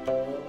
Oh.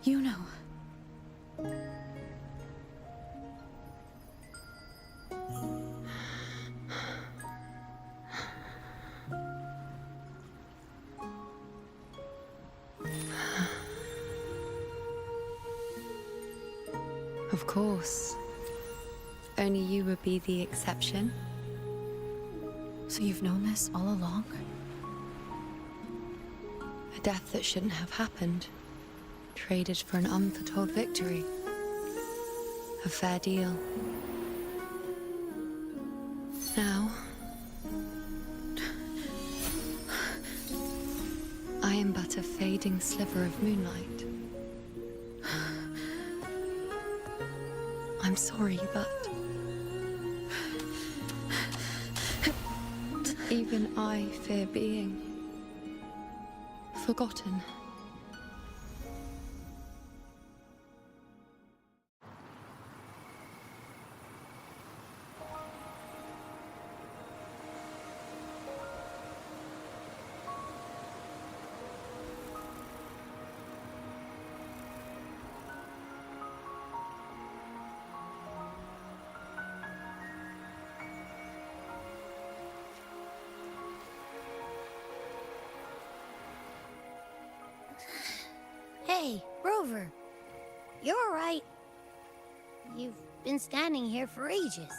You know. Of course. Only you would be the exception. So you've known this all along? A death that shouldn't have happened. Traded for an unforetold victory. A fair deal. Now... I am but a fading sliver of moonlight. I'm sorry, but... even I fear being... forgotten. Hey, Rover. You're all right. You've been standing here for ages.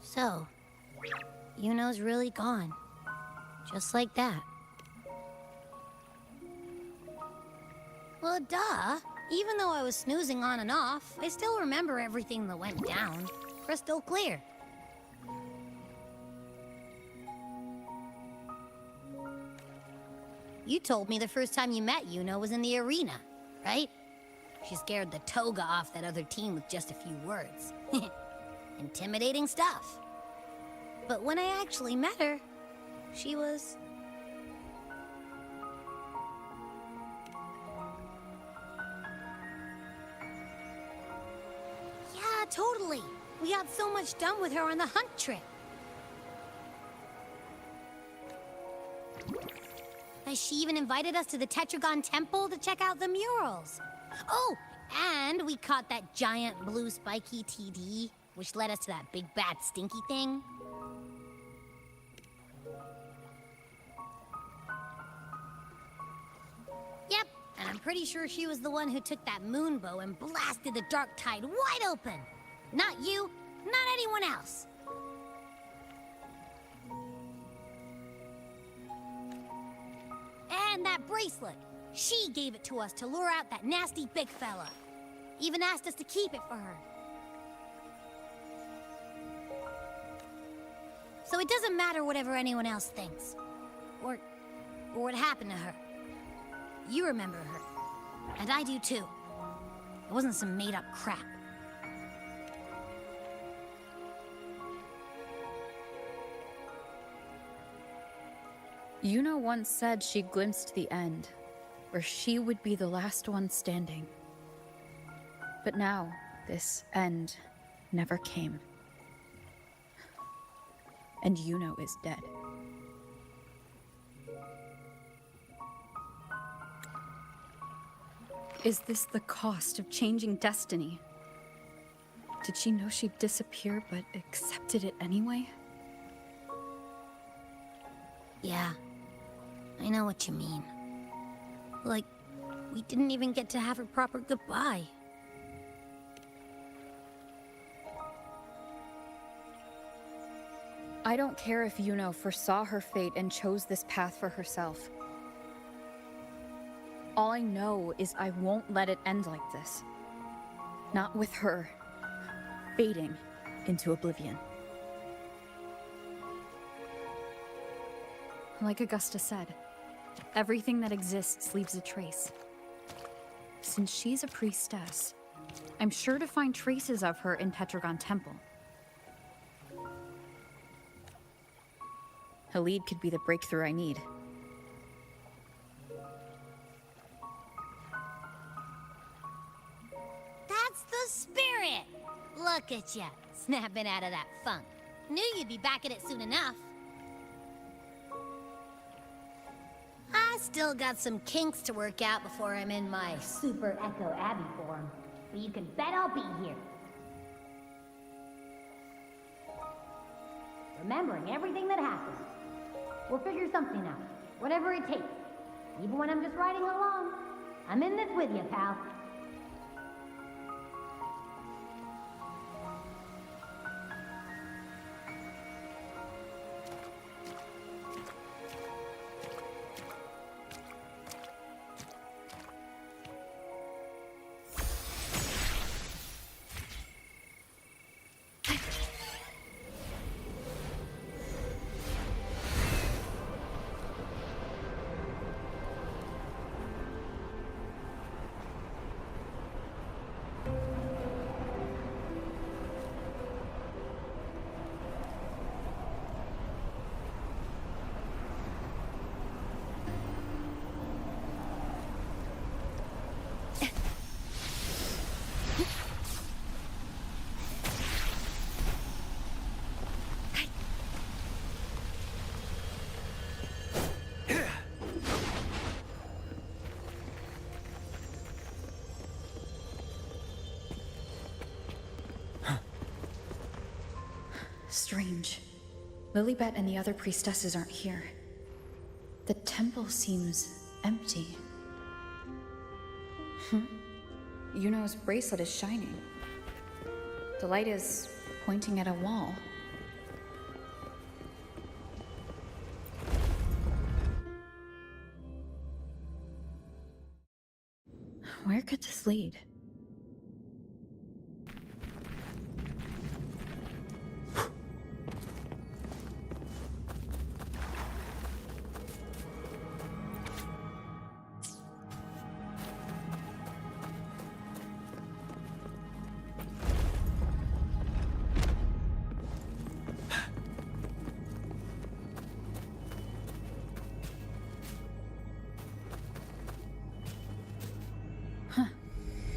So, Yuno's really gone. Just like that. Well, duh. Even though I was snoozing on and off, I still remember everything that went down. Crystal clear. You told me the first time you met Yuno was in the arena, right? She scared the toga off that other team with just a few words. Intimidating stuff. But when I actually met her, she was... Yeah, totally. We got so much done with her on the hunt trip. She even invited us to the Tetragon Temple to check out the murals. Oh, and we caught that giant blue spiky TD, which led us to that big bad stinky thing. Yep, and I'm pretty sure she was the one who took that moon bow and blasted the dark tide wide open. Not you, not anyone else. And that bracelet. She gave it to us to lure out that nasty big fella. Even asked us to keep it for her. So it doesn't matter whatever anyone else thinks. Or what happened to her. You remember her. And I do too. It wasn't some made-up crap. Yuno once said she glimpsed the end, where she would be the last one standing. But now, this end never came. And Yuno is dead. Is this the cost of changing destiny? Did she know she'd disappear, but accepted it anyway? Yeah, I know what you mean. Like, we didn't even get to have a proper goodbye. I don't care if Yuno foresaw her fate and chose this path for herself. All I know is I won't let it end like this. Not with her fading into oblivion. Like Augusta said, everything that exists leaves a trace. Since she's a priestess, I'm sure to find traces of her in Petragon Temple. Halid could be the breakthrough I need. That's the spirit! Look at ya, snapping out of that funk. Knew you'd be back at it soon enough. I still got some kinks to work out before I'm in my Super Echo Abbey form. But you can bet I'll be here. Remembering everything that happened. We'll figure something out, whatever it takes. Even when I'm just riding along. I'm in this with you, pal. Strange. Lilibet and the other priestesses aren't here. The temple seems empty. Yuno's bracelet is shining. The light is pointing at a wall. Where could this lead?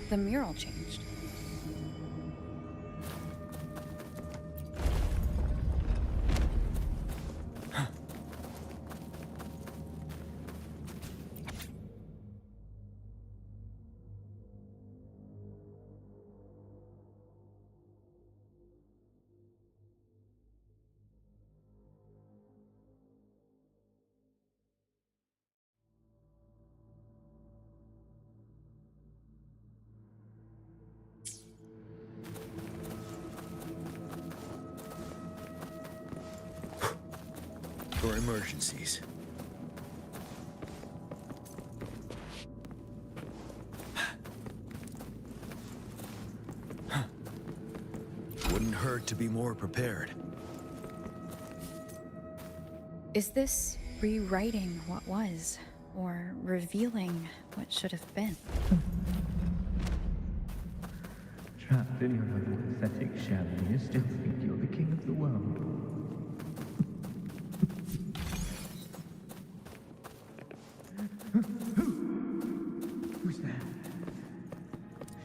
The mural changed. for emergencies. Wouldn't hurt to be more prepared. Is this rewriting what was, or revealing what should have been? Trapped in your own pathetic shell, and you still think you're the king of the world. Who's there?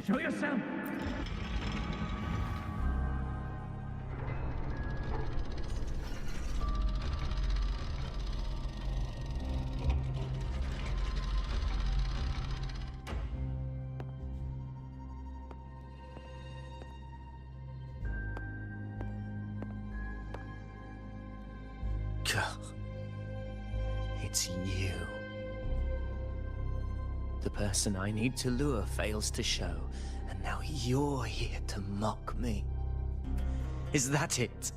Show yourself! It's you. The person I need to lure fails to show, and now you're here to mock me. Is that it?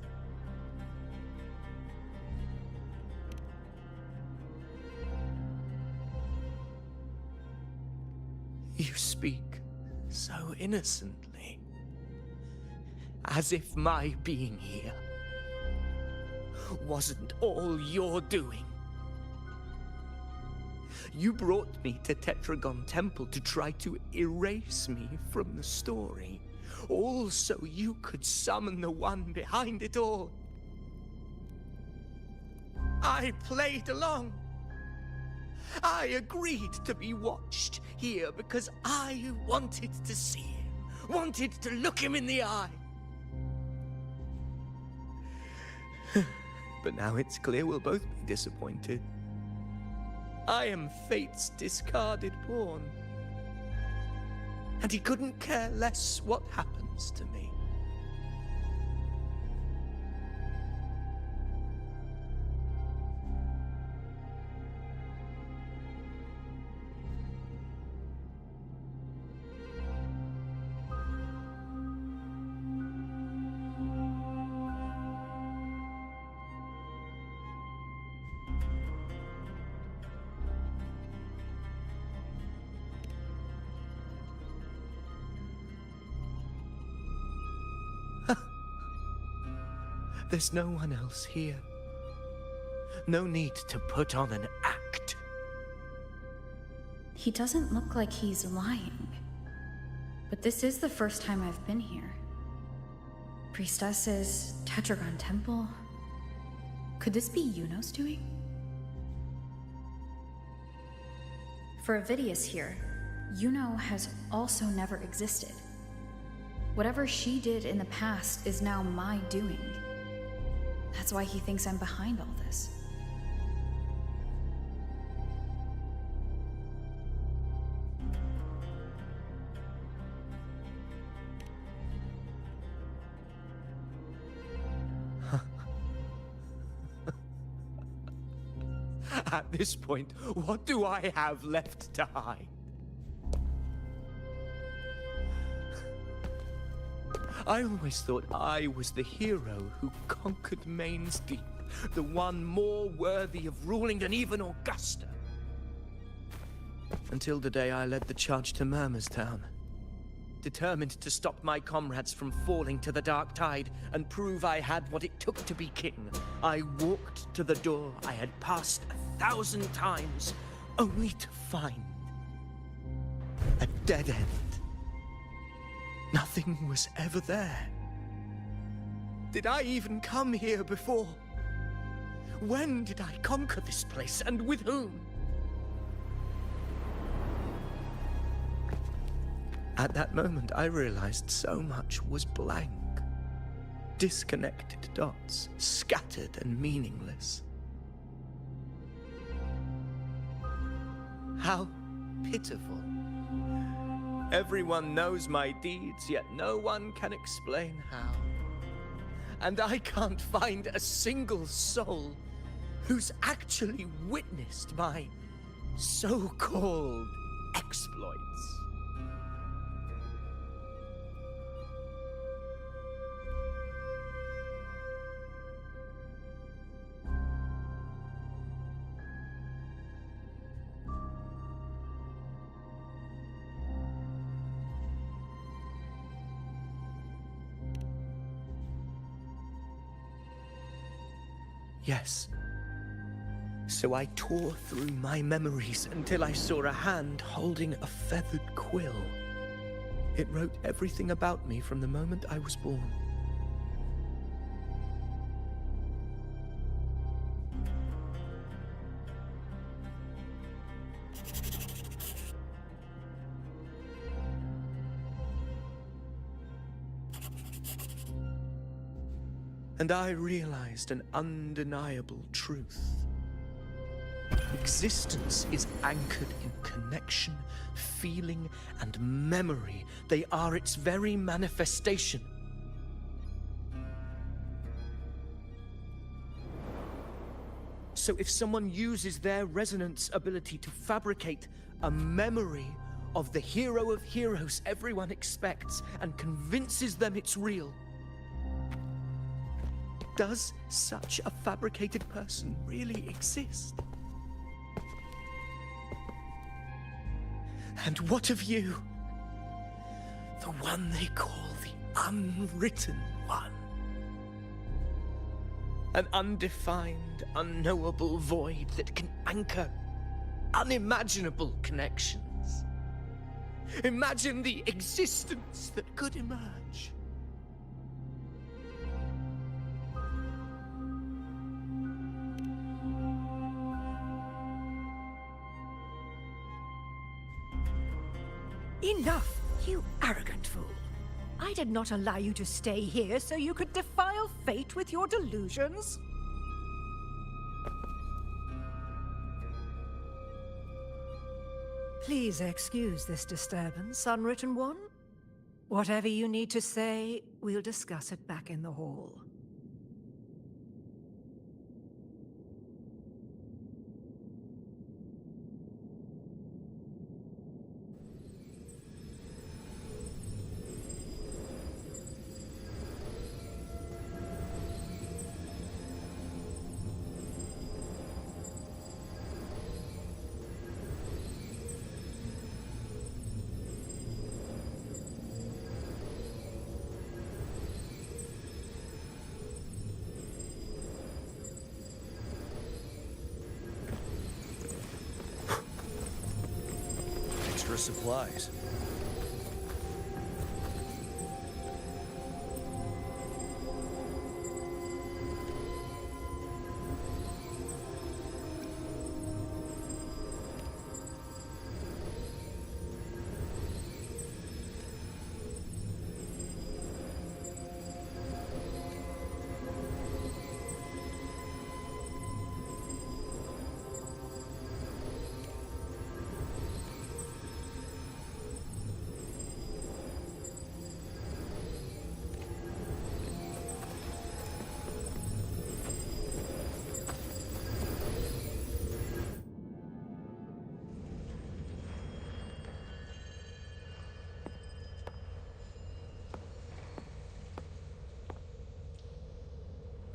You speak so innocently, as if my being here wasn't all you're doing. You brought me to Tetragon Temple to try to erase me from the story, all so you could summon the one behind it all. I played along. I agreed to be watched here because I wanted to see him, wanted to look him in the eye. But now it's clear we'll both be disappointed. I am fate's discarded pawn. And he couldn't care less what happens to me. There's no one else here. No need to put on an act. He doesn't look like he's lying. But this is the first time I've been here. Priestesses, Tetragon Temple. Could this be Yuno's doing? For Avidius here, Yuno has also never existed. Whatever she did in the past is now my doing. That's why he thinks I'm behind all this. At this point, what do I have left to hide? I always thought I was the hero who conquered Main's Deep, the one more worthy of ruling than even Augusta. Until the day I led the charge to Murmur's Town, determined to stop my comrades from falling to the dark tide and prove I had what it took to be king. I walked to the door I had passed 1,000 times, only to find a dead end. Nothing was ever there. Did I even come here before? When did I conquer this place, and with whom? At that moment, I realized so much was blank. Disconnected dots, scattered and meaningless. How pitiful. Everyone knows my deeds, yet no one can explain how. And I can't find a single soul who's actually witnessed my so-called exploits. Yes. So I tore through my memories until I saw a hand holding a feathered quill. It wrote everything about me from the moment I was born. And I realized an undeniable truth. Existence is anchored in connection, feeling, and memory. They are its very manifestation. So if someone uses their resonance ability to fabricate a memory of the hero of heroes everyone expects and convinces them it's real, does such a fabricated person really exist? And what of you? The one they call the Unwritten One. An undefined, unknowable void that can anchor unimaginable connections. Imagine the existence that could emerge. Enough, you arrogant fool. I did not allow you to stay here so you could defile fate with your delusions. Please excuse this disturbance, Unwritten One. Whatever you need to say, we'll discuss it back in the hall. Extra supplies.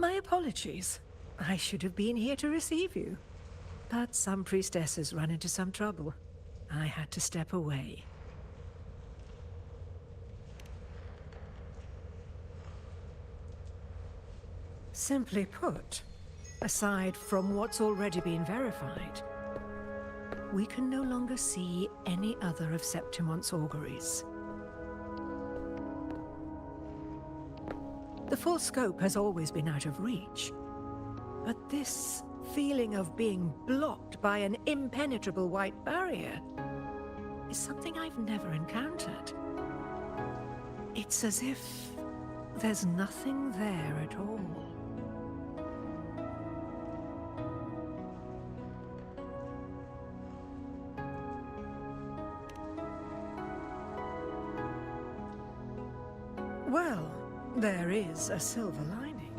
My apologies. I should have been here to receive you. But some priestesses run into some trouble. I had to step away. Simply put, aside from what's already been verified, we can no longer see any other of Septimont's auguries. The full scope has always been out of reach, but this feeling of being blocked by an impenetrable white barrier is something I've never encountered. It's as if there's nothing there at all. Well, there is a silver lining.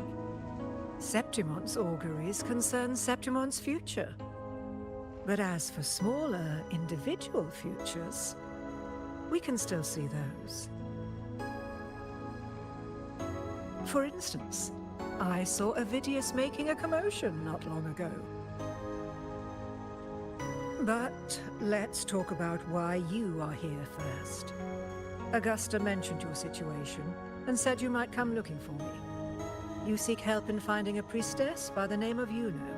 Septimont's auguries concern Septimont's future. But as for smaller, individual futures, we can still see those. For instance, I saw Avidius making a commotion not long ago. But let's talk about why you are here first. Augusta mentioned your situation and said you might come looking for me. you seek help in finding a priestess by the name of Yuno.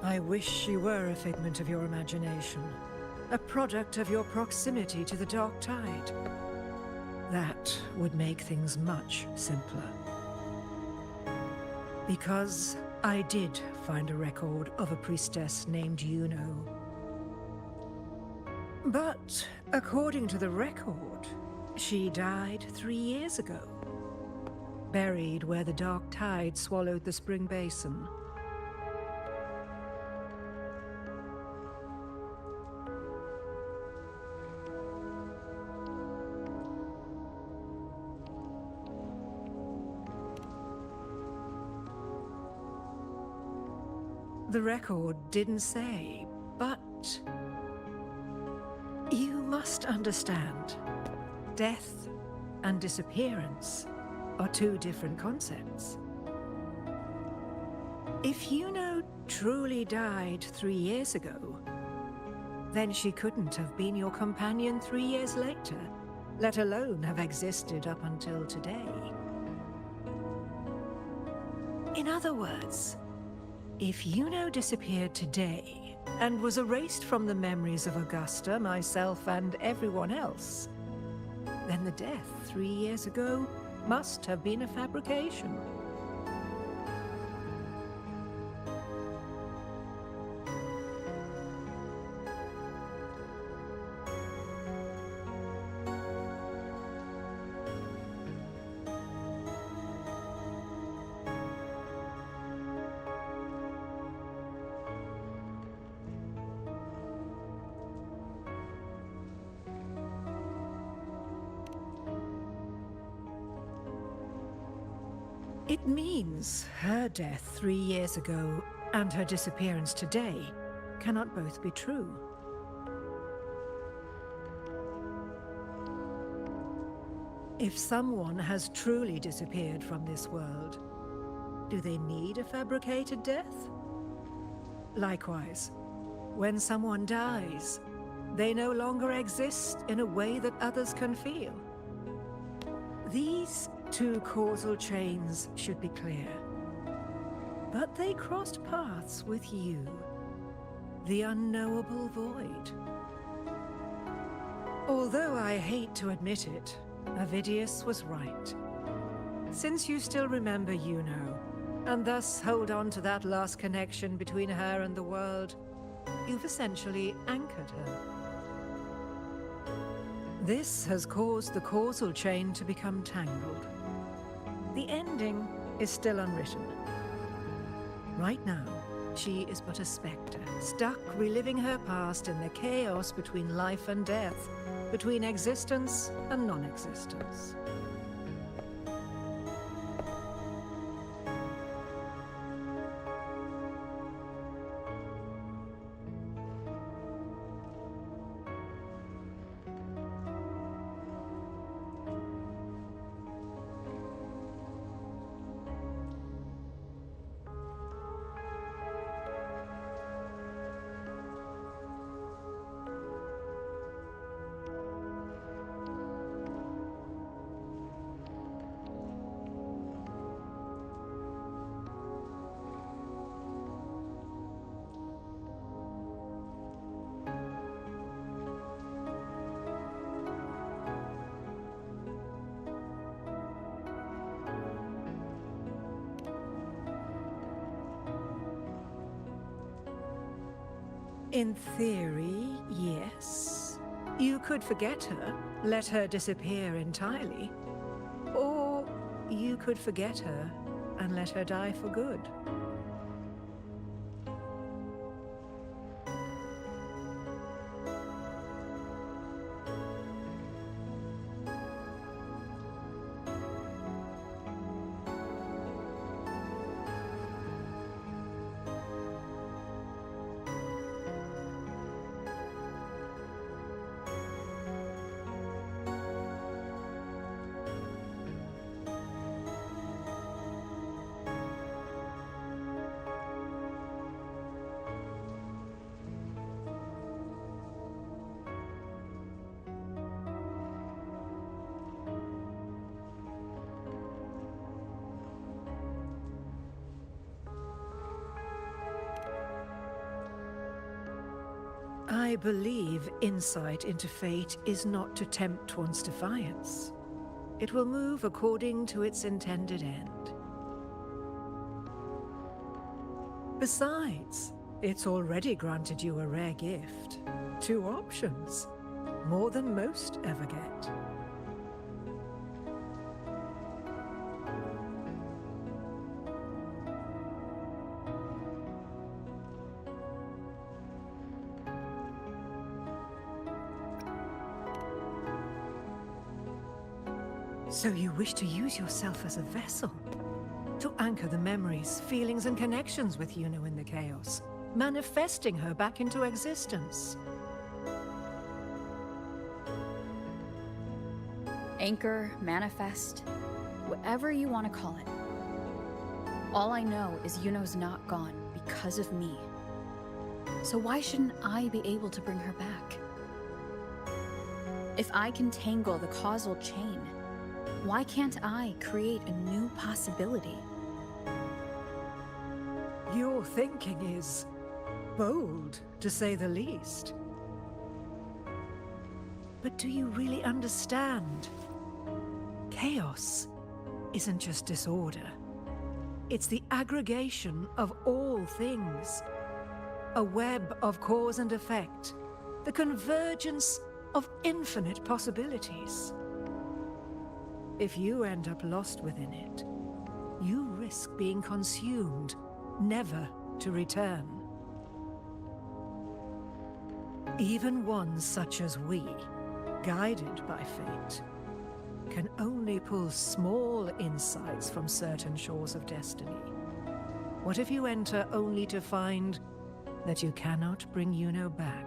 I wish she were a figment of your imagination, a product of your proximity to the Dark Tide. That would make things much simpler. Because I did find a record of a priestess named Yuno. But according to the record, she died 3 years ago, buried where the Dark Tide swallowed the Spring Basin. The record didn't say, but you must understand, death and disappearance are two different concepts. If Yuno truly died 3 years ago, then she couldn't have been your companion 3 years later, let alone have existed up until today. In other words, if Yuno disappeared today and was erased from the memories of Augusta, myself, and everyone else, then the death 3 years ago must have been a fabrication. It means her death 3 years ago and her disappearance today cannot both be true. If someone has truly disappeared from this world, do they need a fabricated death? Likewise, when someone dies, they no longer exist in a way that others can feel. These two causal chains should be clear. But they crossed paths with you, the unknowable void. Although I hate to admit it, Avidius was right. Since you still remember Yuno, and thus hold on to that last connection between her and the world, you've essentially anchored her. This has caused the causal chain to become tangled. The ending is still unwritten. Right now, she is but a spectre, stuck reliving her past in the chaos between life and death, between existence and non-existence. In theory, yes. You could forget her, let her disappear entirely. Or you could forget her and let her die for good. I believe insight into fate is not to tempt one's defiance. It will move according to its intended end. Besides, it's already granted you a rare gift. 2 options. More than most ever get. So you wish to use yourself as a vessel? To anchor the memories, feelings, and connections with Yuno in the chaos, manifesting her back into existence. Anchor, manifest, whatever you want to call it. All I know is Yuno's not gone because of me. So why shouldn't I be able to bring her back? If I can tangle the causal chain, why can't I create a new possibility? Your thinking is bold, to say the least. But do you really understand? Chaos isn't just disorder. It's the aggregation of all things. A web of cause and effect. The convergence of infinite possibilities. If you end up lost within it, you risk being consumed, never to return. Even ones such as we, guided by fate, can only pull small insights from certain shores of destiny. What if you enter only to find that you cannot bring Yuno back?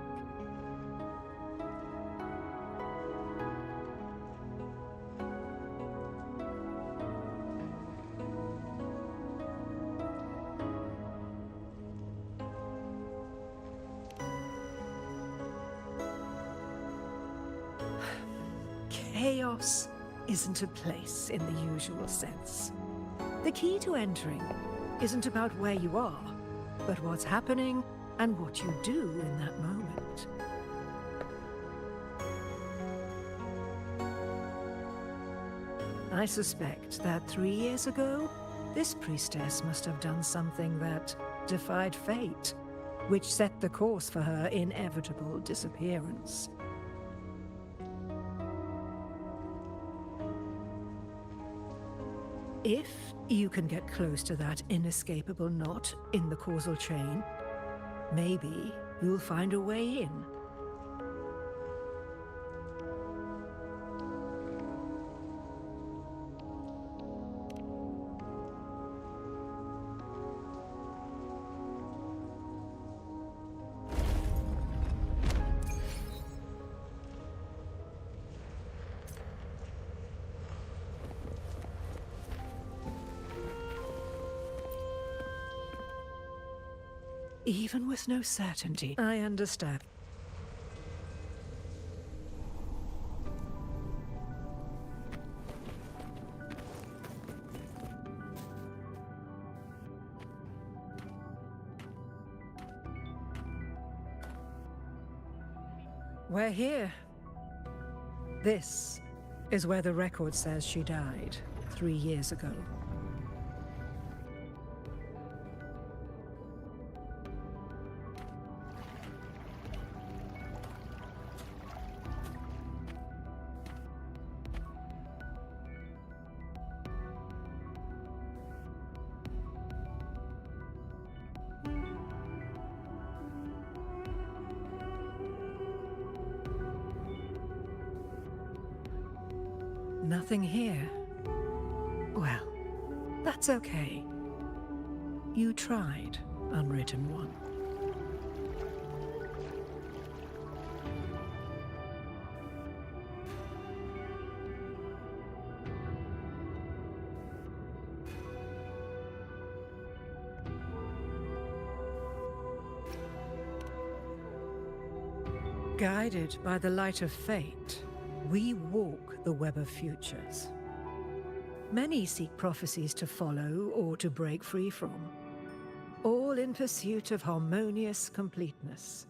Chaos isn't a place in the usual sense. The key to entering isn't about where you are, but what's happening and what you do in that moment. I suspect that 3 years ago, this priestess must have done something that defied fate, which set the course for her inevitable disappearance. If you can get close to that inescapable knot in the causal chain, maybe you'll find a way in. Even with no certainty, I understand. We're here. This is where the record says she died 3 years ago. Nothing here. Well, that's okay. You tried, Unwritten One. Guided by the light of fate, we walk the web of futures. Many seek prophecies to follow or to break free from, all in pursuit of harmonious completeness.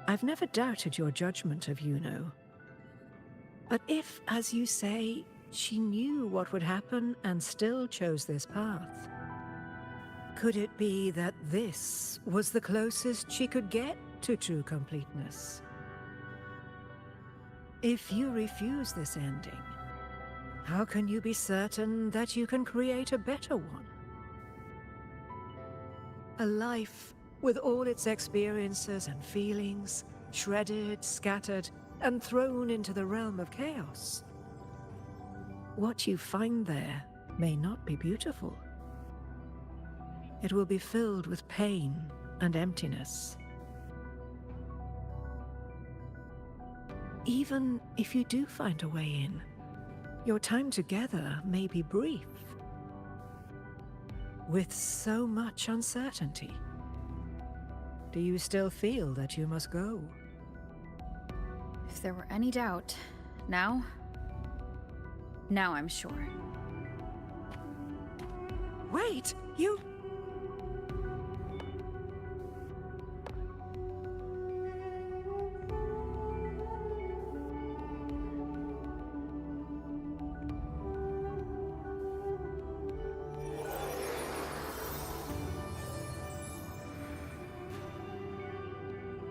I've never doubted your judgment of Yuno. But if, as you say, she knew what would happen and still chose this path, could it be that this was the closest she could get to true completeness? If you refuse this ending, how can you be certain that you can create a better one? A life with all its experiences and feelings, shredded, scattered, and thrown into the realm of chaos. What you find there may not be beautiful. It will be filled with pain and emptiness. Even if you do find a way in, your time together may be brief. With so much uncertainty, do you still feel that you must go? If there were any doubt, now I'm sure. Wait, you...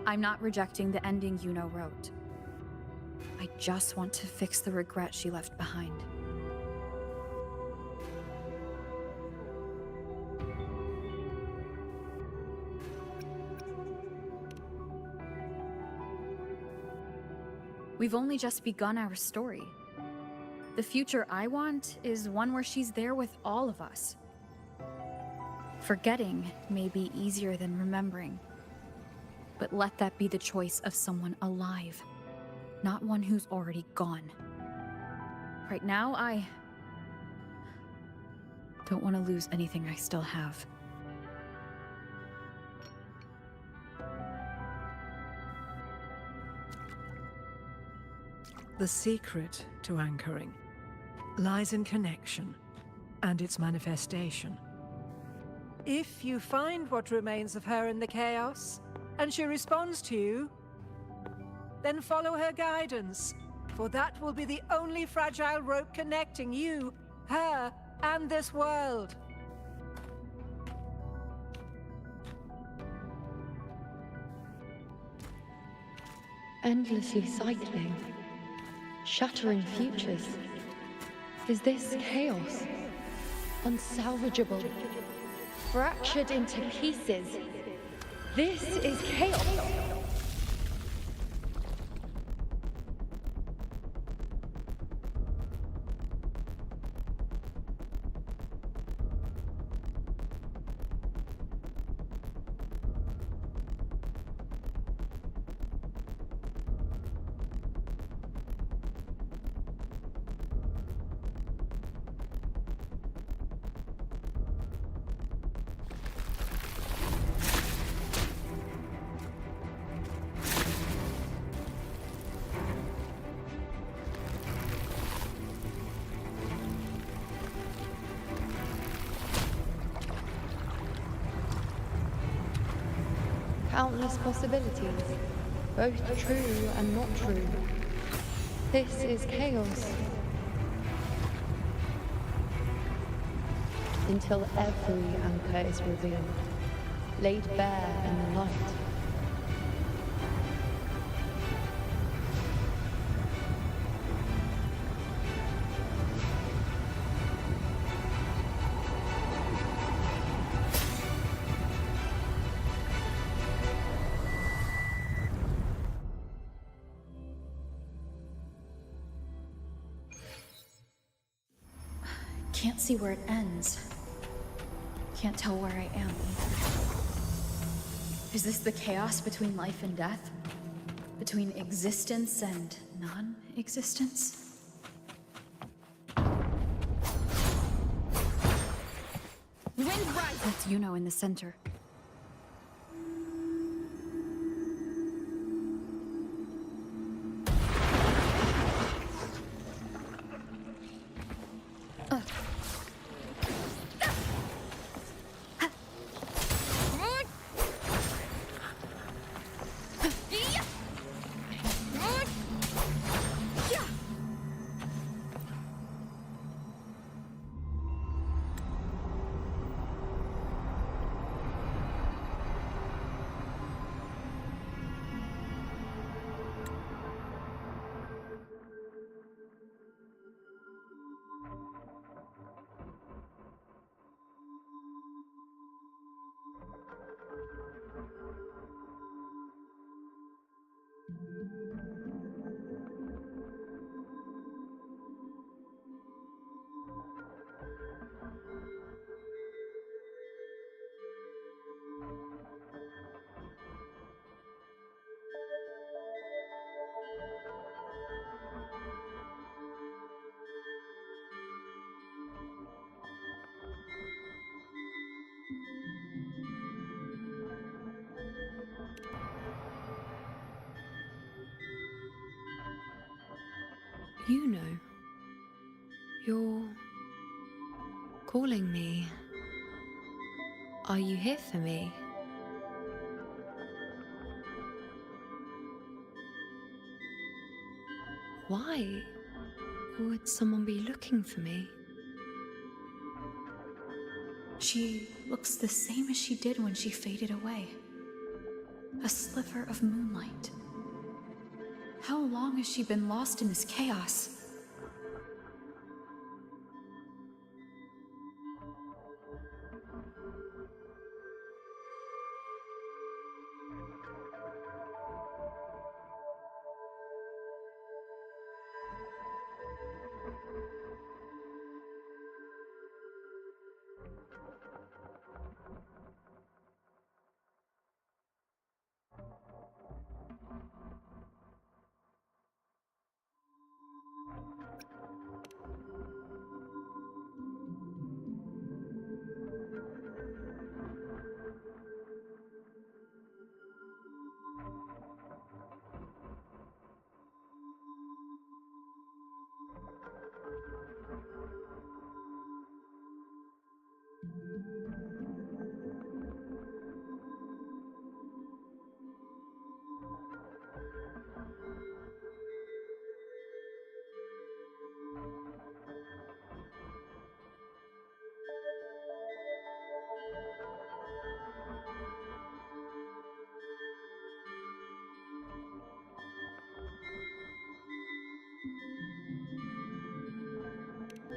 I'm not rejecting the ending Yuno wrote. I just want to fix the regret she left behind. We've only just begun our story. The future I want is one where she's there with all of us. Forgetting may be easier than remembering. But let that be the choice of someone alive, not one who's already gone. Right now, I don't want to lose anything I still have. The secret to anchoring lies in connection and its manifestation. If you find what remains of her in the chaos, and she responds to you, then follow her guidance, for that will be the only fragile rope connecting you, her, and this world. Endlessly cycling, shattering futures. Is this chaos? Unsalvageable, fractured into pieces. This is chaos! Countless possibilities, both true and not true. This is chaos. Until every anchor is revealed, laid bare in the light. can't see where it ends. Can't tell where I am either. Is this the chaos between life and death? Between existence and non-existence? Wind rising! That's Yuno in the center. You know, you're calling me. Are you here for me? Why would someone be looking for me? She looks the same as she did when she faded away. A sliver of moonlight. How long has she been lost in this chaos?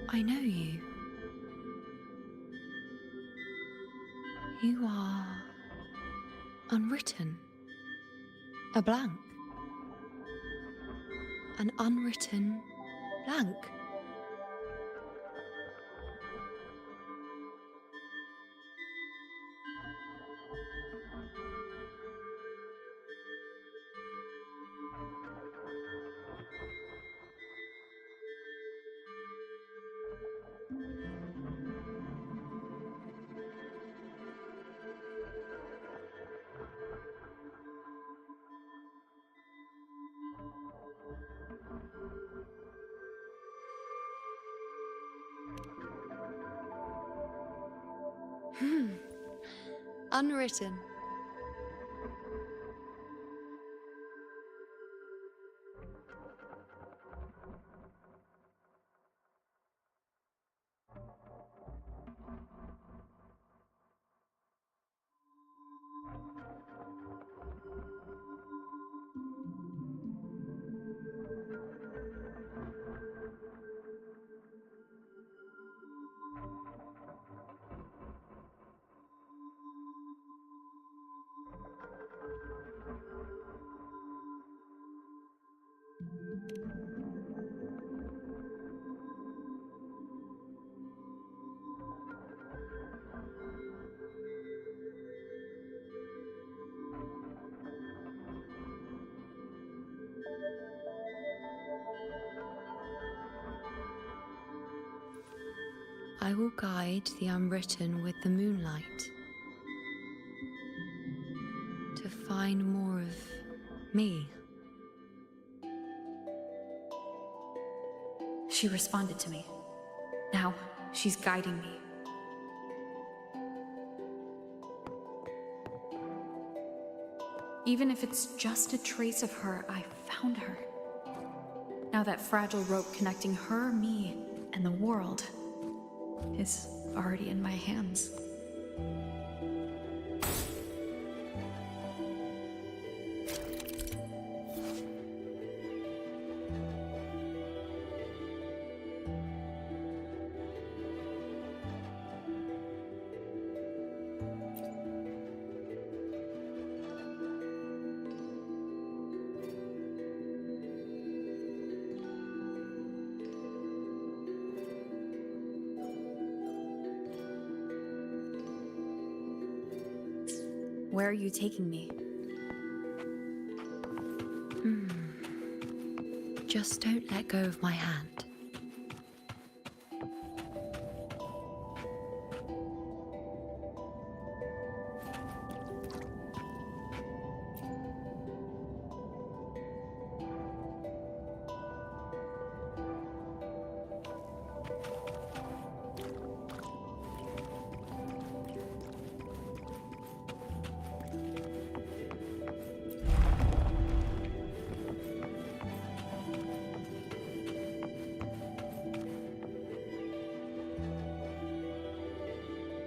I know you. You are unwritten. A blank. An unwritten blank. Unwritten. I will guide the unwritten with the moonlight to find more of me. She responded to me. Now, she's guiding me. Even if it's just a trace of her, I found her. Now that fragile rope connecting her, me, and the world is already in my hands. Where are you taking me? Just don't let go of my hand.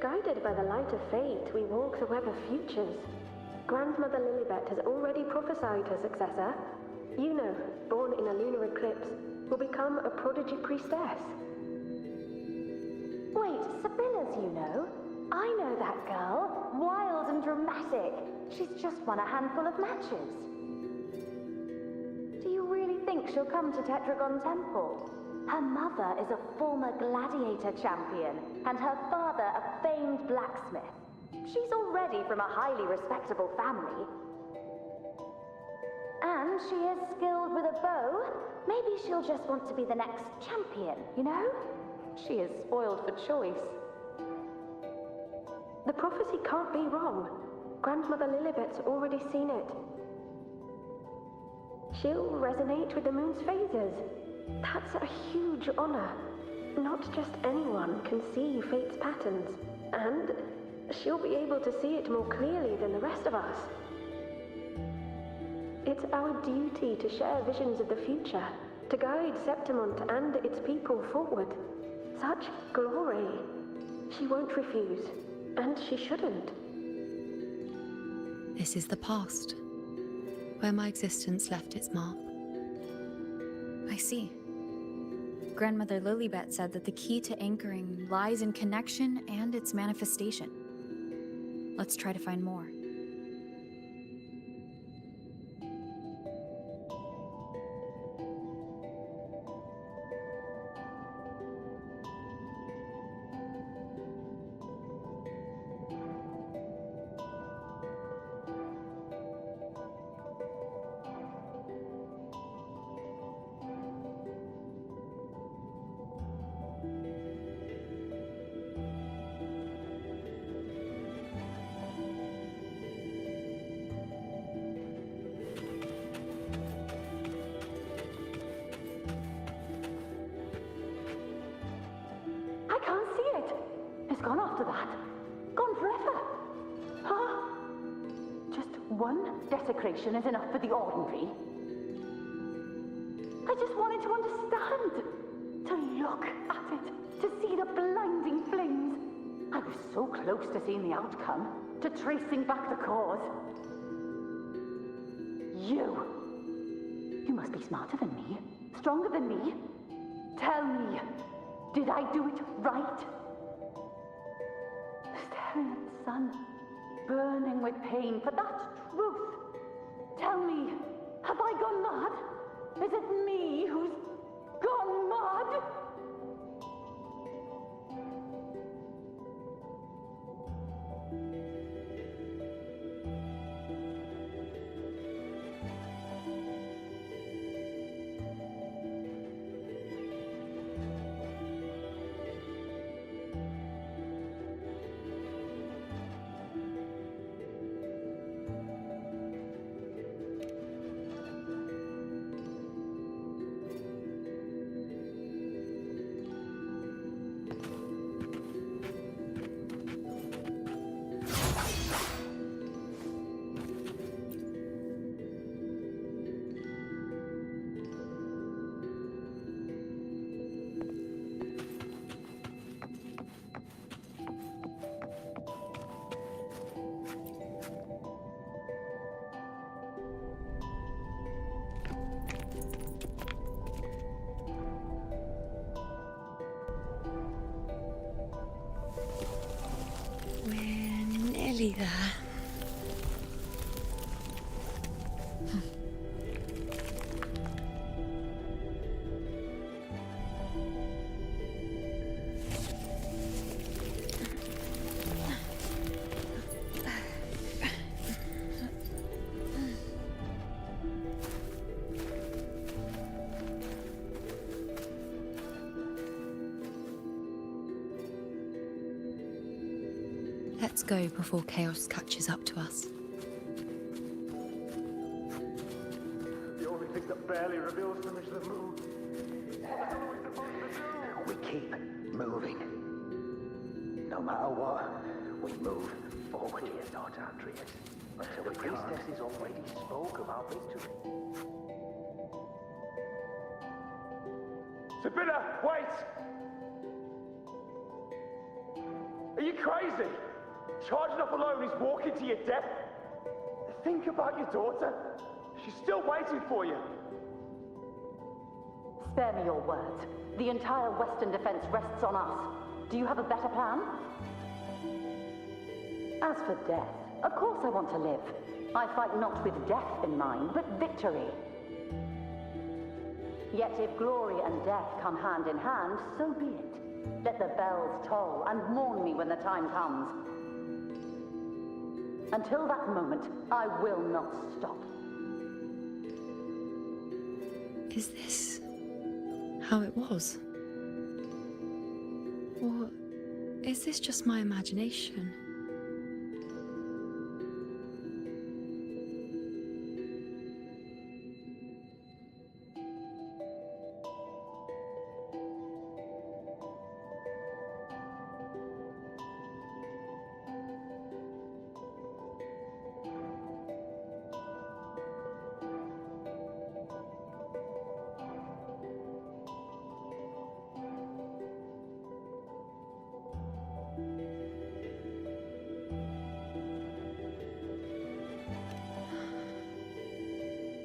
Guided by the light of fate, we walk the web of futures. Grandmother Lilibet has already prophesied her successor. Yuno, born in a lunar eclipse, will become a prodigy priestess. Wait, Sibylla's Yuno? I know that girl. Wild and dramatic. She's just won a handful of matches. Do you really think she'll come to Tetragon Temple? Her mother is a former gladiator champion, and her father a famed blacksmith. She's already from a highly respectable family. And she is skilled with a bow. Maybe she'll just want to be the next champion, you know? She is spoiled for choice. The prophecy can't be wrong. Grandmother Lilibet's already seen it. She'll resonate with the moon's phases. That's a huge honor. Not just anyone can see fate's patterns, and she'll be able to see it more clearly than the rest of us. It's our duty to share visions of the future, to guide Septimont and its people forward. Such glory. She won't refuse, and she shouldn't. This is the past, where my existence left its mark. I see. Grandmother Lilibet said that the key to anchoring lies in connection and its manifestation. Let's try to find more. I can't see it. It's gone after that. Gone forever. Huh? Just one desecration is enough for the ordinary. I just wanted to understand. To look at it. To see the blinding flames. I was so close to seeing the outcome. To tracing back the cause. You must be smarter than me. Stronger than me. Tell me. Did I do it right? Staring at the sun, burning with pain for that truth. Tell me, have I gone mad? Is it me who's gone mad? really there. Let's go before chaos catches up to us. The only thing that barely reveals them is the moon. What are we supposed to do? We keep moving. No matter what, we move forward. Dear Lord Andreas, until the priestesses already spoke about victory. Sibylla, wait! Are you crazy? Charging up alone is walking to your death. Think about your daughter. She's still waiting for you. Spare me your words. The entire Western defense rests on us. Do you have a better plan? As for death, of course I want to live. I fight not with death in mind, but victory. Yet if glory and death come hand in hand, so be it. Let the bells toll and mourn me when the time comes. Until that moment, I will not stop. Is this how it was? Or is this just my imagination?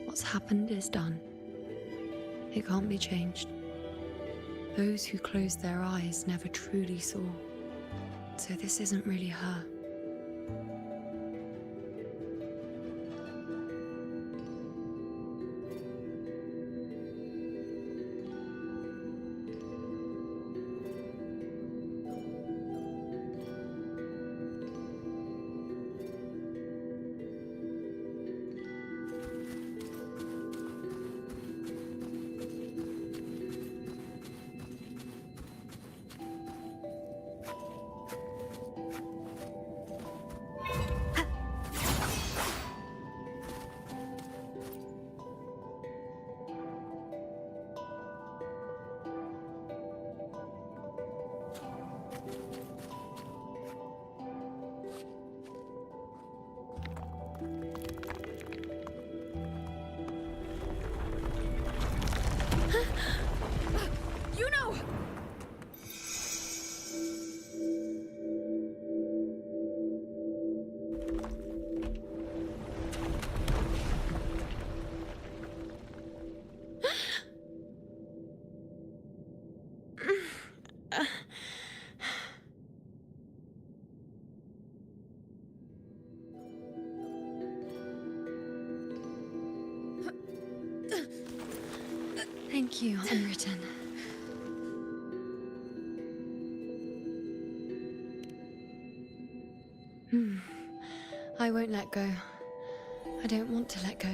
What's happened is done. It can't be changed. Those who closed their eyes never truly saw. So this isn't really her. You know! Thank you, Unwritten. I won't let go. I don't want to let go.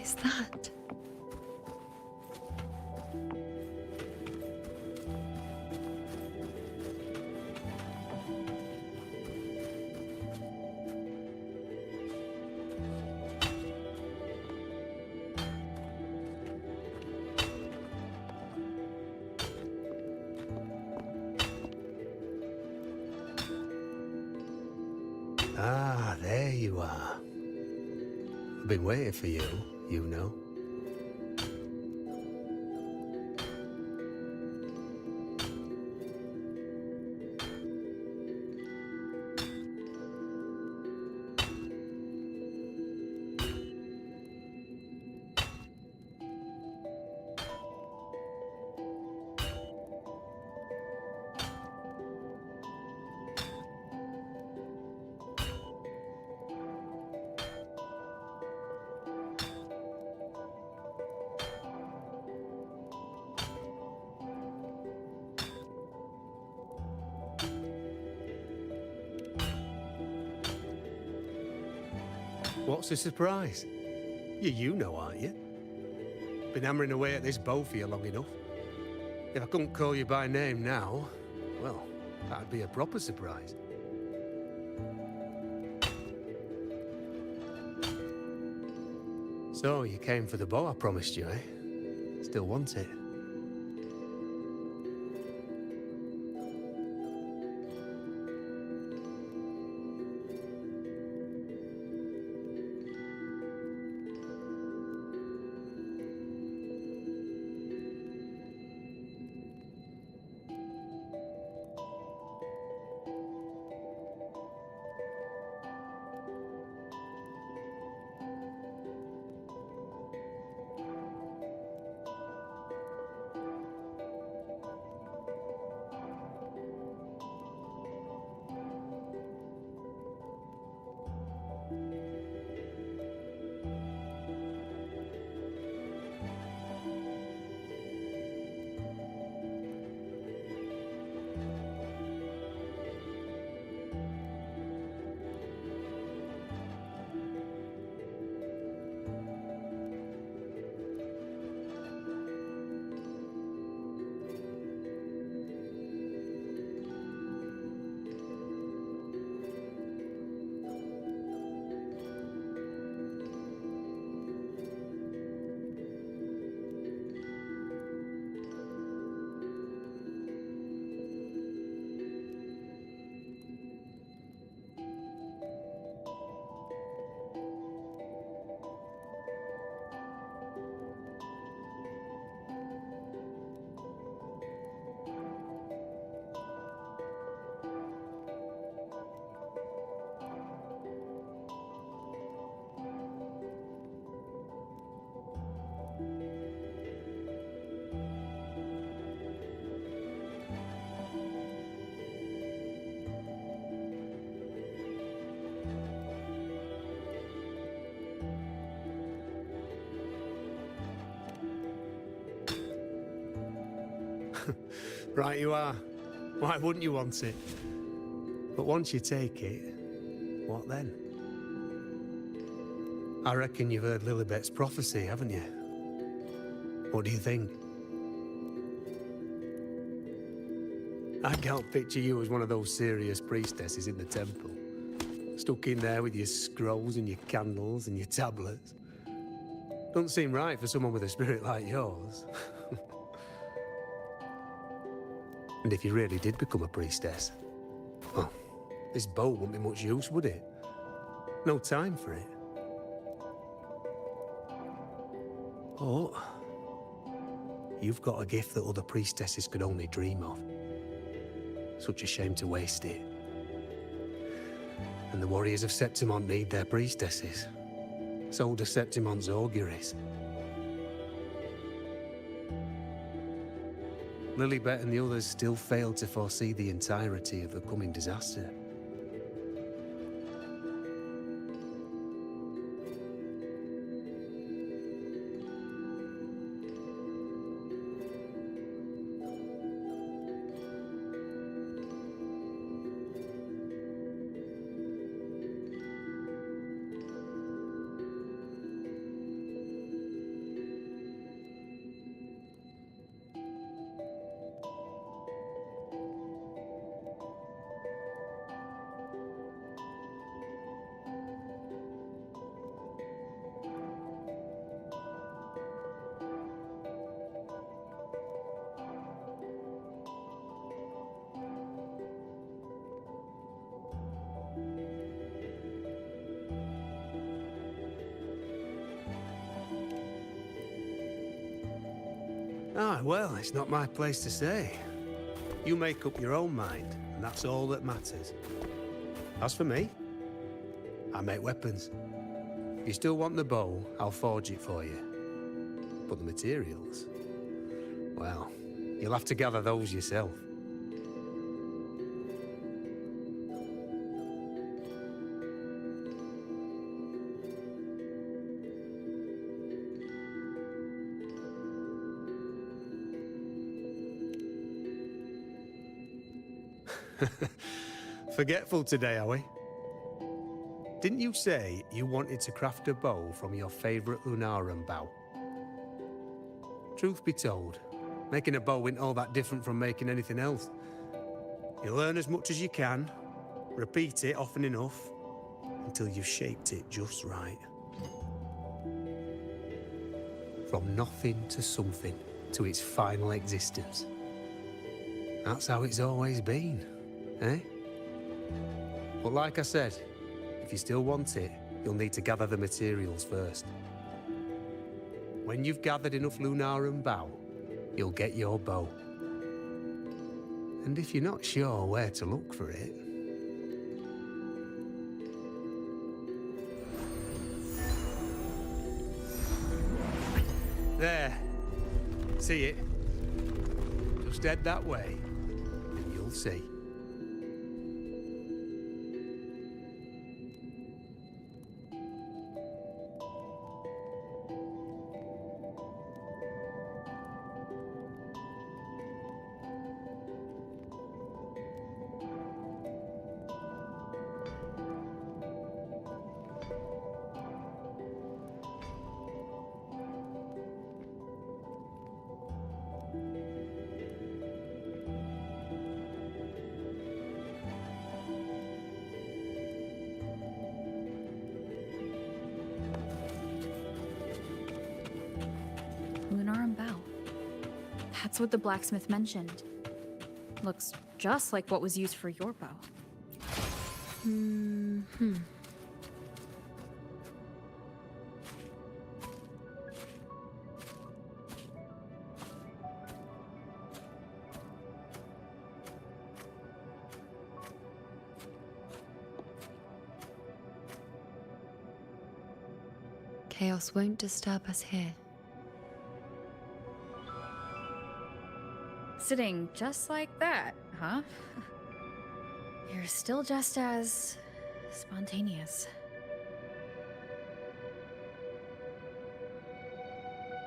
Is that? Ah, there you are. I've been waiting for you, you know. What's the surprise? You know, aren't you? Been hammering away at this bow for you long enough. If I couldn't call you by name now, well, that'd be a proper surprise. So, you came for the bow I promised you, eh? Still want it? Right you are. Why wouldn't you want it? But once you take it, what then? I reckon you've heard Lilibet's prophecy, haven't you? What do you think? I can't picture you as one of those serious priestesses in the temple. Stuck in there with your scrolls and your candles and your tablets. Doesn't seem right for someone with a spirit like yours. And if you really did become a priestess, well, this bow wouldn't be much use, would it? No time for it. Oh, you've got a gift that other priestesses could only dream of. Such a shame to waste it. And the warriors of Septimont need their priestesses. So do Septimont's auguries. Lilibet and the others still failed to foresee the entirety of the coming disaster. Ah, well, it's not my place to say. You make up your own mind, and that's all that matters. As for me, I make weapons. If you still want the bow, I'll forge it for you. But the materials, well, you'll have to gather those yourself. Forgetful today, are we? Didn't you say you wanted to craft a bow from your favourite Lunarum bow? Truth be told, making a bow isn't all that different from making anything else. You learn as much as you can, repeat it often enough, until you've shaped it just right. From nothing to something, to its final existence. That's how it's always been, eh? But like I said, if you still want it, you'll need to gather the materials first. When you've gathered enough Lunarum bow, you'll get your bow. And if you're not sure where to look for it... There. See it? Just head that way, and you'll see. Lunarum bow. That's what the blacksmith mentioned. Looks just like what was used for your bow. Chaos won't disturb us here. Sitting just like that, huh? You're still just as... spontaneous.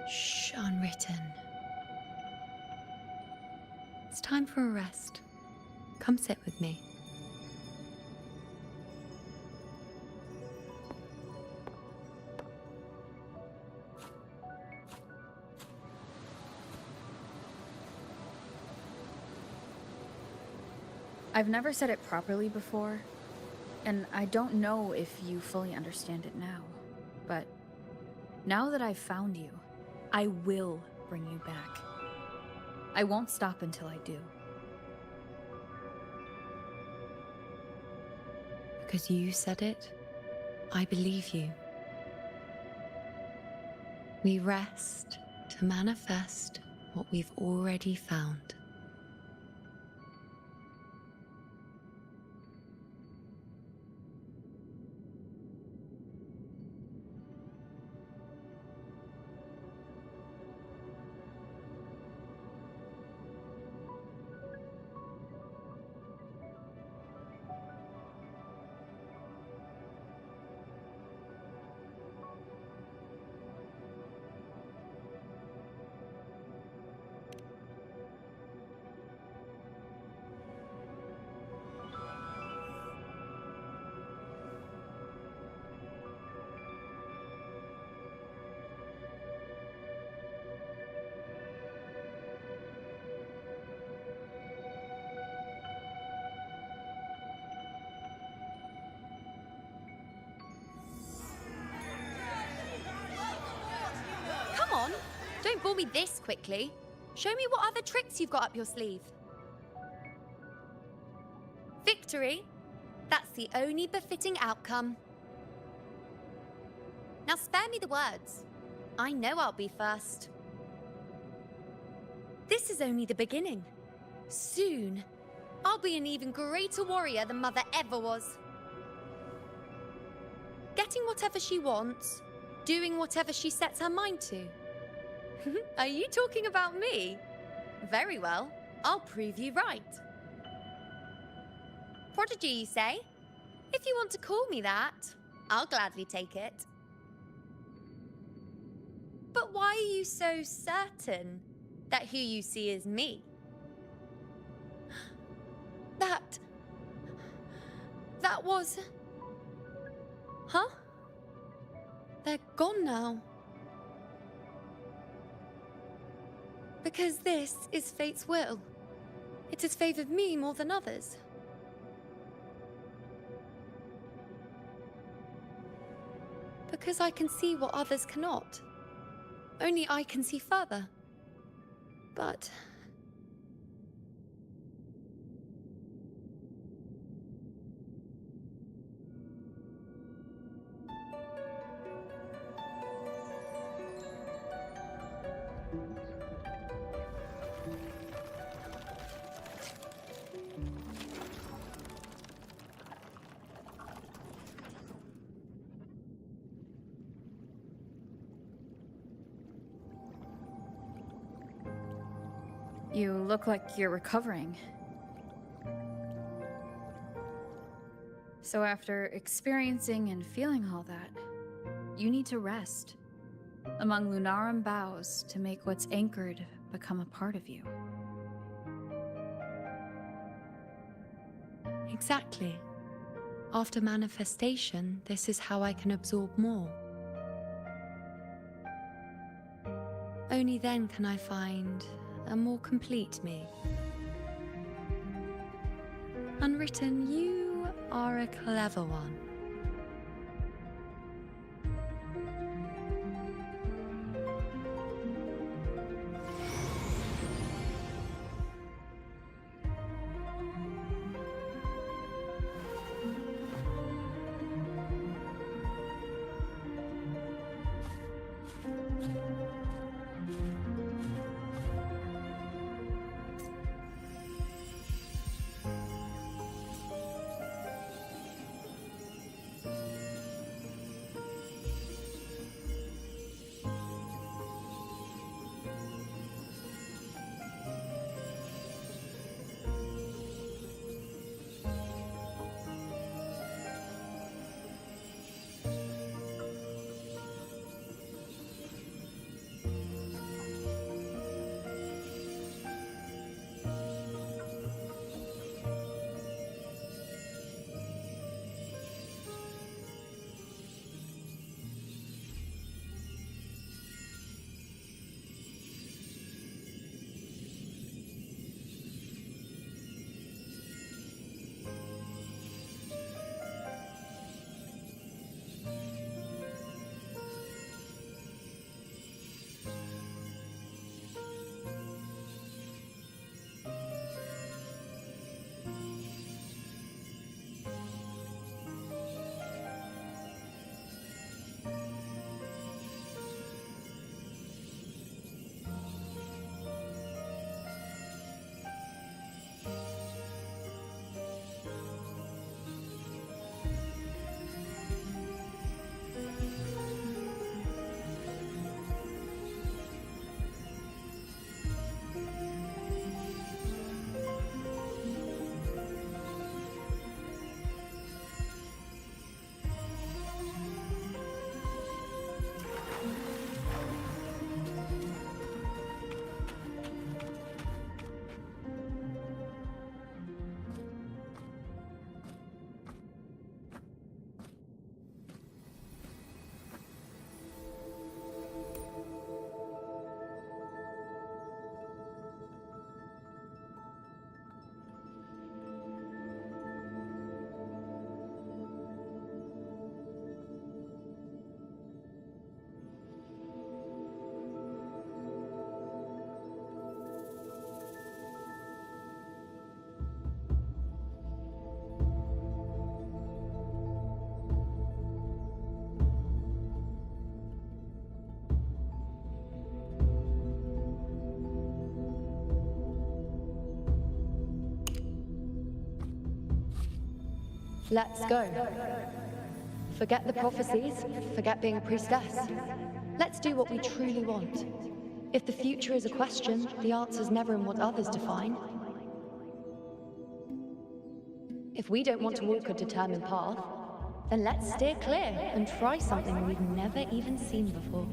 Shh, unwritten. It's time for a rest. Come sit with me. I've never said it properly before, and I don't know if you fully understand it now, but now that I've found you, I will bring you back. I won't stop until I do. Because you said it, I believe you. We rest to manifest what we've already found. Come on, don't bore me this quickly. Show me what other tricks you've got up your sleeve. Victory? That's the only befitting outcome. Now spare me the words. I know I'll be first. This is only the beginning. Soon, I'll be an even greater warrior than Mother ever was. Getting whatever she wants, doing whatever she sets her mind to. Are you talking about me? Very well, I'll prove you right. Prodigy, you say? If you want to call me that, I'll gladly take it. But why are you so certain that who you see is me? That was... Huh? They're gone now. Because this is fate's will. It has favored me more than others. Because I can see what others cannot. Only I can see further. But... You look like you're recovering. So after experiencing and feeling all that, you need to rest among Lunarum boughs to make what's anchored become a part of you. Exactly. After manifestation, this is how I can absorb more. Only then can I find a more complete me. Unwritten, you are a clever one. Let's go. Forget the prophecies, forget being a priestess. Let's do what we truly want. If the future is a question, the answer's never in what others define. If we don't want to walk a determined path, then let's steer clear and try something we've never even seen before.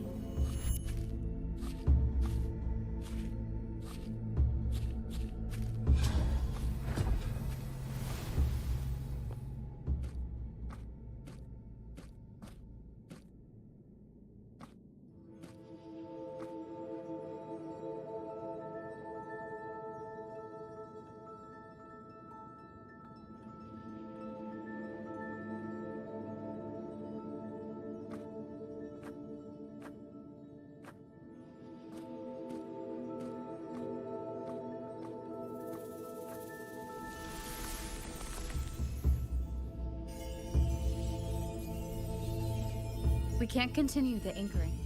can't continue the anchoring.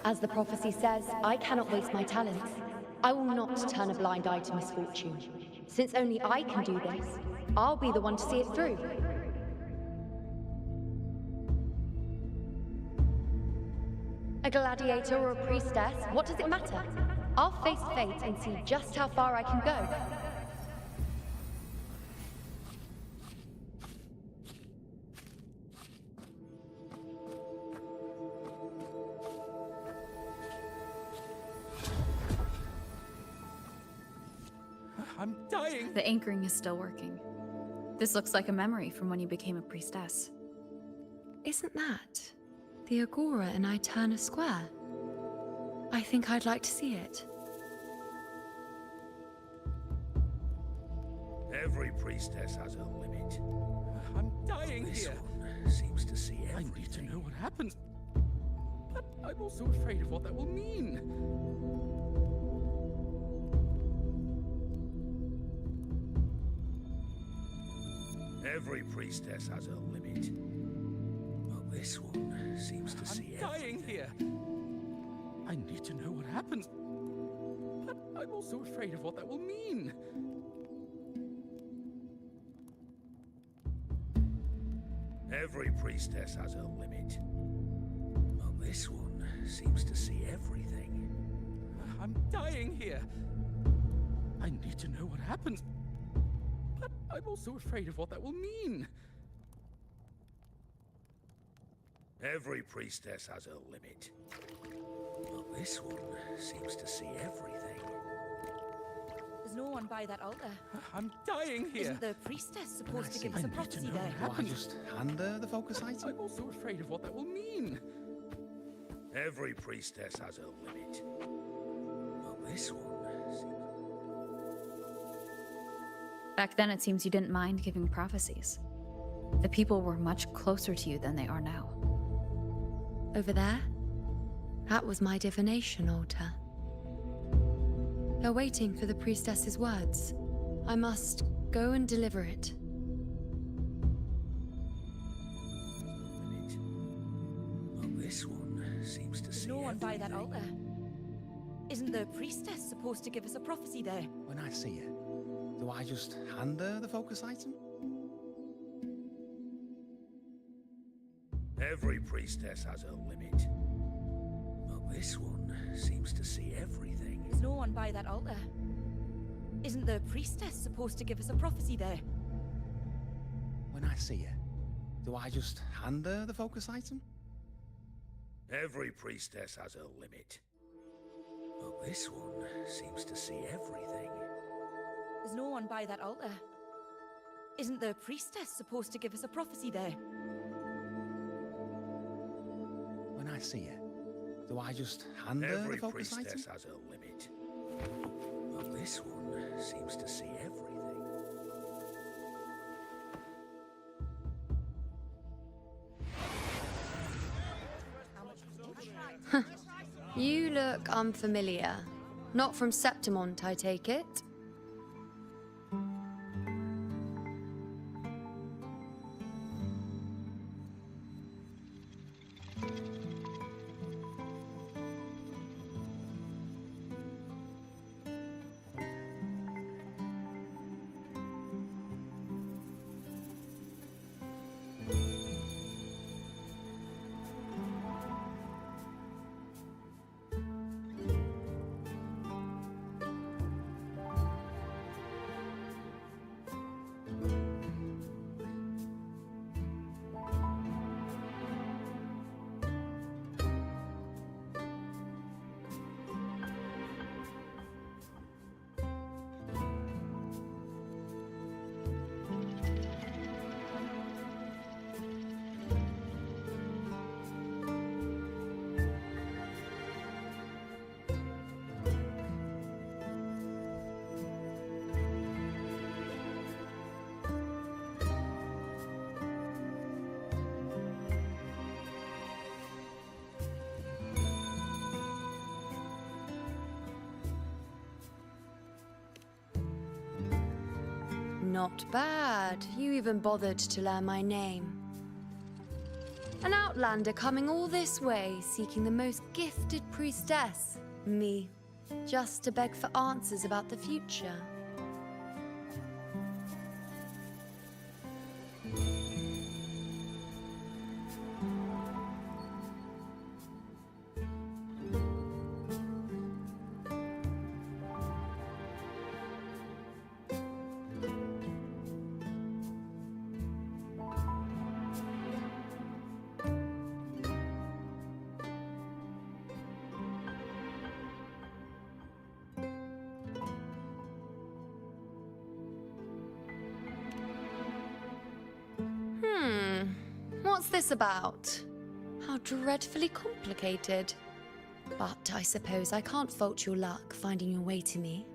As the prophecy says, I cannot waste my talents. I will not turn a blind eye to misfortune. Since only I can do this, I'll be the one to see it through. A gladiator or a priestess, what does it matter? I'll face fate and see just how far I can go. I'm dying! The anchoring is still working. This looks like a memory from when you became a priestess. Isn't that the Agora in Eterna Square? I think I'd like to see it. Every priestess has a limit. I'm dying This here! one seems to see everything. I need to know what happens. But I'm also afraid of what that will mean. Every priestess has a limit. But this one seems to see I'm dying everything. here! I need to know what happens. But I'm also afraid of what that will mean. Every priestess has a limit. But this one seems to see everything. I'm dying here! I need to know what happens. But I'm also afraid of what that will mean. Every priestess has a limit. But this one seems to see everything. There's no one by that altar? I'm dying here. Isn't the priestess supposed to give I us a need to prophecy know there? what happened. just hand her the focus item? I'm also afraid of what that will mean. Every priestess has a limit. But this one Back then, it seems you didn't mind giving prophecies. The people were much closer to you than they are now. Over there? That was my divination altar. They're waiting for the priestess's words. I must go and deliver it. Well, this one seems to see No one by that everything. altar. Isn't the priestess supposed to give us a prophecy there? When I see her, do I just hand her the focus item? Every priestess has a limit. But this one seems to see everything. There's no one by that altar. Isn't the priestess supposed to give us a prophecy there? When I see her, do I just hand her the focus item? Every priestess has a limit. But this one seems to see everything. There's no one by that altar. Isn't the priestess supposed to give us a prophecy there? When I see her, do I just hand her the Every focus item? priestess has a limit. But this one seems to see everything. You look unfamiliar. Not from Septimont, I take it? Not bad. You even bothered to learn my name. An outlander coming all this way, seeking the most gifted priestess. Me. Just to beg for answers about the future. What's this about? How dreadfully complicated. But I suppose I can't fault your luck finding your way to me.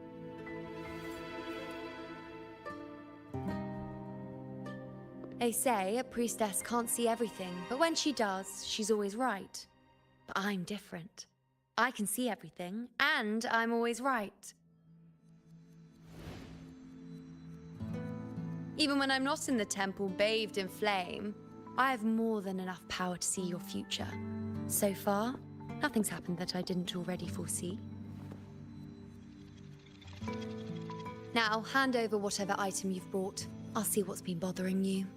They say a priestess can't see everything, but when she does, she's always right. But I'm different. I can see everything, and I'm always right. Even when I'm not in the temple bathed in flame, I have more than enough power to see your future. So far, nothing's happened that I didn't already foresee. Now, hand over whatever item you've brought. I'll see what's been bothering you.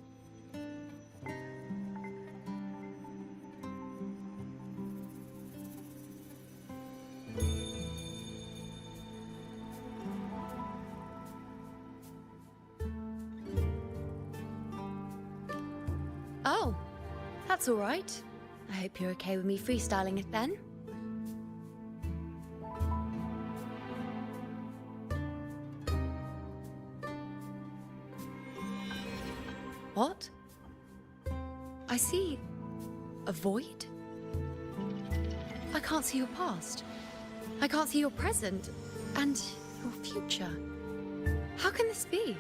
Oh, that's all right. I hope you're okay with me freestyling it then. What? I see a void? I can't see your past. I can't see your present and your future. How can this be?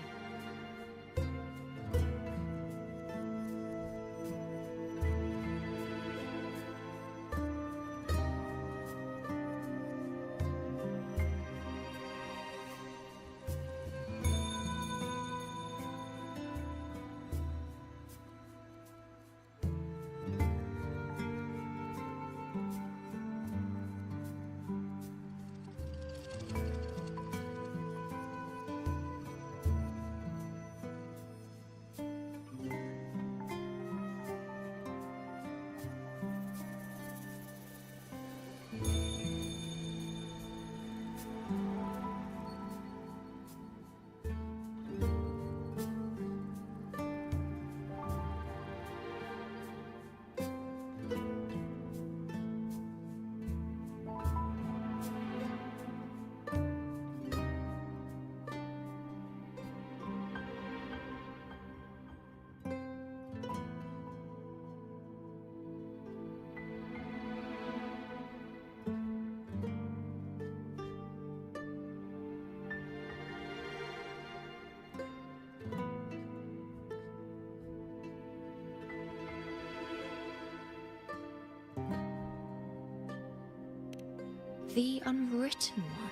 The Unwritten One.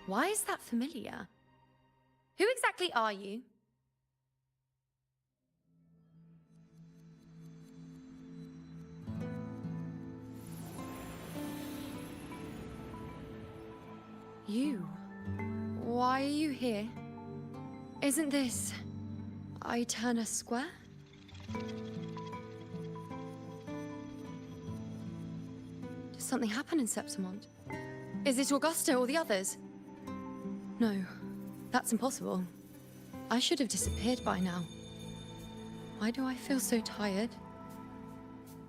Why is that familiar? Who exactly are you? You. Why are you here? Isn't this Eterna Square? Did something happen in Septimont? Is it Augusta or the others? No, that's impossible. I should have disappeared by now. Why do I feel so tired?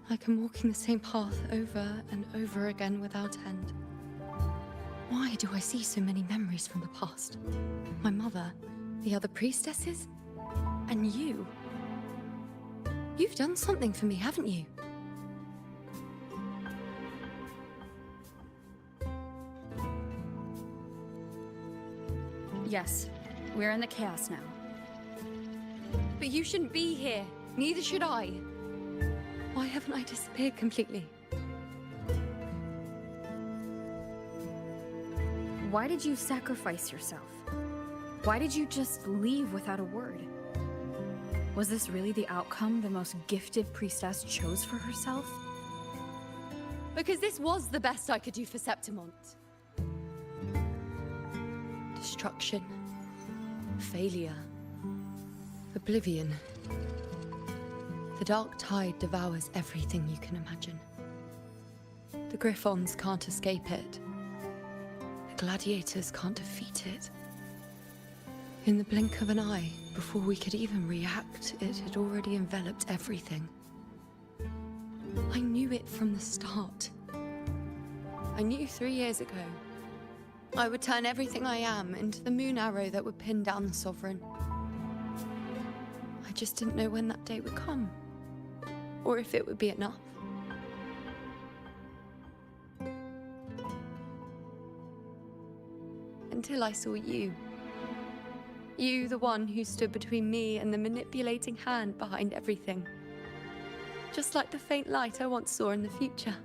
Like I'm walking the same path over and over again without end. Why do I see so many memories from the past? My mother, the other priestesses, and you. You've done something for me, haven't you? Yes, we're in the chaos now. But you shouldn't be here. Neither should I. Why haven't I disappeared completely? Why did you sacrifice yourself? Why did you just leave without a word? Was this really the outcome the most gifted priestess chose for herself? Because this was the best I could do for Septimont. Destruction. Failure. Oblivion. The dark tide devours everything you can imagine. The Griffons can't escape it. The gladiators can't defeat it. In the blink of an eye, before we could even react, it had already enveloped everything. I knew it from the start. I knew 3 years ago I would turn everything I am into the moon arrow that would pin down the Sovereign. I just didn't know when that day would come, or if it would be enough. Until I saw you. You, the one who stood between me and the manipulating hand behind everything. Just like the faint light I once saw in the future.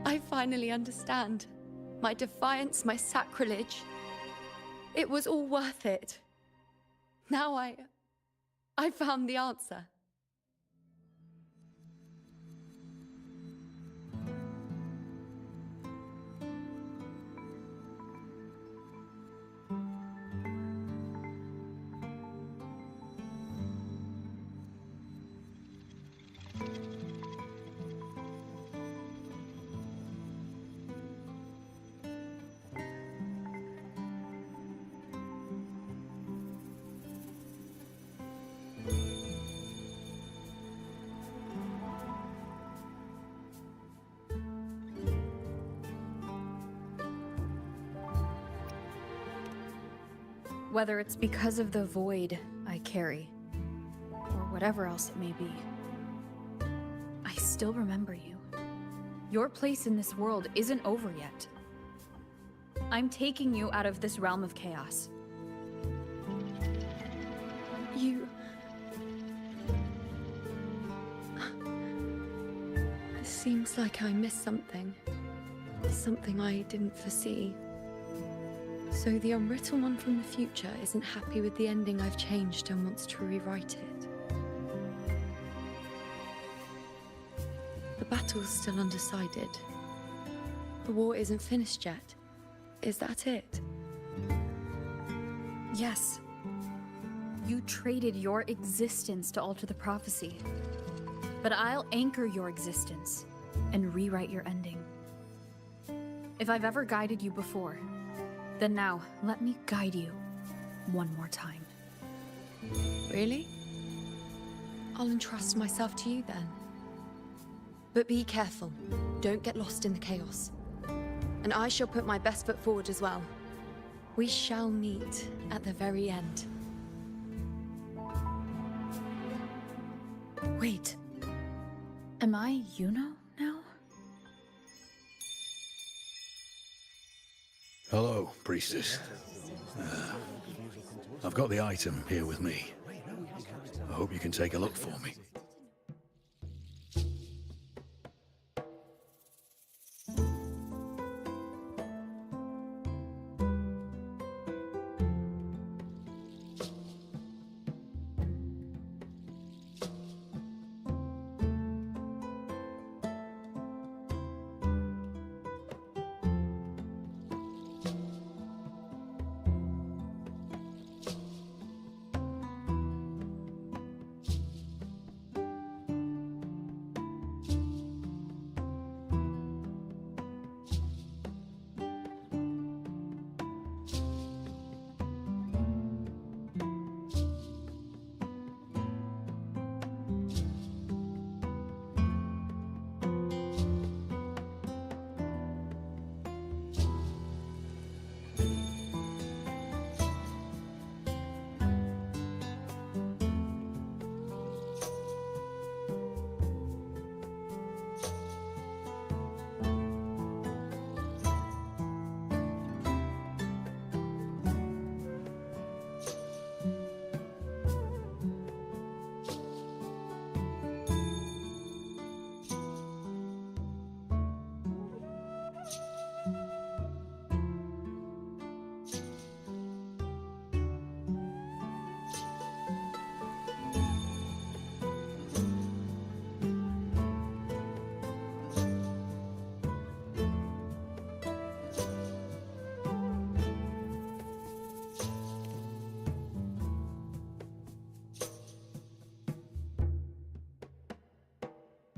I finally understand. My defiance, my sacrilege. It was all worth it. Now I found the answer. Whether it's because of the void I carry, or whatever else it may be, I still remember you. Your place in this world isn't over yet. I'm taking you out of this realm of chaos. You... It seems like I missed something. Something I didn't foresee. So the unwritten one from the future isn't happy with the ending I've changed and wants to rewrite it. The battle's still undecided. The war isn't finished yet. Is that it? Yes. You traded your existence to alter the prophecy. But I'll anchor your existence and rewrite your ending. If I've ever guided you before, then now let me guide you one more time. Really? I'll entrust myself to you then. But be careful. Don't get lost in the chaos. And I shall put my best foot forward as well. We shall meet at the very end. Wait. Am I Yuno now? Hello, priestess. I've got the item here with me. I hope you can take a look for me.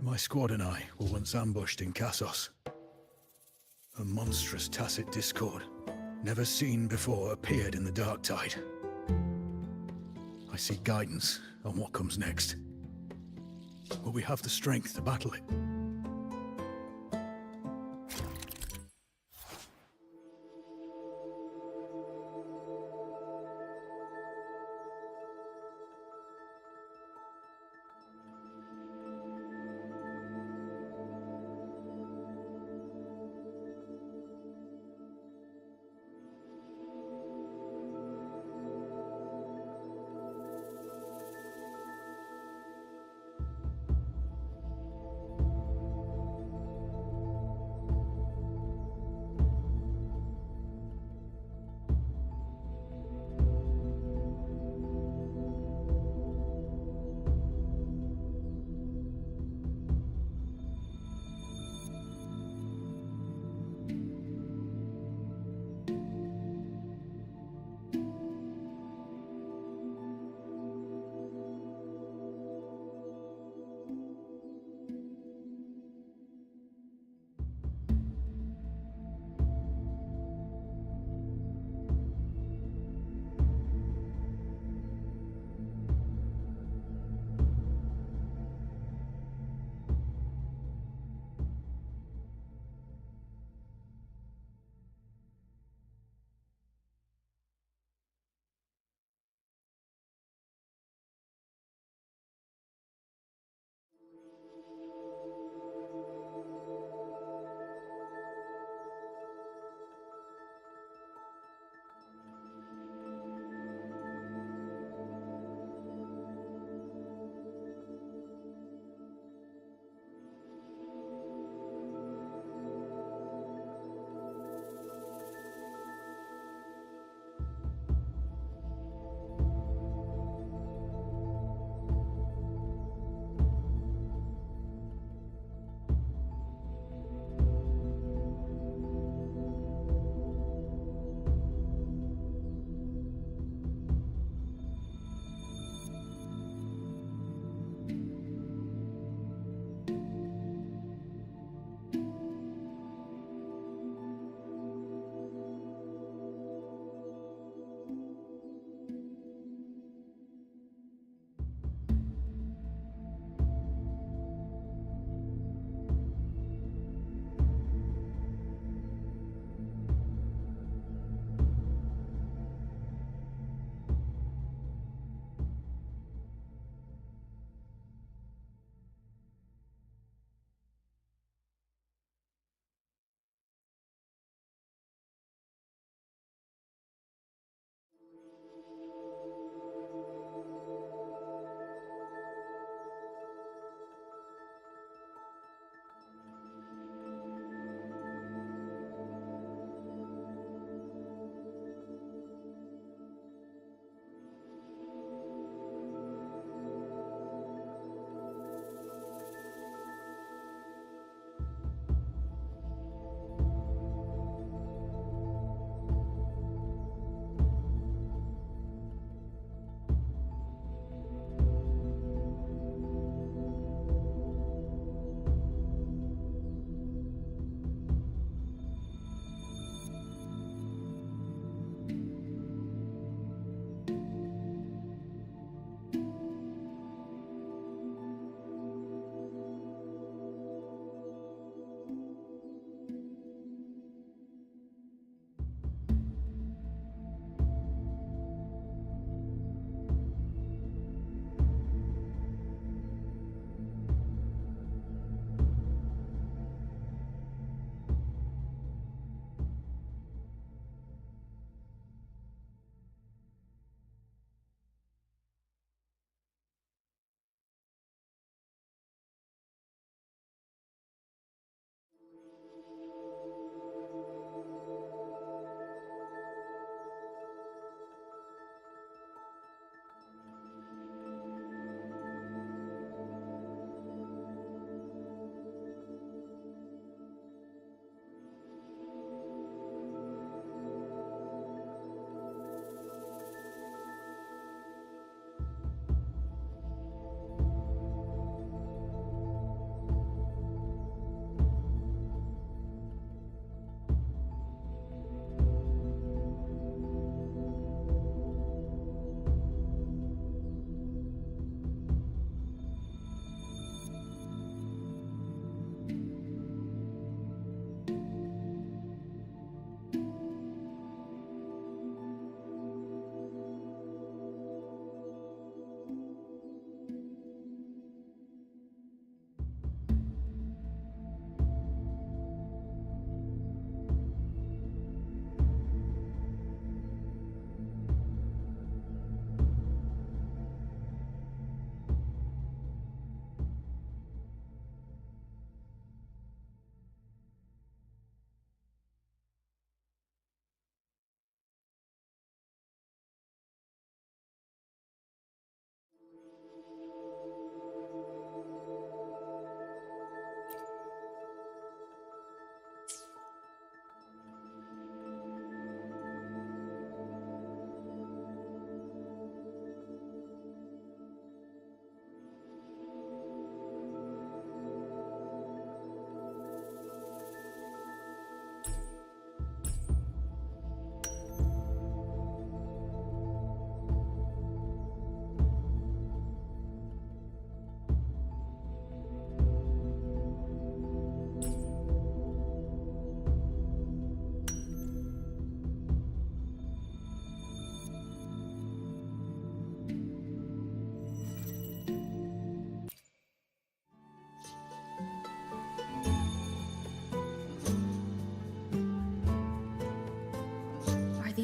My squad and I were once ambushed in Kassos. A monstrous tacit discord, never seen before, appeared in the dark tide. I seek guidance on what comes next. Will we have the strength to battle it?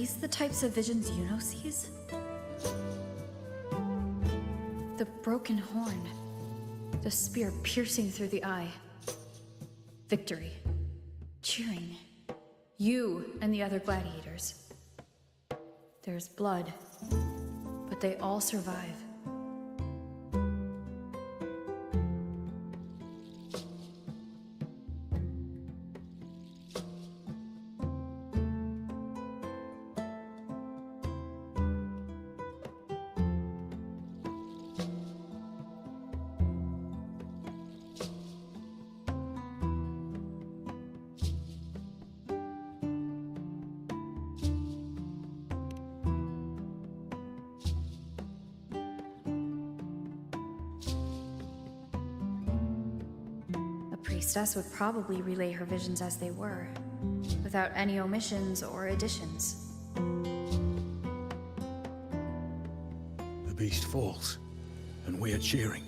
these the types of visions Yuno sees? The broken horn. The spear piercing through the eye. Victory. Cheering. You and the other gladiators. There's blood, but they all survive. Priestess would probably relay her visions as they were, without any omissions or additions. The beast falls, and we are cheering.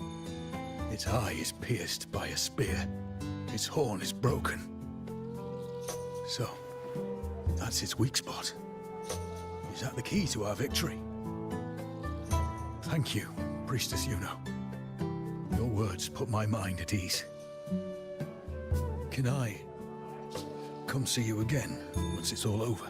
Its eye is pierced by a spear. Its horn is broken. So, that's its weak spot. Is that the key to our victory? Thank you, Priestess Yuno. Your words put my mind at ease. Can I come see you again once it's all over?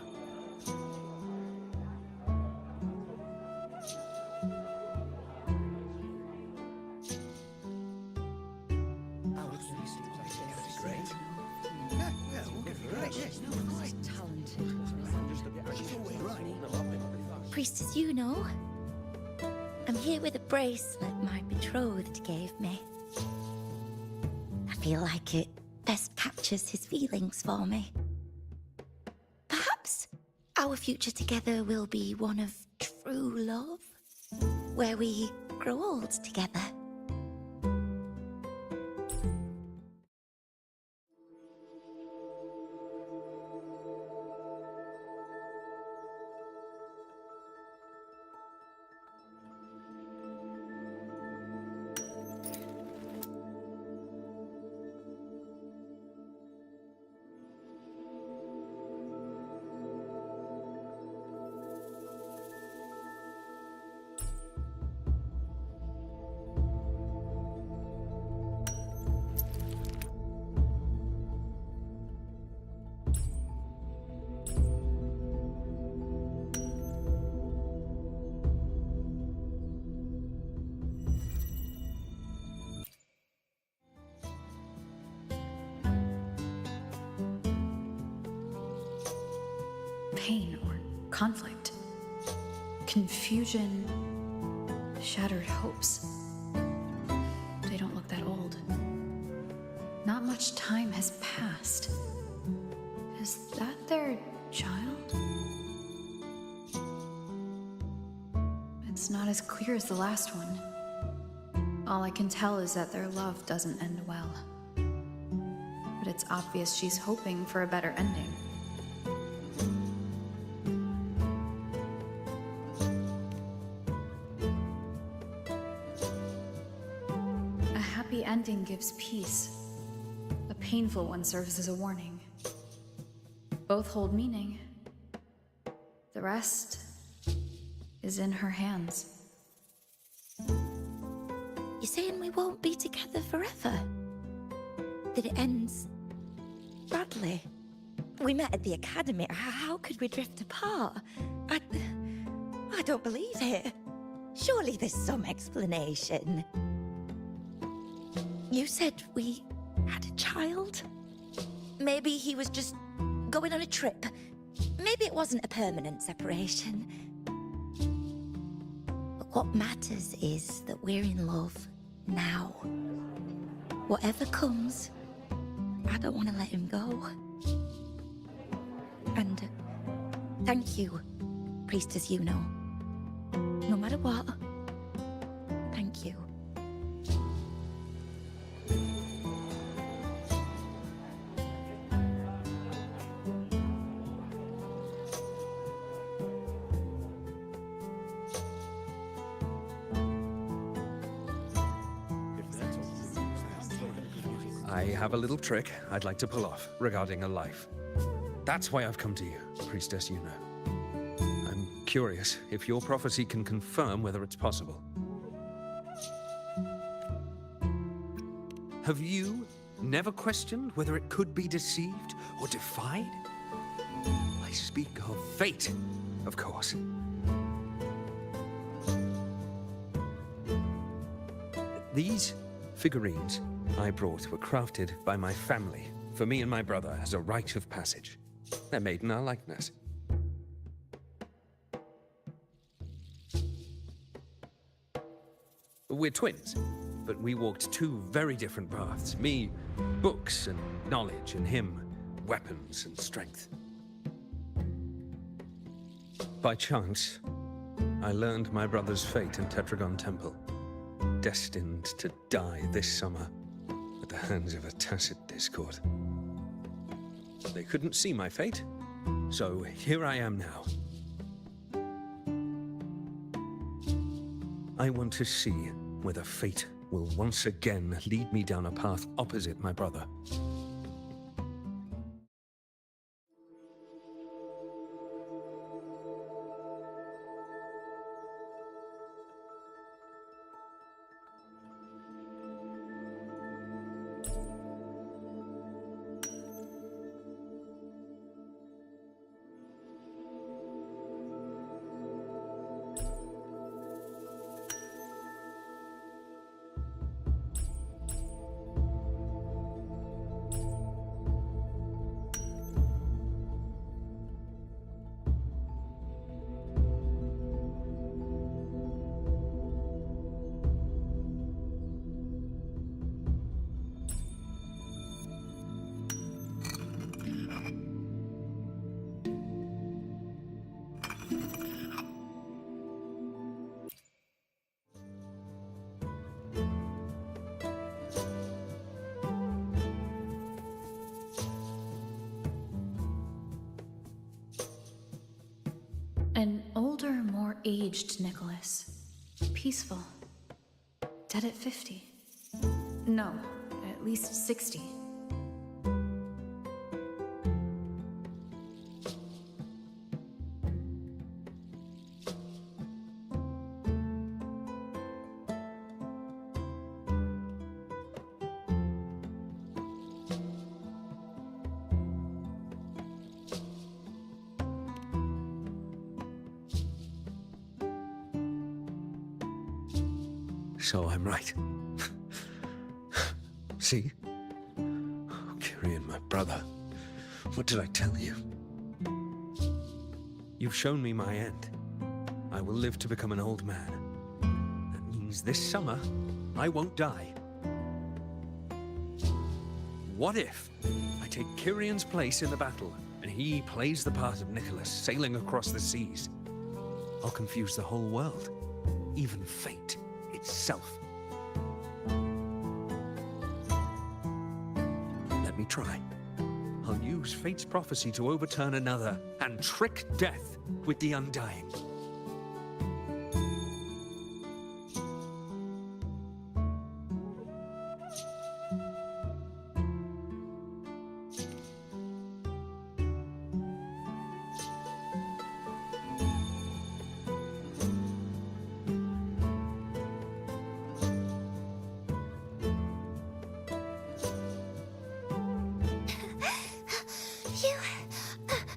Priestess Yuno, I'm here with a bracelet my betrothed gave me. I feel like it best captures his feelings for me. Perhaps our future together will be one of true love, where we grow old together. Pain or conflict, confusion, shattered hopes. They don't look that old. Not much time has passed. Is that their child? It's not as clear as the last one. All I can tell is that their love doesn't end well. But it's obvious she's hoping for a better ending. Ending gives peace. A painful one serves as a warning. Both hold meaning. The rest is in her hands. You're saying we won't be together forever? That it ends badly? We met at the academy. How could we drift apart? I don't believe it. Surely there's some explanation. You said we had a child? Maybe he was just going on a trip. Maybe it wasn't a permanent separation. But what matters is that we're in love now. Whatever comes, I don't want to let him go. And thank you, Priestess Yuno. No matter what, thank you. I have a little trick I'd like to pull off regarding a life. That's why I've come to you, Priestess Yuno. Curious if your prophecy can confirm whether it's possible. Have you never questioned whether it could be deceived or defied? I speak of fate, of course. These figurines I brought were crafted by my family for me and my brother as a rite of passage. They're made in our likeness. We're twins, but we walked two very different paths. Me, books and knowledge, and him, weapons and strength. By chance, I learned my brother's fate in Tetragon Temple, destined to die this summer at the hands of a tacit discord. They couldn't see my fate, so here I am now. I want to see whether fate will once again lead me down a path opposite my brother. An older, more aged Nicholas. Peaceful. Dead at 50. No, at least 60. So I'm right. See? Oh, Kyrian, my brother. What did I tell you? You've shown me my end. I will live to become an old man. That means this summer, I won't die. What if I take Kyrian's place in the battle, and he plays the part of Nicholas, sailing across the seas? I'll confuse the whole world, even fate itself. Let me try. I'll use fate's prophecy to overturn another and trick death with the undying.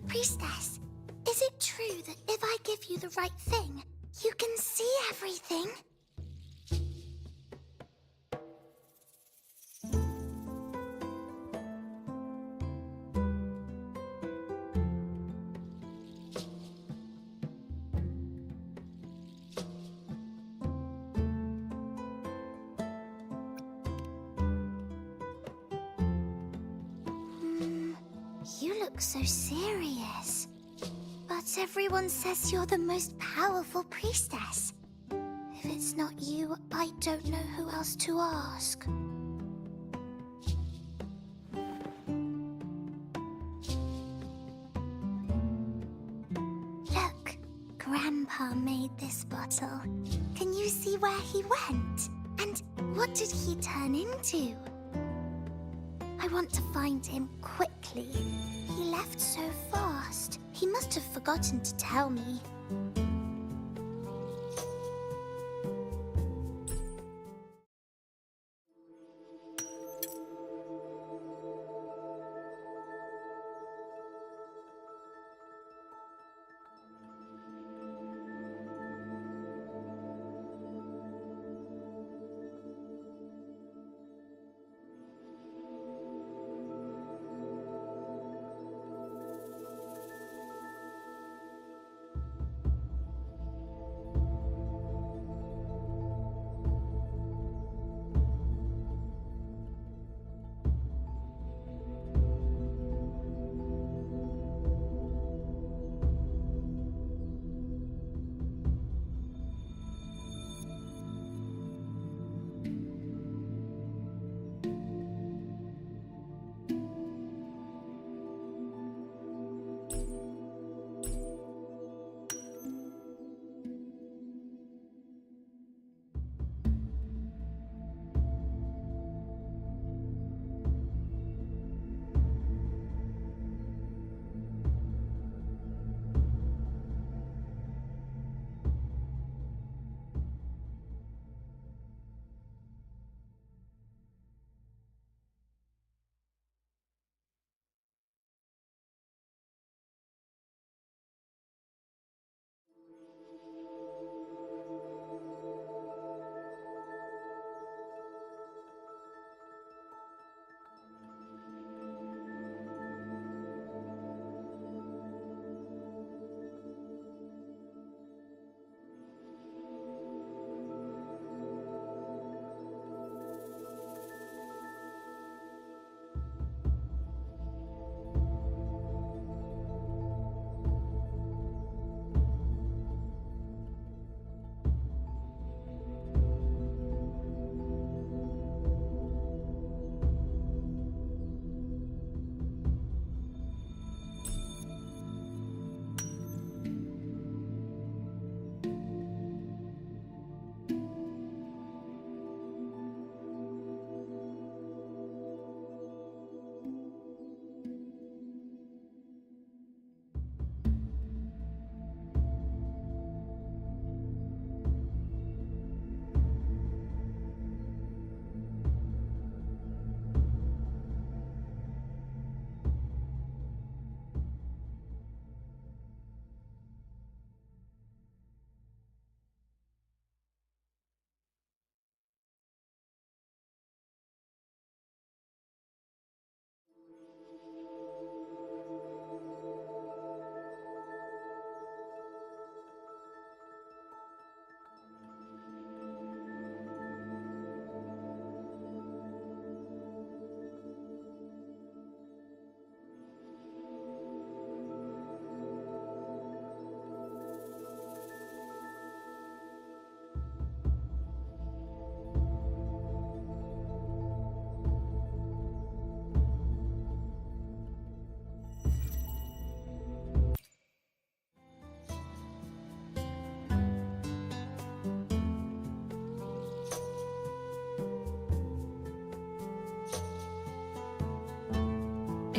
Priestess, is it true that if I give you the right thing, you can see everything? You look so serious. But everyone says you're the most powerful priestess. If it's not you, I don't know who else to ask. Look, Grandpa made this bottle. Can you see where he went? And what did he turn into? I want to find him quickly. He left so fast. He must have forgotten to tell me.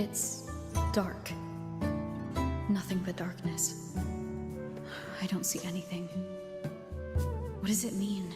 It's dark. Nothing but darkness. I don't see anything. What does it mean?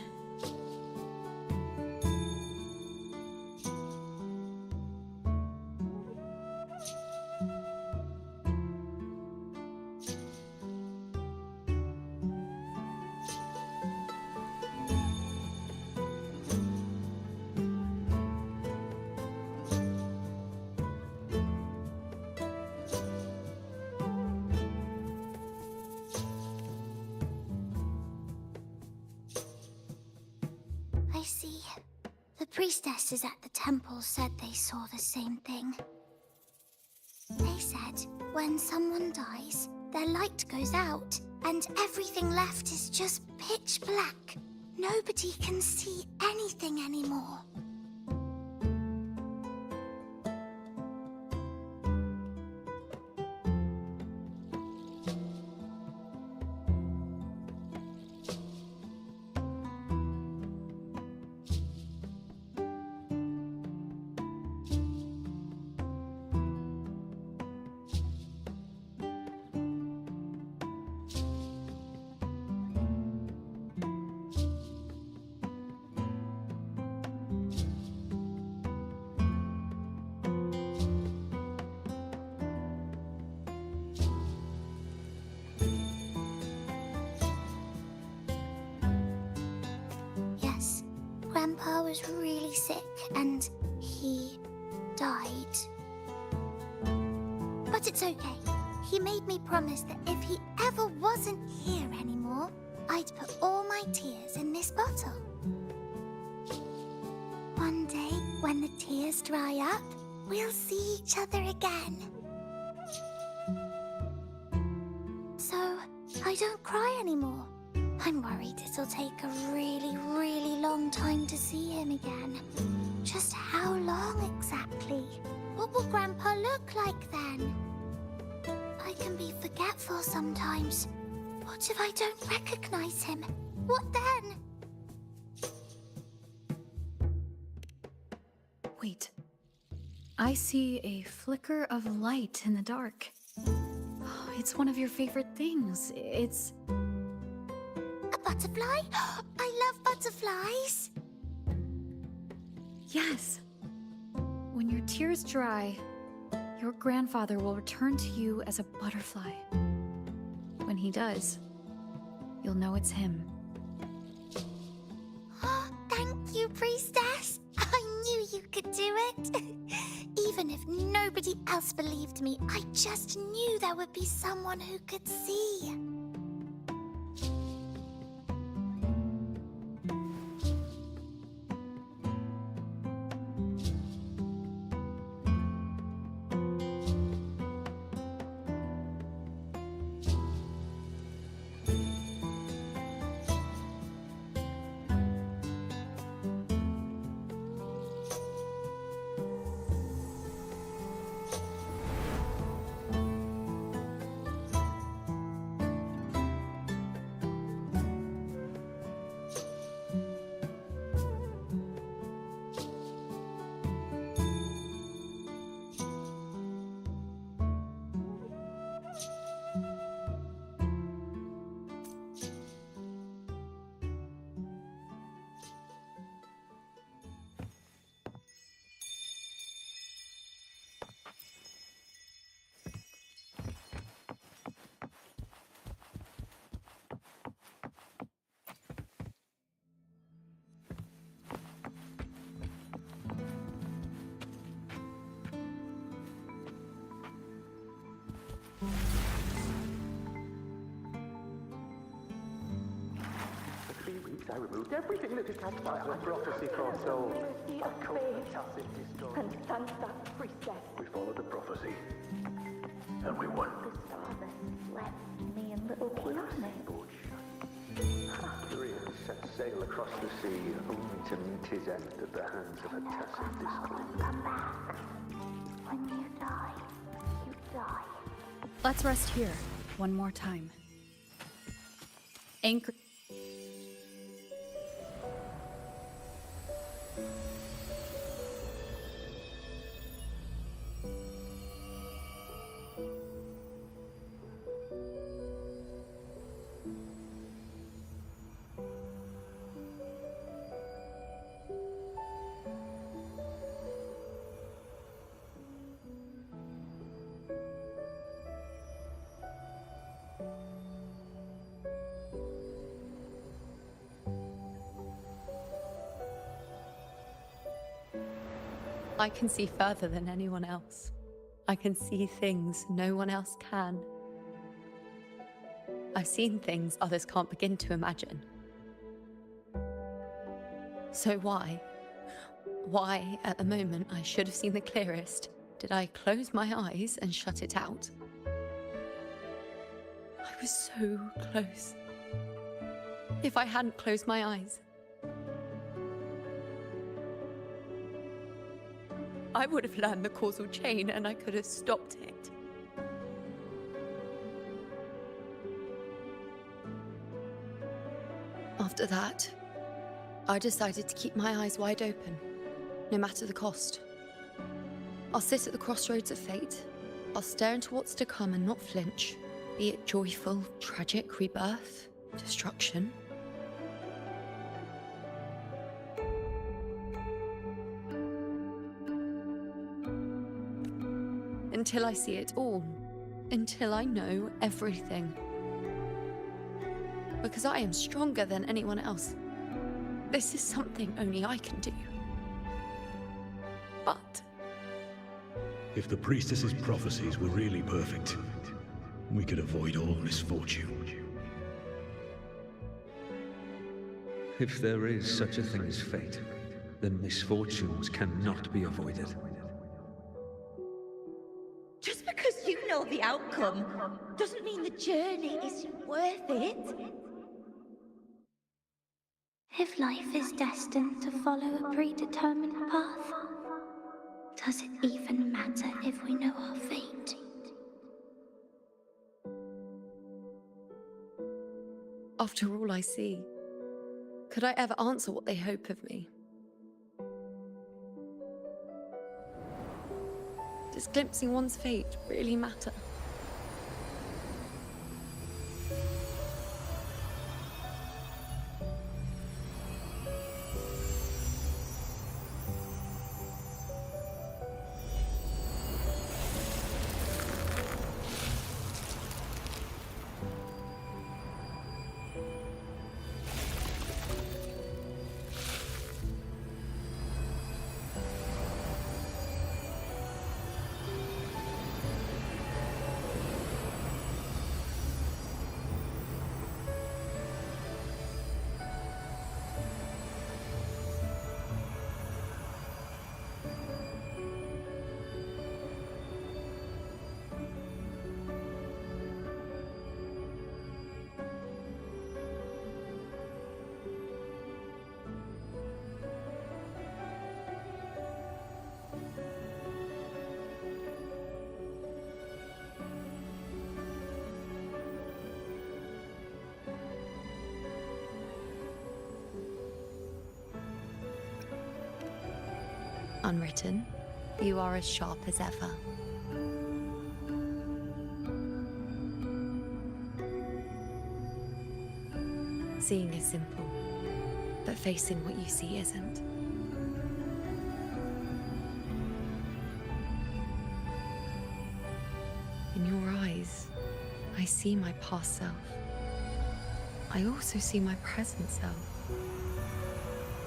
I see. The priestesses at the temple said they saw the same thing. They said when someone dies, their light goes out, and everything left is just pitch black. Nobody can see anything anymore. Yes, Grandpa was really sick and he died. But it's okay. He made me promise that if he ever wasn't here anymore, I'd put all my tears in this bottle. One day, when the tears dry up, we'll see each other again. So, I don't cry anymore. I'm worried it'll take a really, really long time to see him again. Just how long exactly? What will Grandpa look like then? I can be forgetful sometimes. What if I don't recognize him? What then? Wait. I see a flicker of light in the dark. Oh, it's one of your favorite things. It's... A butterfly? I love butterflies. Yes. When your tears dry, your grandfather will return to you as a butterfly. When he does, you'll know it's him. Thank you, Priestess. I knew you could do it. Even if nobody else believed me, I just knew there would be someone who could see. I removed everything that is cast by the prophecy foretold. I called the tacit discord. And thank that priestess. We followed the prophecy, and we won. His father left me and little Kiana. Tyrion set sail across the sea, only to meet his end at the hands of a tacit discord. Come back. When you die, you die. Let's rest here one more time. Anchor... I can see further than anyone else. I can see things no one else can. I've seen things others can't begin to imagine. So why, at the moment I should have seen the clearest, did I close my eyes and shut it out? I was so close. If I hadn't closed my eyes, I would have learned the causal chain and I could have stopped it. After that, I decided to keep my eyes wide open, no matter the cost. I'll sit at the crossroads of fate. I'll stare into what's to come and not flinch, be it joyful, tragic, rebirth, destruction. Until I see it all. Until I know everything. Because I am stronger than anyone else. This is something only I can do. But if the priestess's prophecies were really perfect, we could avoid all misfortune. If there is such a thing as fate, then misfortunes cannot be avoided. Just because you know the outcome doesn't mean the journey is worth it. If life is destined to follow a predetermined path, does it even matter if we know our fate? after all I see, could I ever answer what they hope of me? Does glimpsing one's fate really matter? Unwritten, you are as sharp as ever. Seeing is simple, but facing what you see isn't. In your eyes, I see my past self. I also see my present self.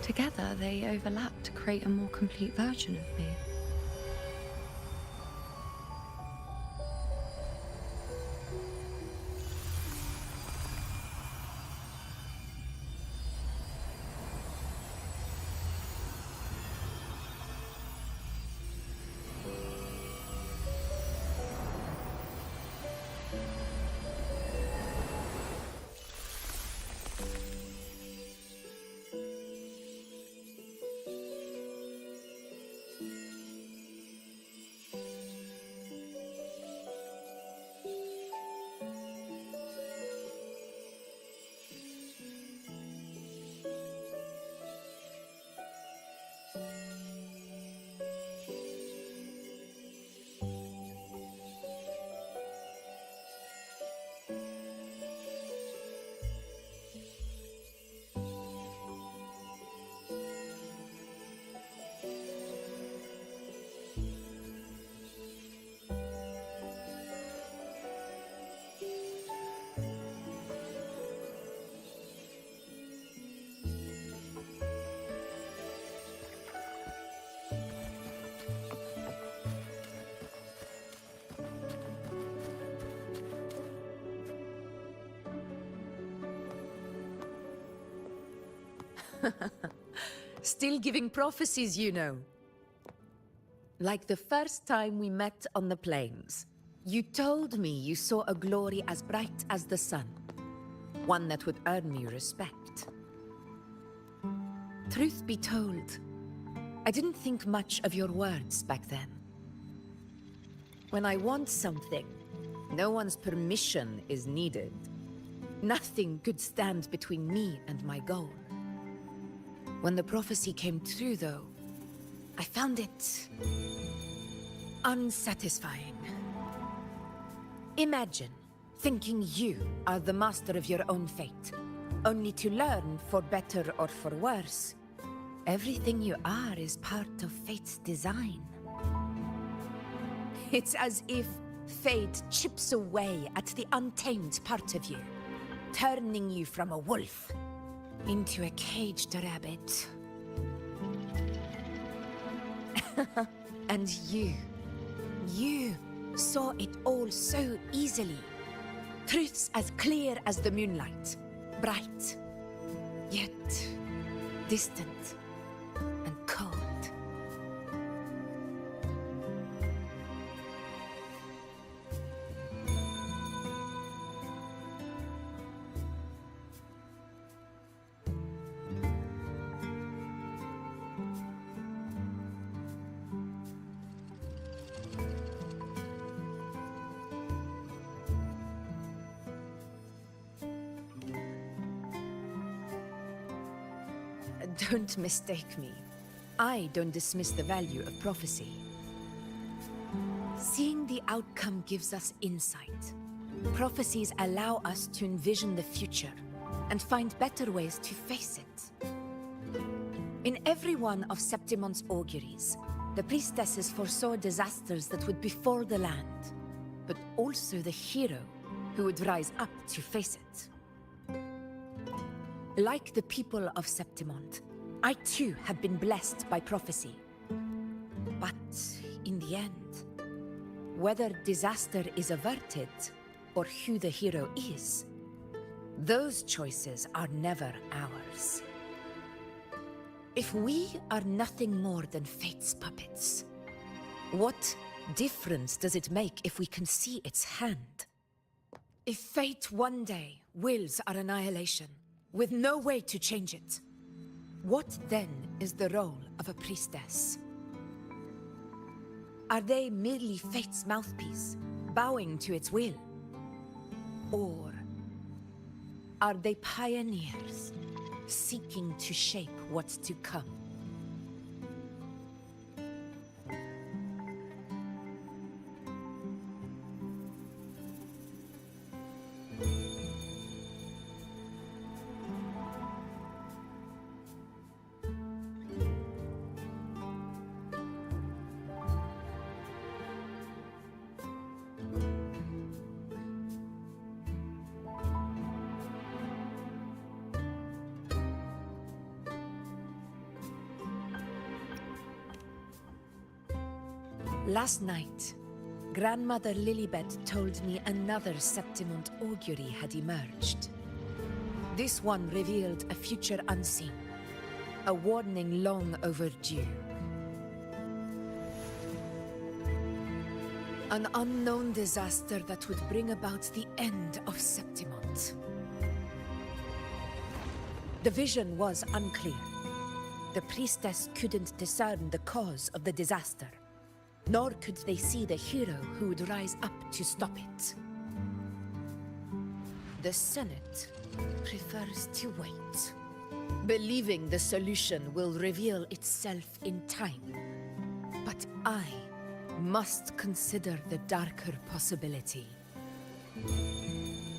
Together, they overlap to create a more complete version of me. Still giving prophecies, you know. Like the first time we met on the plains. You told me you saw a glory as bright as the sun. One that would earn me respect. Truth be told, I didn't think much of your words back then. When I want something, no one's permission is needed. Nothing could stand between me and my goal. When the prophecy came true, though, I found it unsatisfying. Imagine thinking you are the master of your own fate, only to learn, for better or for worse, everything you are is part of fate's design. It's as if fate chips away at the untamed part of you, turning you from a wolf into a caged rabbit. And you saw it all so easily. Truths as clear as the moonlight, bright, yet distant and cold. Don't mistake me. I don't dismiss the value of prophecy. Seeing the outcome gives us insight. Prophecies allow us to envision the future and find better ways to face it. In every one of Septimont's auguries, the priestesses foresaw disasters that would befall the land, but also the hero who would rise up to face it. Like the people of Septimont, I too have been blessed by prophecy. But in the end, whether disaster is averted or who the hero is, those choices are never ours. If we are nothing more than fate's puppets, what difference does it make if we can see its hand? If fate one day wills our annihilation, with no way to change it, what then is the role of a priestess? Are they merely fate's mouthpiece, bowing to its will? Or are they pioneers, seeking to shape what's to come? Last night, Grandmother Lilibet told me another Septimont augury had emerged. This one revealed a future unseen, a warning long overdue. An unknown disaster that would bring about the end of Septimont. The vision was unclear. The priestess couldn't discern the cause of the disaster, nor could they see the hero who would rise up to stop it. The Senate prefers to wait, believing the solution will reveal itself in time. But I must consider the darker possibility.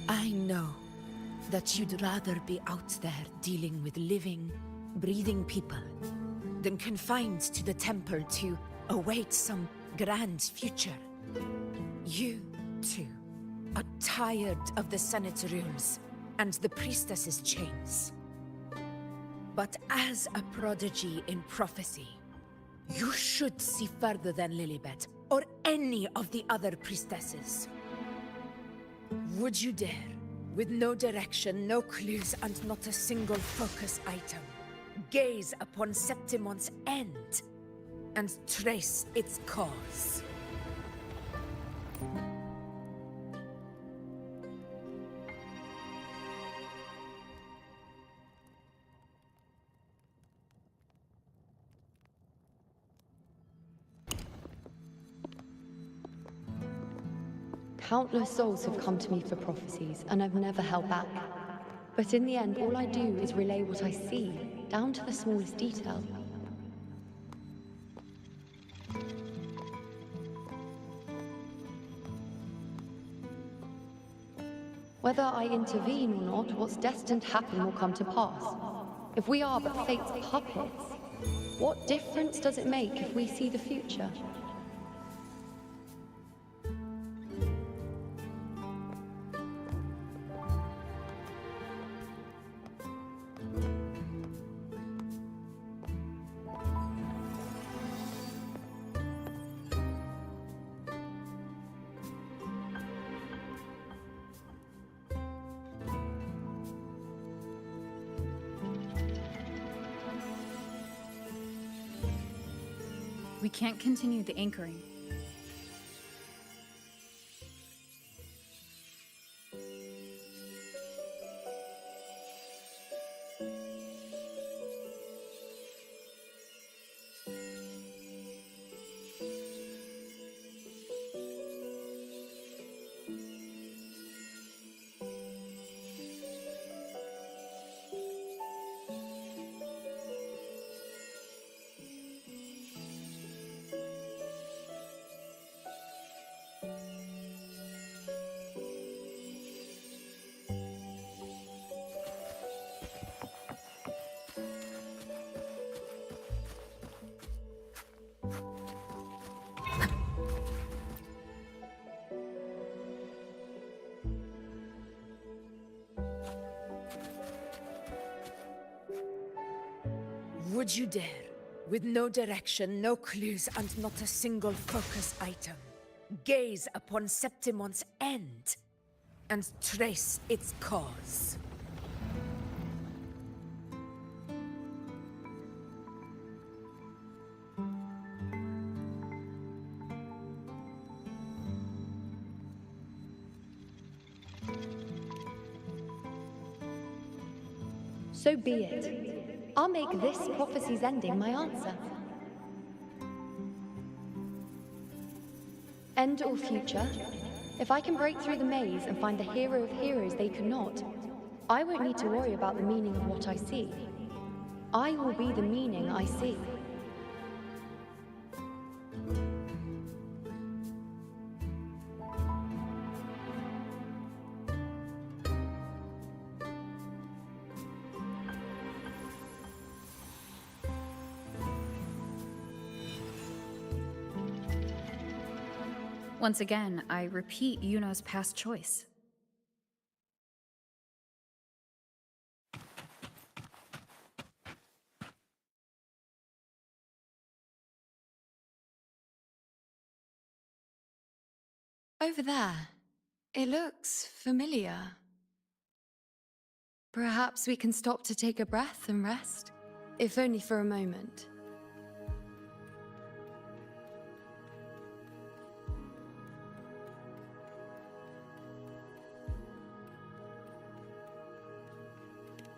I know that you'd rather be out there dealing with living, breathing people than confined to the temple to await some grand future. You, too, are tired of the Senate's rules and the priestess's chains. But as a prodigy in prophecy, you should see further than Lilibet or any of the other priestesses. Would you dare, with no direction, no clues, and not a single focus item, Gaze upon Septimont's end, and trace its cause. Countless souls have come to me for prophecies, and I've never held back. But in the end, all I do is relay what I see, down to the smallest detail. Whether I intervene or not, what's destined to happen will come to pass. If we are but fate's puppets, what difference does it make if we see the future? We can't continue the anchoring. Would you dare, with no direction, no clues, and not a single focus item, gaze upon Septimont's end and trace its cause? So be it. I'll make this prophecy's ending my answer. End or future, if I can break through the maze and find the hero of heroes they could not, I won't need to worry about the meaning of what I see. I will be the meaning I see. Once again, I repeat Yuno's past choice. Over there. It looks familiar. Perhaps we can stop to take a breath and rest, if only for a moment.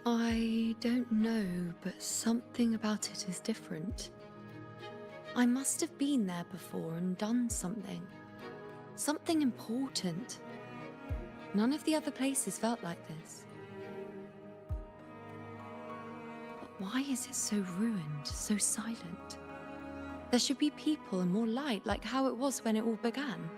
I don't know, but something about it is different. I must have been there before and done something. Something important. None of the other places felt like this. But why is it so ruined, so silent? There should be people and more light, like how it was when it all began.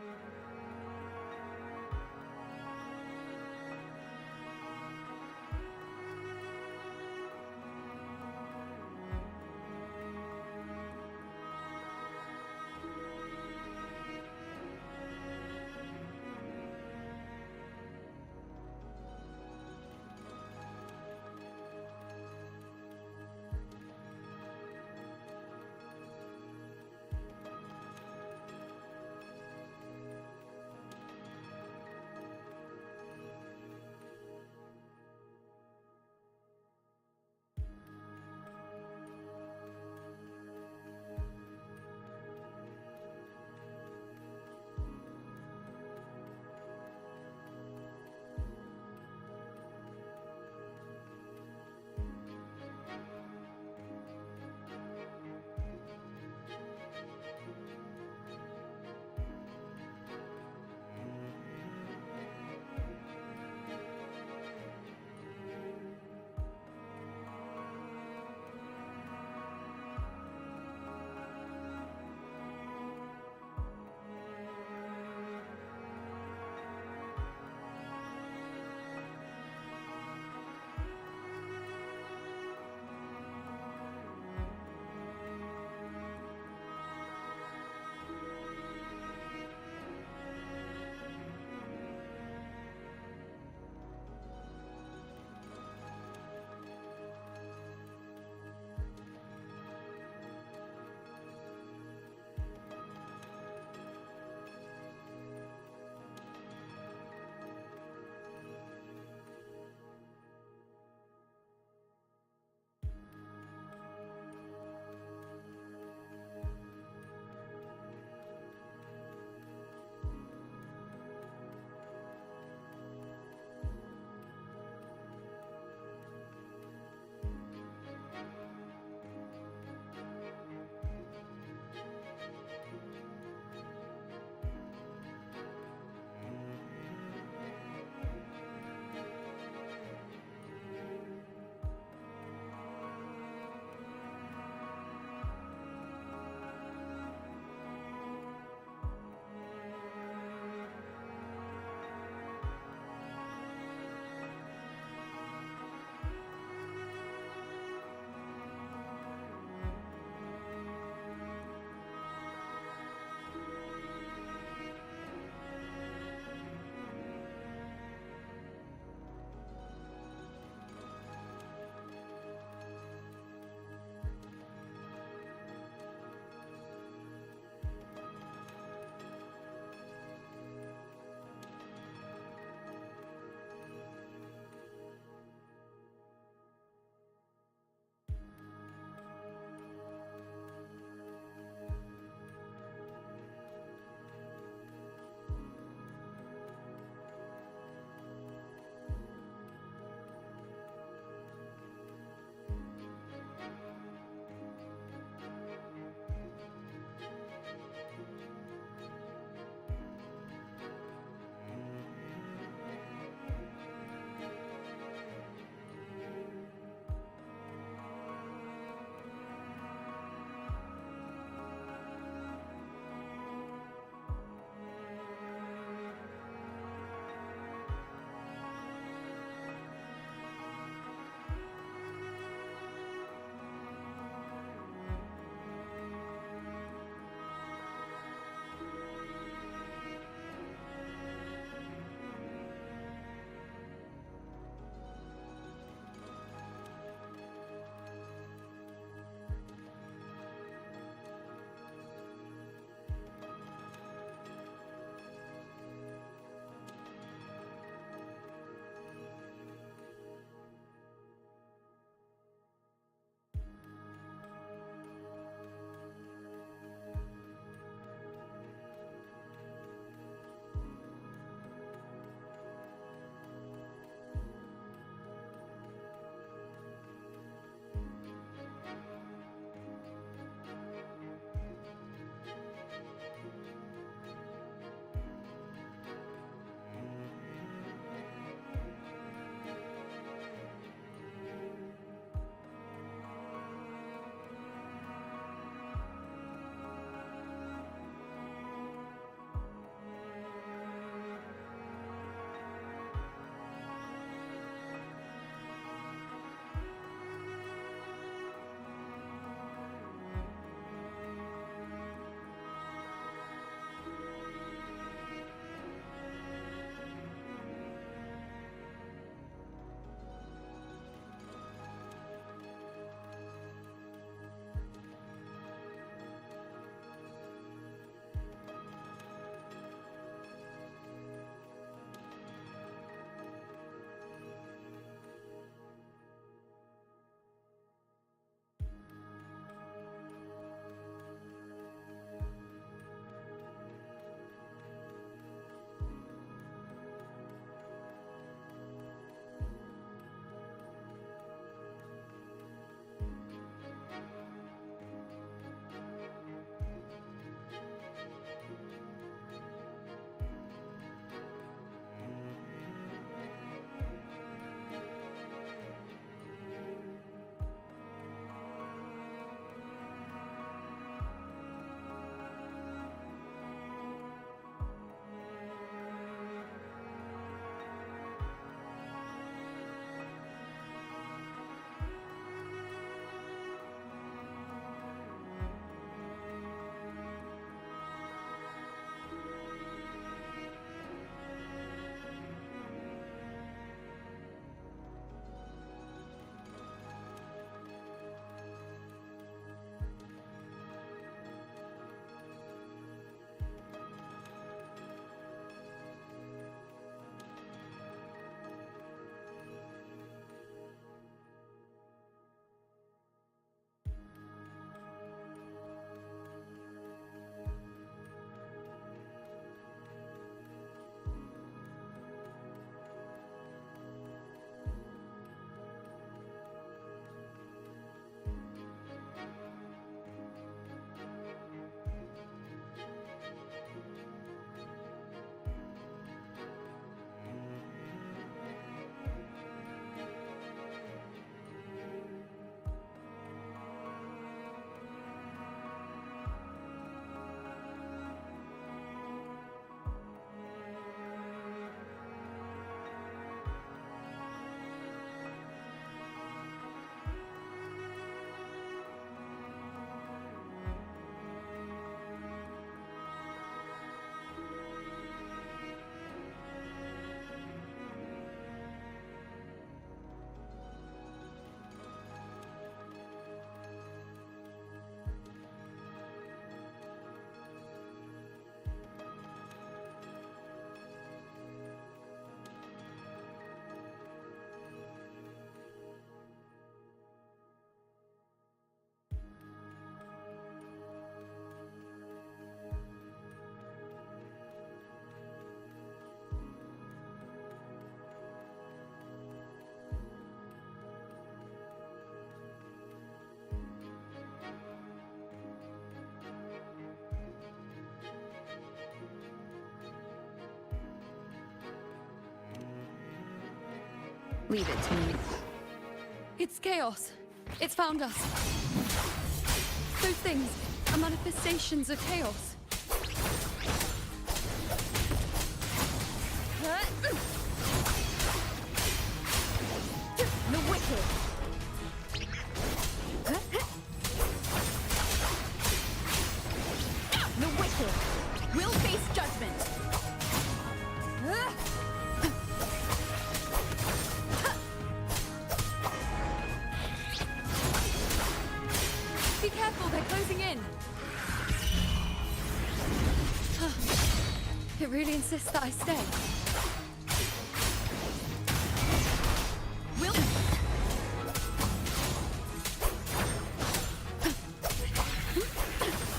Leave it to me. It's chaos. It's found us. Those things are manifestations of chaos. The wicked. The wicked will face judgment. Be careful, they're closing in. It really insists that I stay.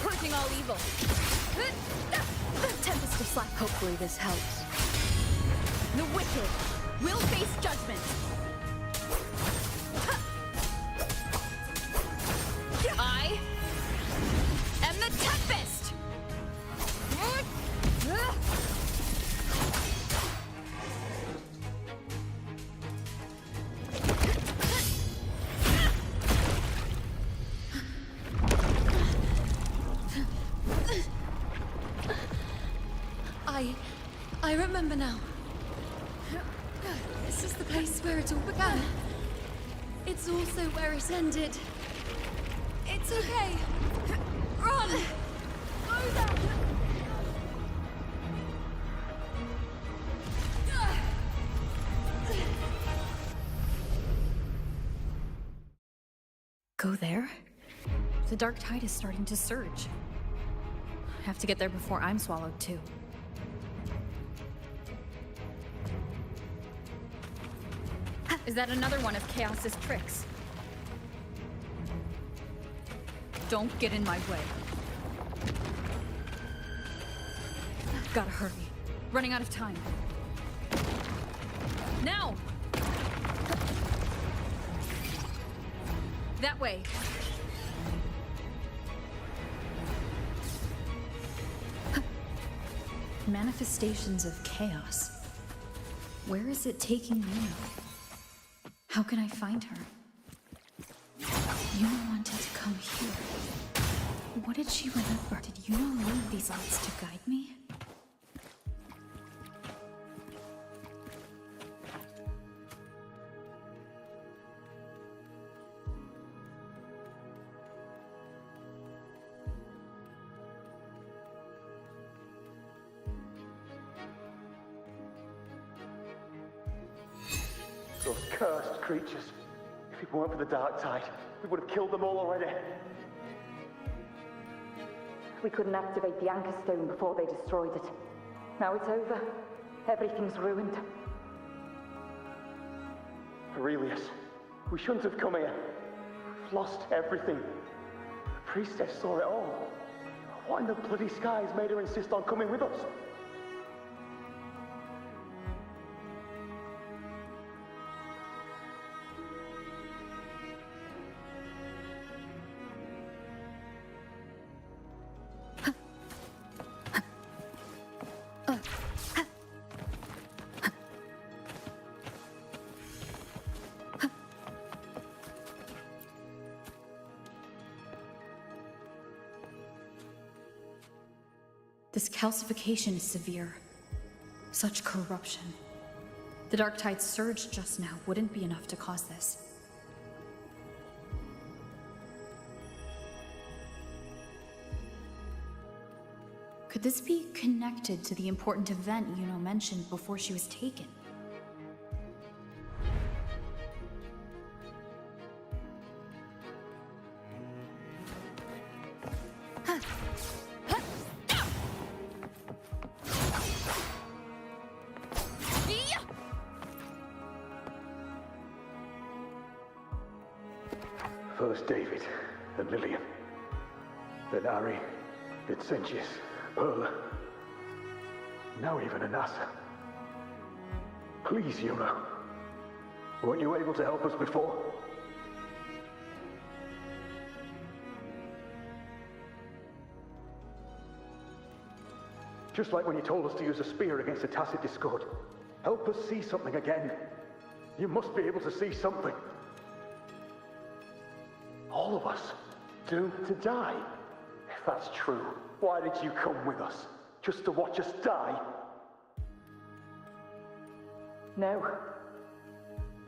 Purging all evil. Tempest of Slack. Hopefully this helps. The wicked will face judgment. I am the Tempest. I remember now. This is the place where it all began. It's also where it ended. It's okay. Run! Go down! Go there? The dark tide is starting to surge. I have to get there before I'm swallowed too. Is that another one of Chaos's tricks? Don't get in my way. Gotta hurry. Running out of time. Now! That way. Manifestations of chaos. Where is it taking Yuno? How can I find her? Yuno wanted to come here. What did she remember? Did Yuno leave these lights to guide me? Those cursed creatures. If it weren't for the dark tide, we would have killed them all already. We couldn't activate the Anchor Stone before they destroyed it. Now it's over. Everything's ruined. Aurelius, we shouldn't have come here. We've lost everything. The priestess saw it all. What in the bloody skies made her insist on coming with us? This calcification is severe. Such corruption. The dark tide surge just now wouldn't be enough to cause this. Could this be connected to the important event Yuno mentioned before she was taken? First David and Lillian, then Ari, Vincentius, Perla, now even Anassa. Please, Yuno. Weren't you able to help us before? Just like when you told us to use a spear against the Tacit Discord. Help us see something again. You must be able to see something. All of us doomed to die. If that's true, why did you come with us? Just to watch us die? No.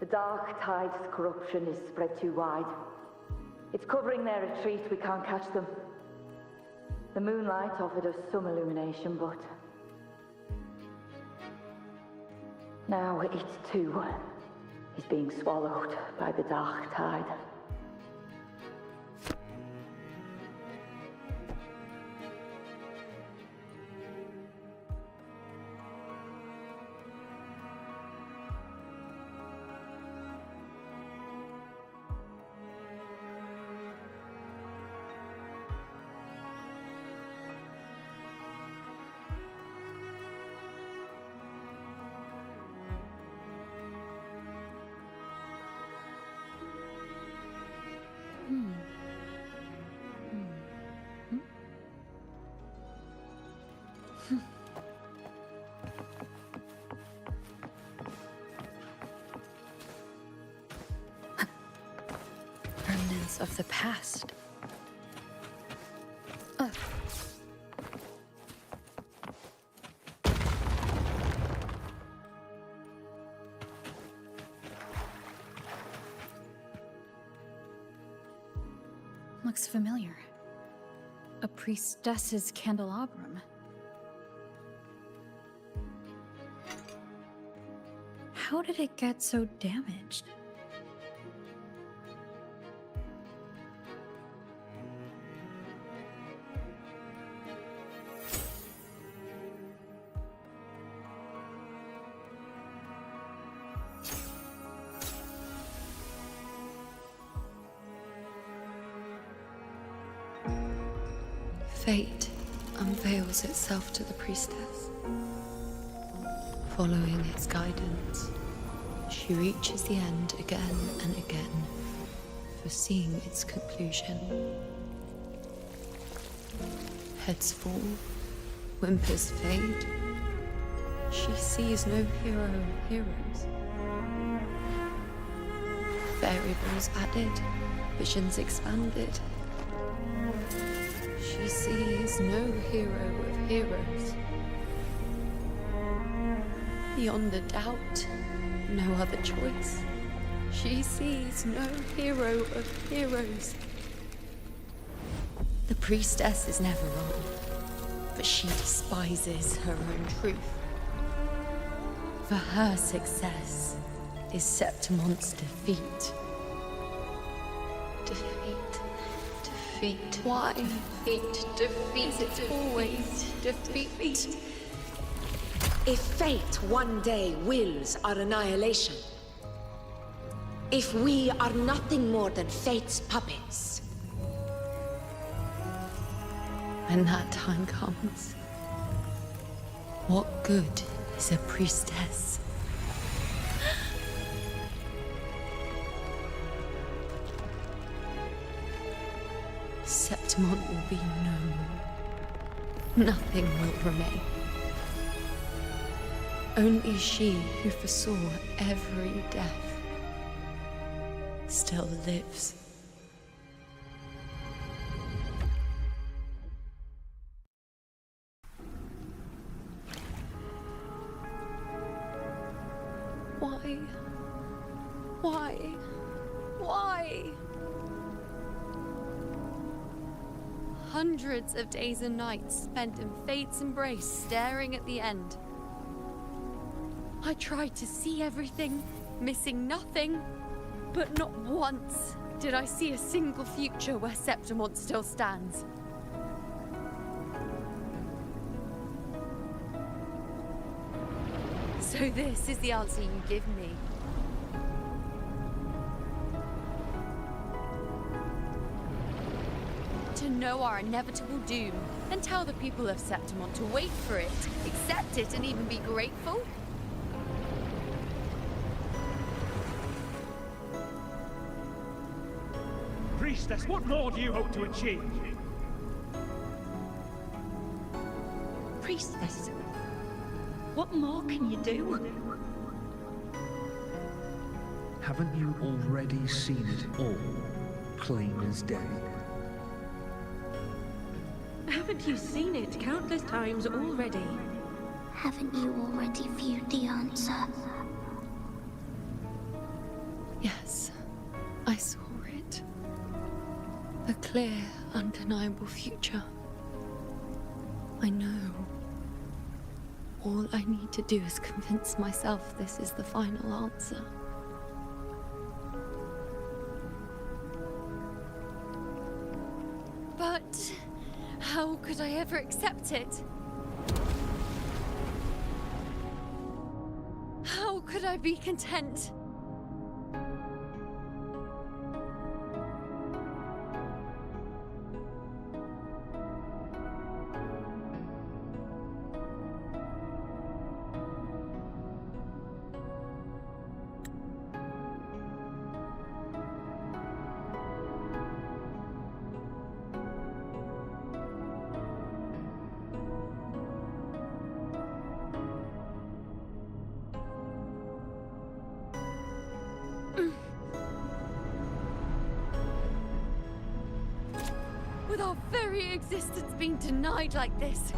The Dark Tide's corruption is spread too wide. It's covering their retreat, we can't catch them. The moonlight offered us some illumination, but... now it too is being swallowed by the Dark Tide. Remnants of the past. Looks familiar. A priestess's candelabrum. How did it get so damaged? Fate unveils itself to the priestess. Following its guidance, she reaches the end again and again, foreseeing its conclusion. Heads fall, whimpers fade. She sees no hero of heroes. Variables added, visions expanded. She sees no hero of heroes. Beyond a doubt, no other choice. She sees no hero of heroes. The priestess is never wrong, but she despises her own truth. For her success is Septimont's defeat. Defeat. Why? Defeat. Is it always defeat? If fate one day wills our annihilation, if we are nothing more than fate's puppets, When that time comes, what good is a priestess? Septimont will be known. Nothing will remain. Only she who foresaw every death still lives. Why? Why? Why? Hundreds of days and nights spent in fate's embrace, staring at the end. I tried to see everything, missing nothing, but not once did I see a single future where Septimont still stands. So this is the answer you give me. To know our inevitable doom, and tell the people of Septimont to wait for it, accept it, and even be grateful? Priestess, what more do you hope to achieve? Priestess, what more can you do? Haven't you already seen it all, plain as day? Haven't you seen it countless times already? Haven't you already viewed the answer? Yes, I saw it. A clear, undeniable future. I know. All I need to do is convince myself this is the final answer. But how could I ever accept it? How could I be content? With our very existence being denied like this.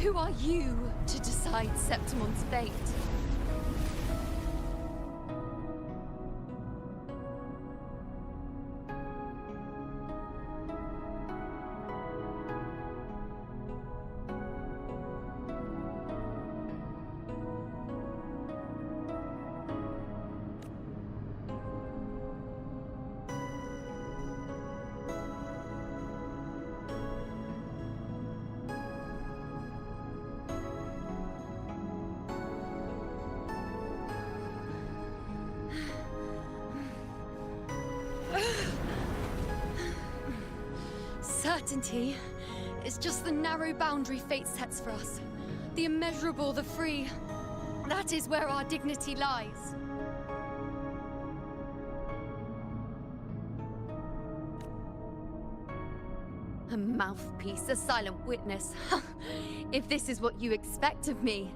Who are you to decide Septimont's fate? Certainty is just the narrow boundary fate sets for us. The immeasurable, the free. That is where our dignity lies. A mouthpiece, a silent witness. If this is what you expect of me.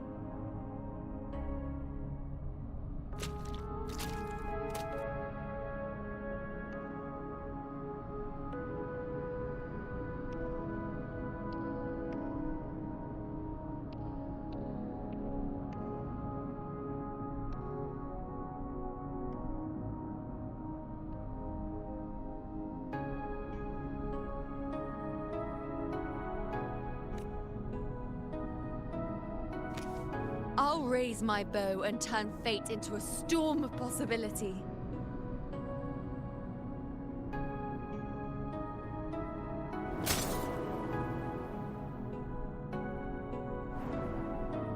I'll raise my bow and turn fate into a storm of possibility.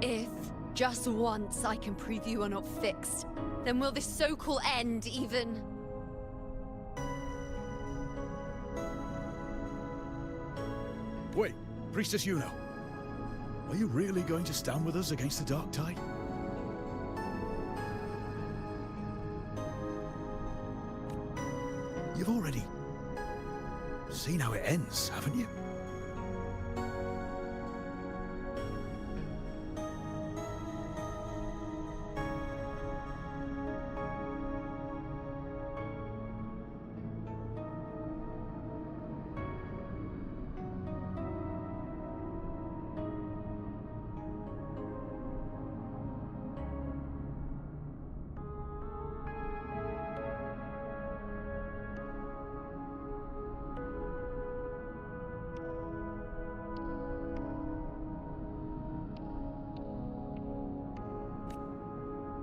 If, just once, I can prove you are not fixed, then will this so-called end even... Wait, Priestess Yuno. Are you really going to stand with us against the Dark Tide? You've already seen how it ends, haven't you?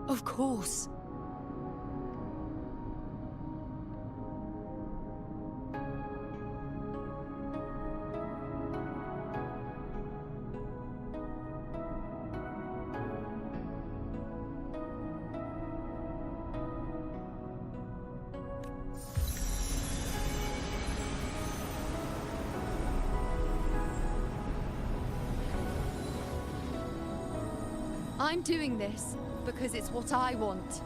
Of course. I'm doing this because it's what I want.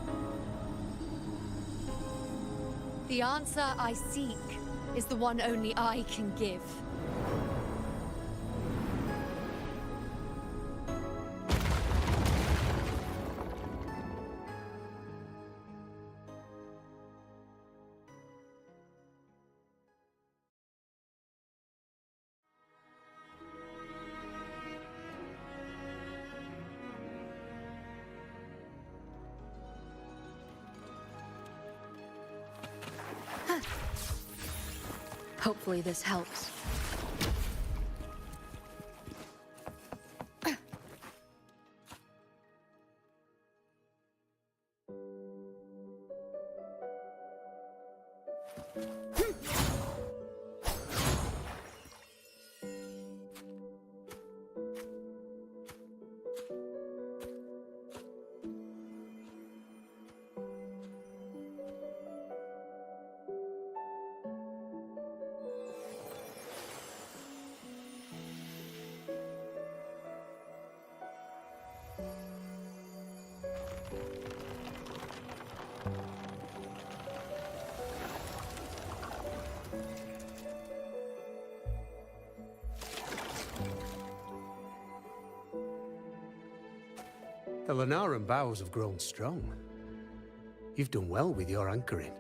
The answer I seek is the one only I can give. Hopefully this helps. The Lenaran bows have grown strong. You've done well with your anchoring.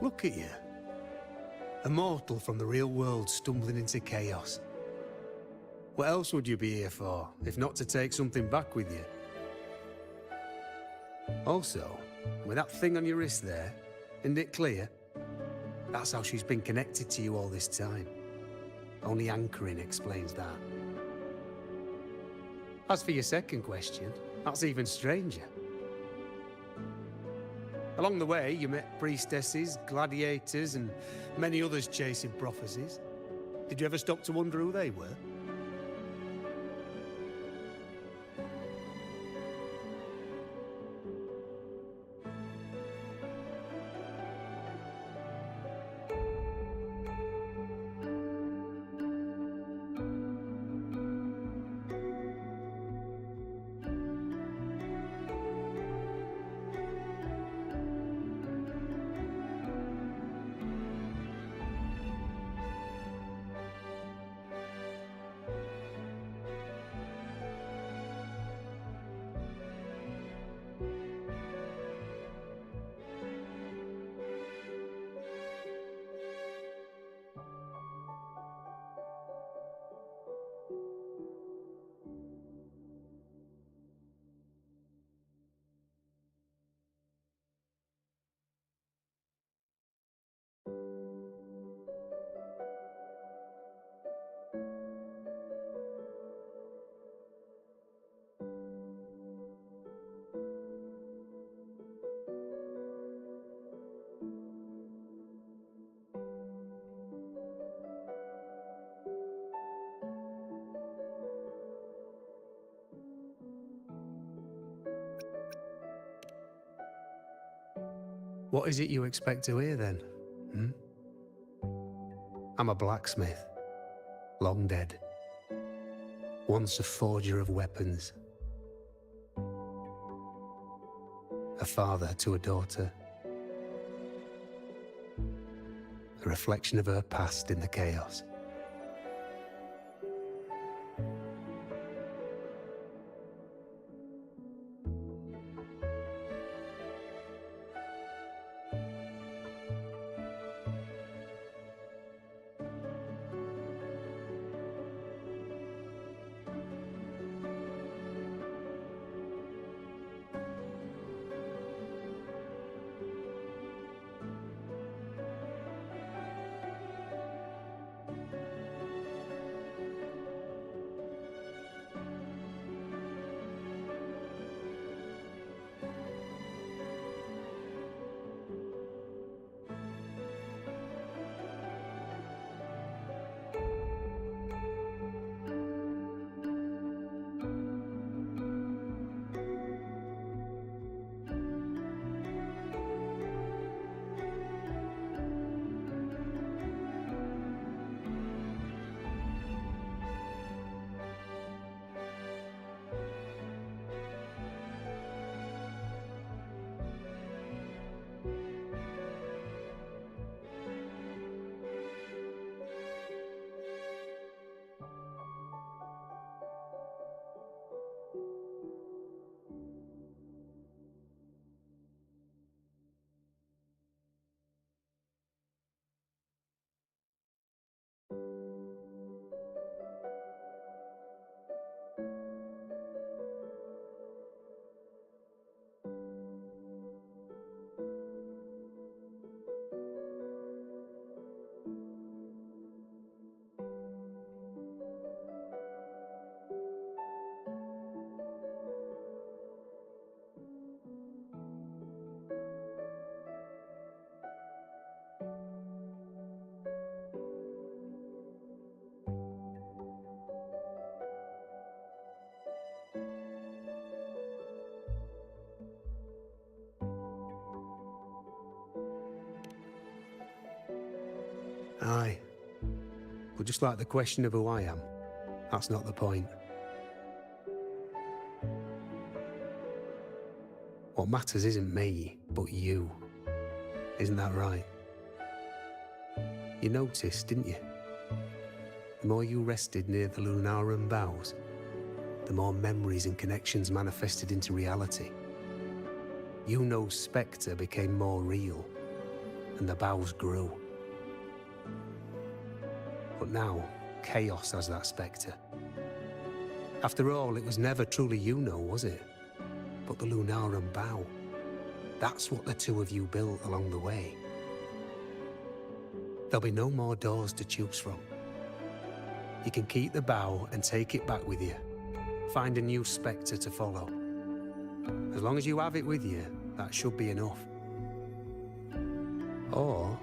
Look at you. A mortal from the real world stumbling into chaos. What else would you be here for, if not to take something back with you? Also, with that thing on your wrist there, isn't it clear? That's how she's been connected to you all this time. Only anchoring explains that. As for your second question, that's even stranger. Along the way, you met priestesses, gladiators, and many others chasing prophecies. Did you ever stop to wonder who they were? What is it you expect to hear then? I'm a blacksmith, long dead. Once a forger of weapons. A father to a daughter. A reflection of her past in the chaos. Aye. But just like the question of who I am, that's not the point. What matters isn't me, but you. Isn't that right? You noticed, didn't you? The more you rested near the Lunarum boughs, the more memories and connections manifested into reality. Yuno's spectre became more real, and the boughs grew. But now, chaos has that spectre. After all, it was never truly Yuno, was it? But the Lunarum bough. That's what the two of you built along the way. There'll be no more doors to choose from. You can keep the bough and take it back with you. Find a new spectre to follow. As long as you have it with you, that should be enough. Or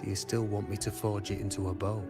do you still want me to forge it into a bow?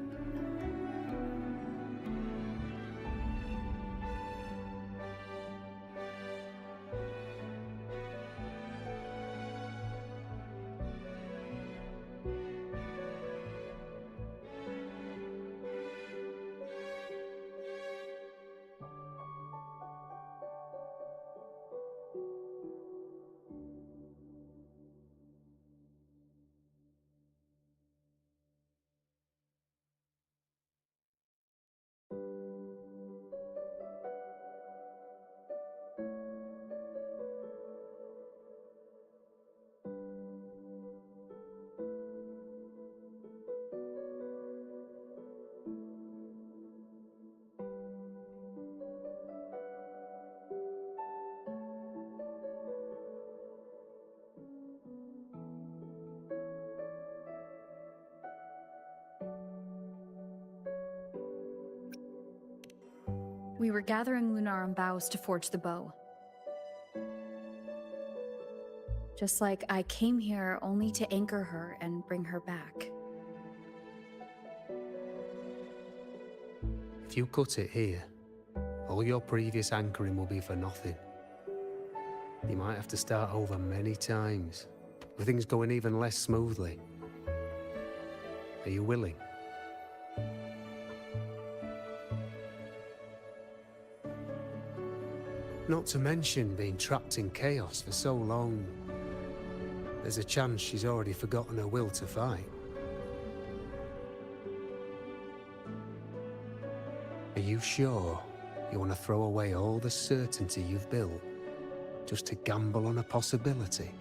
We were gathering Lunarum boughs to forge the bow. Just like I came here only to anchor her and bring her back. If you cut it here, all your previous anchoring will be for nothing. You might have to start over many times. everything's going even less smoothly. Are you willing? Not to mention being trapped in chaos for so long. There's a chance she's already forgotten her will to fight. Are you sure you want to throw away all the certainty you've built just to gamble on a possibility?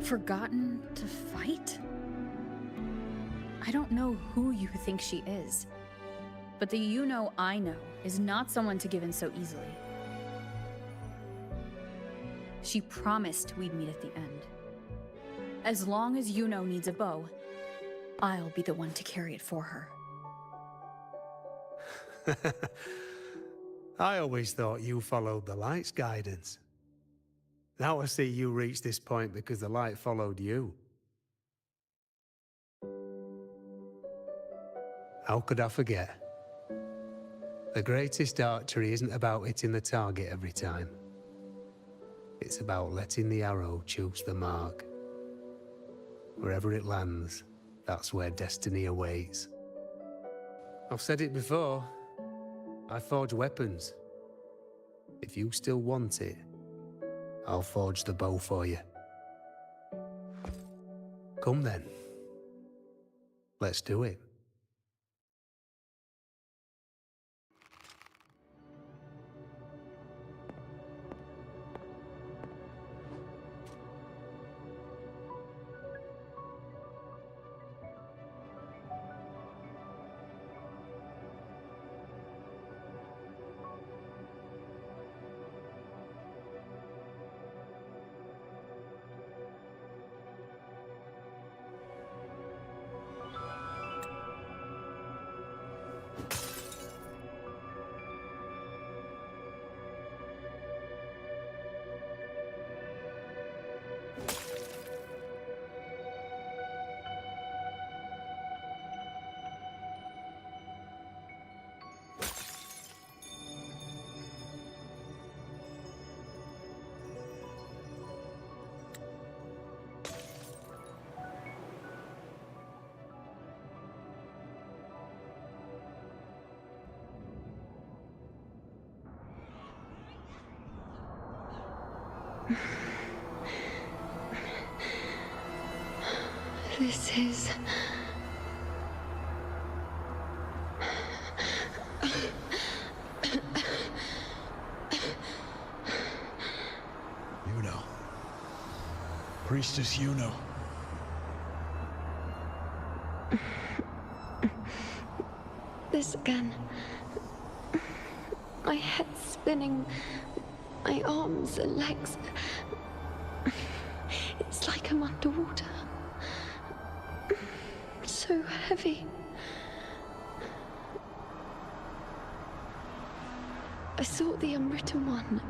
Forgotten to fight? I don't know who you think she is, but the you-know I know is not someone to give in so easily. She promised we'd meet at the end. As long as you-know needs a bow, I'll be the one to carry it for her. I always thought you followed the light's guidance. Now I see you reached this point because the light followed you. How could I forget? The greatest archery isn't about hitting the target every time. It's about letting the arrow choose the mark. Wherever it lands, that's where destiny awaits. I've said it before. I forge weapons. If you still want it, I'll forge the bow for you. Come then. Let's do it. This is... Yuno. Priestess Yuno. This again. My head spinning, my arms and legs. It's like I'm underwater. So heavy. I saw the Unwritten One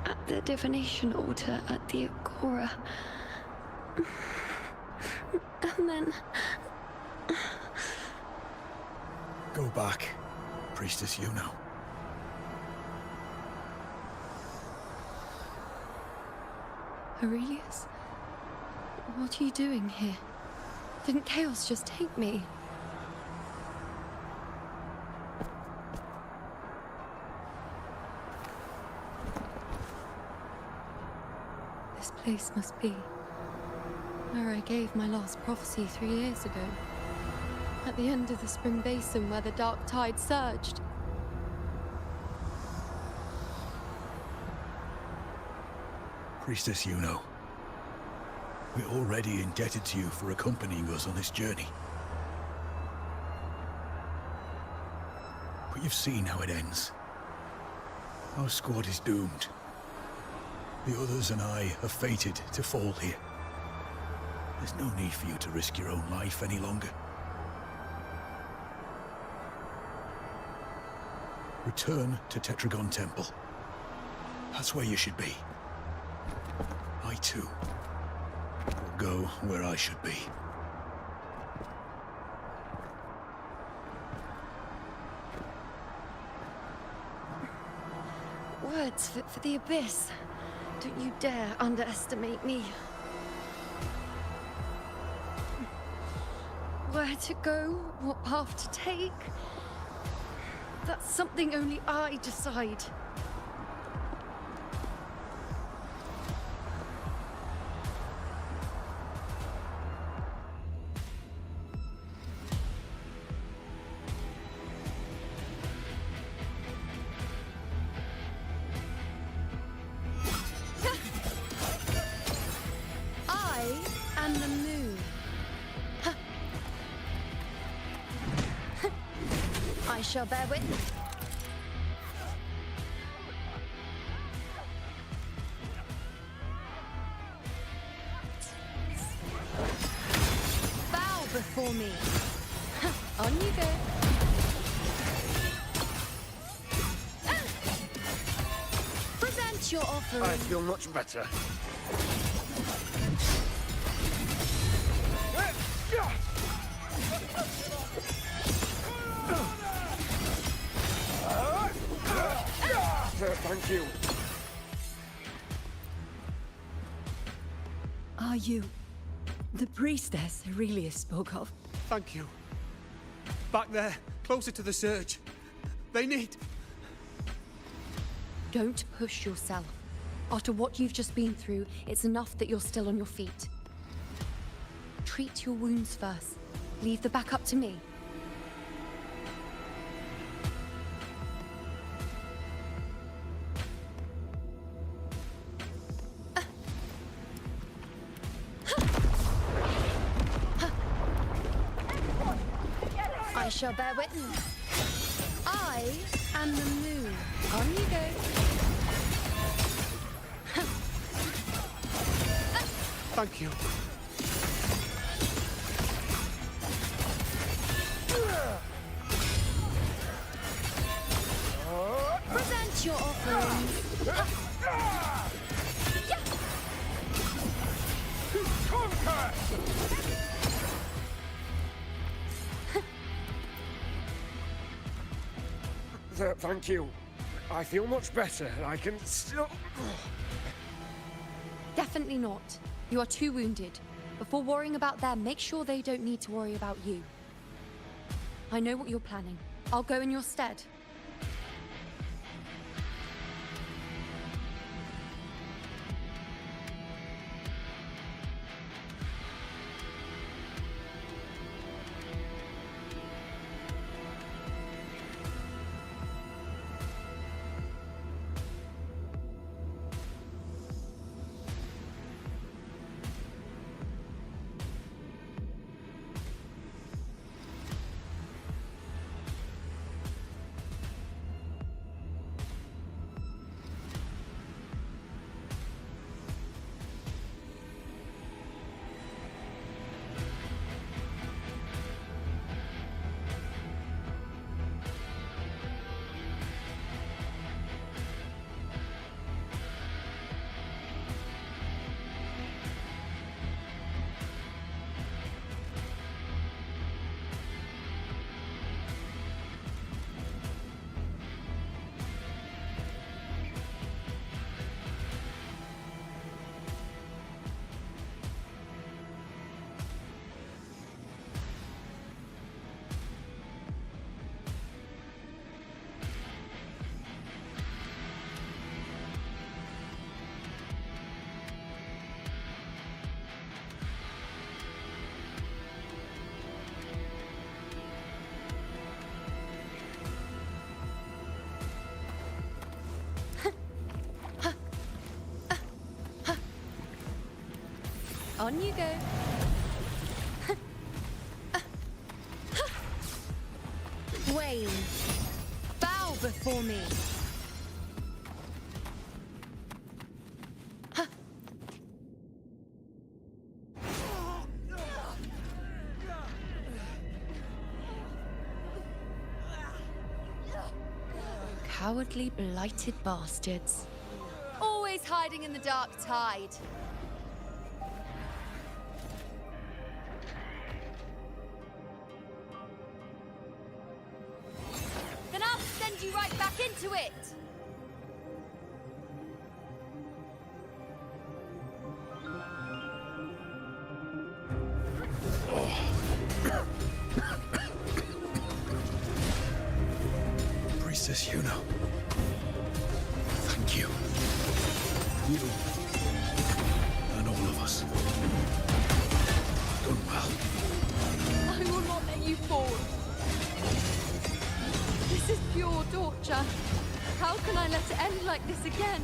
at the divination altar at the Agora. And then... Go back, Priestess Yuno. Aurelius? What are you doing here? Didn't chaos just take me? This place must be where I gave my last prophecy 3 years ago. At the end of the spring basin where the dark tide surged. Priestess Yuno. We're already indebted to you for accompanying us on this journey. But you've seen how it ends. Our squad is doomed. The others and I are fated to fall here. There's no need for you to risk your own life any longer. Return to Tetragon Temple. That's where you should be. I too will go where I should be. Words fit for the abyss. Don't you dare underestimate me. Where to go, what path to take, that's something only I decide. I am the moon. I shall bear witness. Bow before me. On you go. Present your offering. I feel much better. Thank you. Are you the priestess Aurelius spoke of? Thank you. Back there, closer to the surge. They need... Don't push yourself. After what you've just been through, it's enough that you're still on your feet. Treat your wounds first. Leave the back up to me. I shall bear witness. I am the moon. On you go. Thank you. Present your offerings. Thank you. I feel much better. I can still... Definitely not. You are too wounded. Before worrying about them, make sure they don't need to worry about you. I know what you're planning. I'll go in your stead. On you go. Wayne, bow before me. Cowardly, blighted bastards. Always hiding in the dark tide. Then I'll send you right back into it! Priestess Yuna. Thank you. You and all of us. Done well. I will not let you fall. This is pure torture. How can I let it end like this again?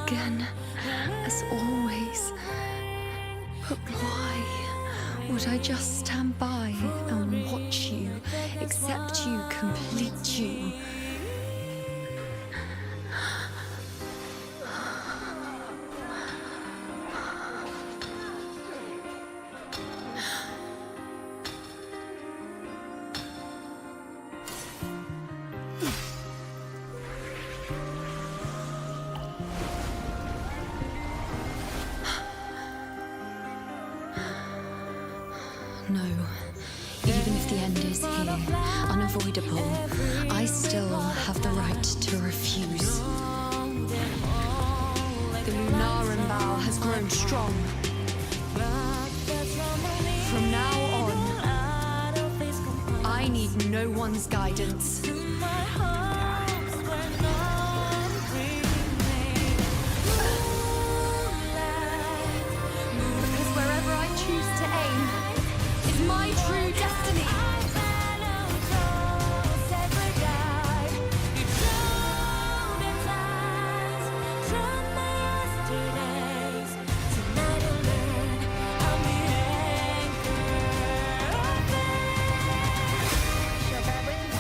Again, as always. But why would I just stand by and watch you, accept you, complete you? No. Even if the end is here, unavoidable, I still have the right to refuse. The Lunaran bow has grown strong. From now on, I need no one's guidance. Because wherever I choose to aim is my true destiny.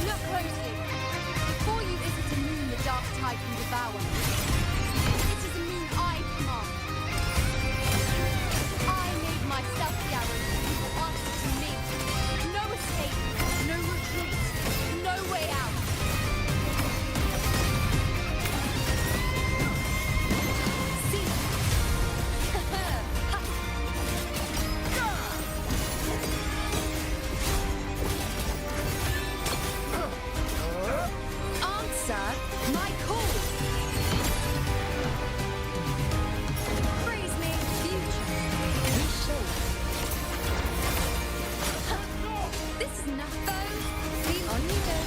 Look closely. Before you isn't a moon the dark tide can devour. It is a moon I command. I made myself the arrow you will answer to me. No escape, no retreat, no way out. See? Answer my call. Freeze me, future. This is enough, though. Feel on you go.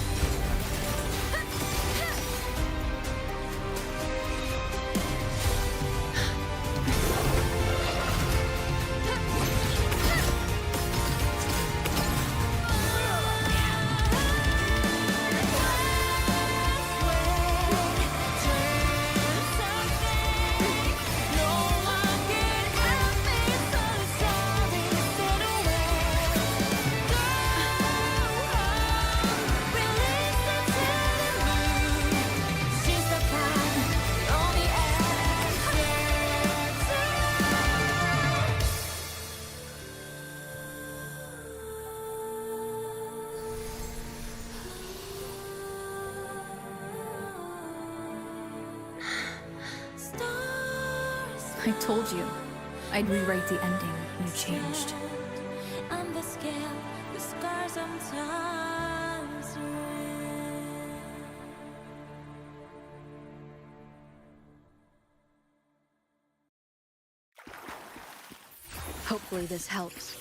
I told you. I'd rewrite the ending you changed. On the scale, the scars sometimes win. Hopefully this helps.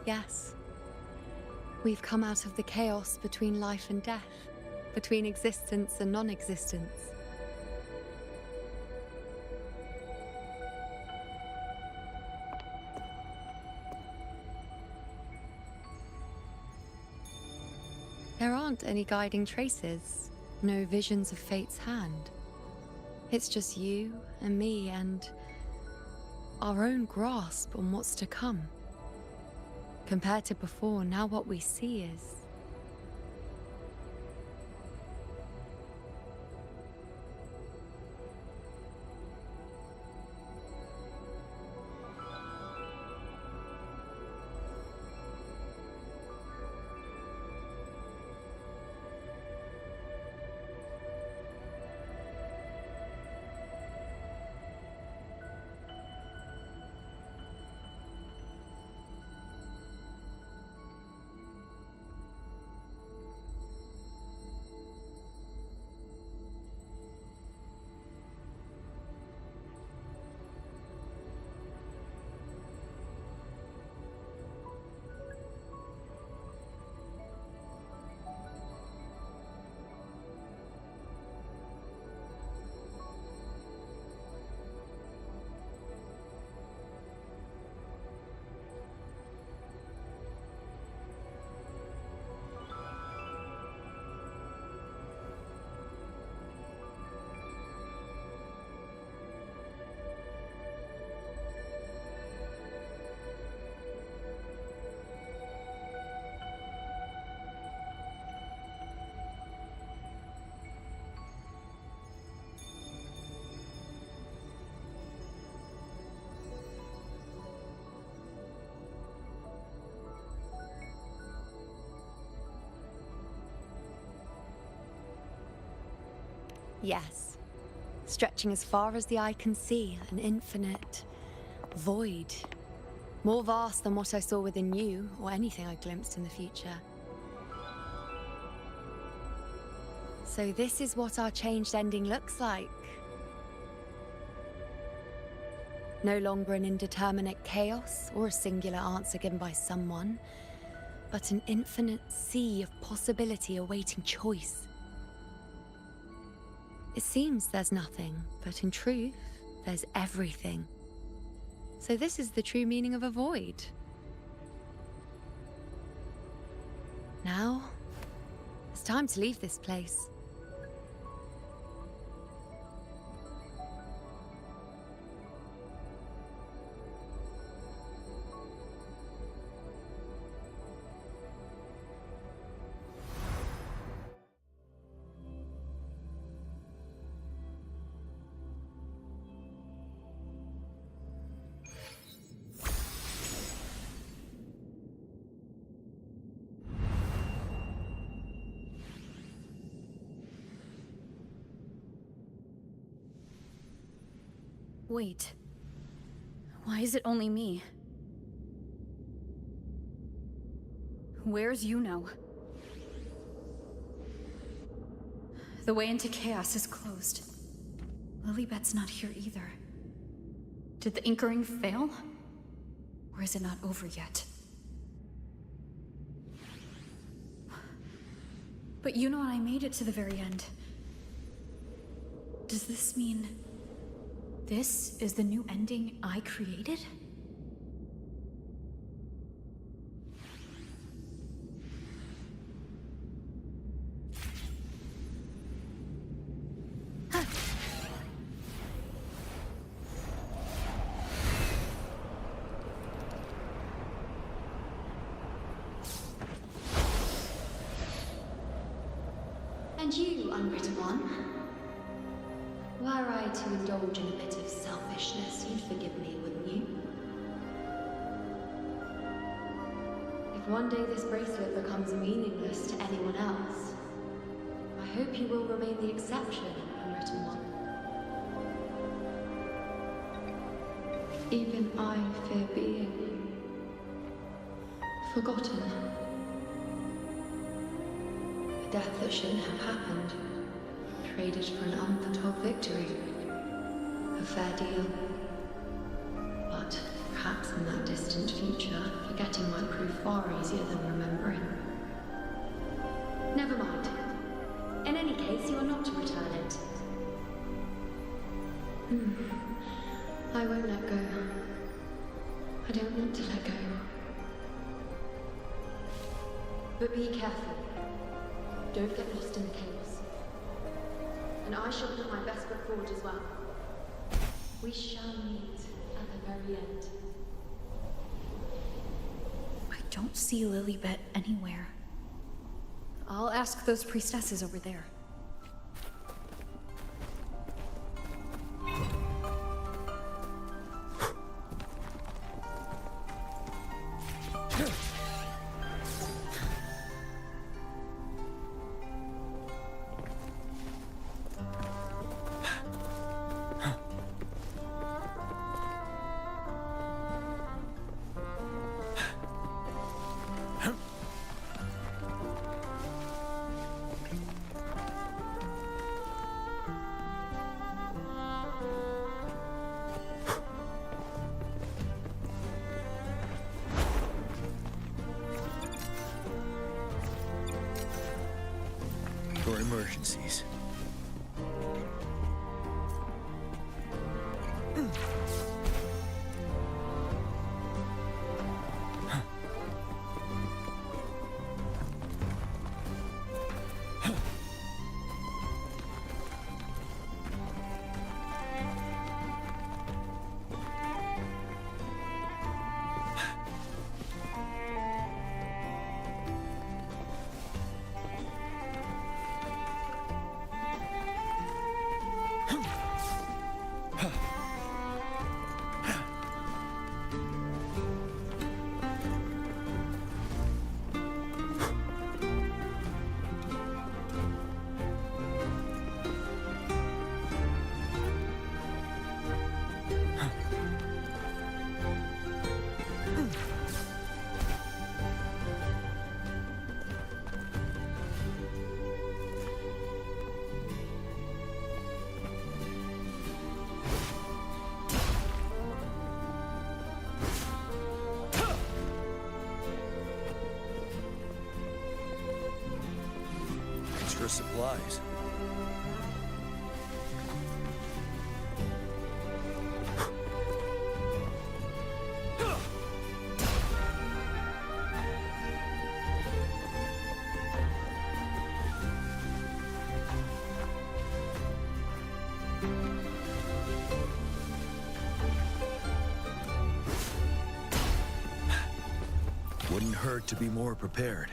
Yes. We've come out of the chaos between life and death, between existence and non-existence. There aren't any guiding traces, no visions of fate's hand. It's just you and me and our own grasp on what's to come. Compared to before, now what we see is... Yes. Stretching as far as the eye can see, an infinite void. More vast than what I saw within you, or anything I glimpsed in the future. So this is what our changed ending looks like. No longer an indeterminate chaos, or a singular answer given by someone, but an infinite sea of possibility awaiting choice. It seems there's nothing, but in truth, there's everything. So this is the true meaning of a void. Now, it's time to leave this place. Wait. Why is it only me? Where's Yuno? The way into chaos is closed. Lilybet's not here either. Did the Inkering fail? Or is it not over yet? But you know I made it to the very end. Does this mean... this is the new ending I created? And you, unwritten one, Were I to indulge in a bit of selfishness, you'd forgive me, wouldn't you? If one day this bracelet becomes meaningless to anyone else, I hope you will remain the exception, unwritten one. Even I fear being forgotten. A death that shouldn't have happened, traded for an unforetold victory. A fair deal. But perhaps in that distant future, forgetting might prove far easier than remembering. Never mind. In any case, you are not to return it. I won't let go. I don't want to let go. But be careful. Don't get lost in the chaos. And I shall put my best foot forward as well. We shall meet at the very end. I don't see Lilibet anywhere. I'll ask those priestesses over there. For emergencies. Extra supplies. Wouldn't hurt to be more prepared.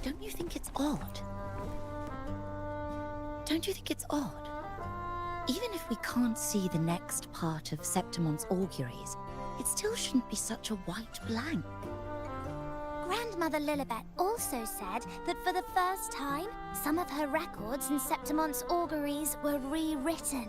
Don't you think it's odd? Don't you think it's odd? Even if we can't see the next part of Septimont's auguries, it still shouldn't be such a white blank. Grandmother Lilibet also said that for the first time, some of her records in Septimont's auguries were rewritten.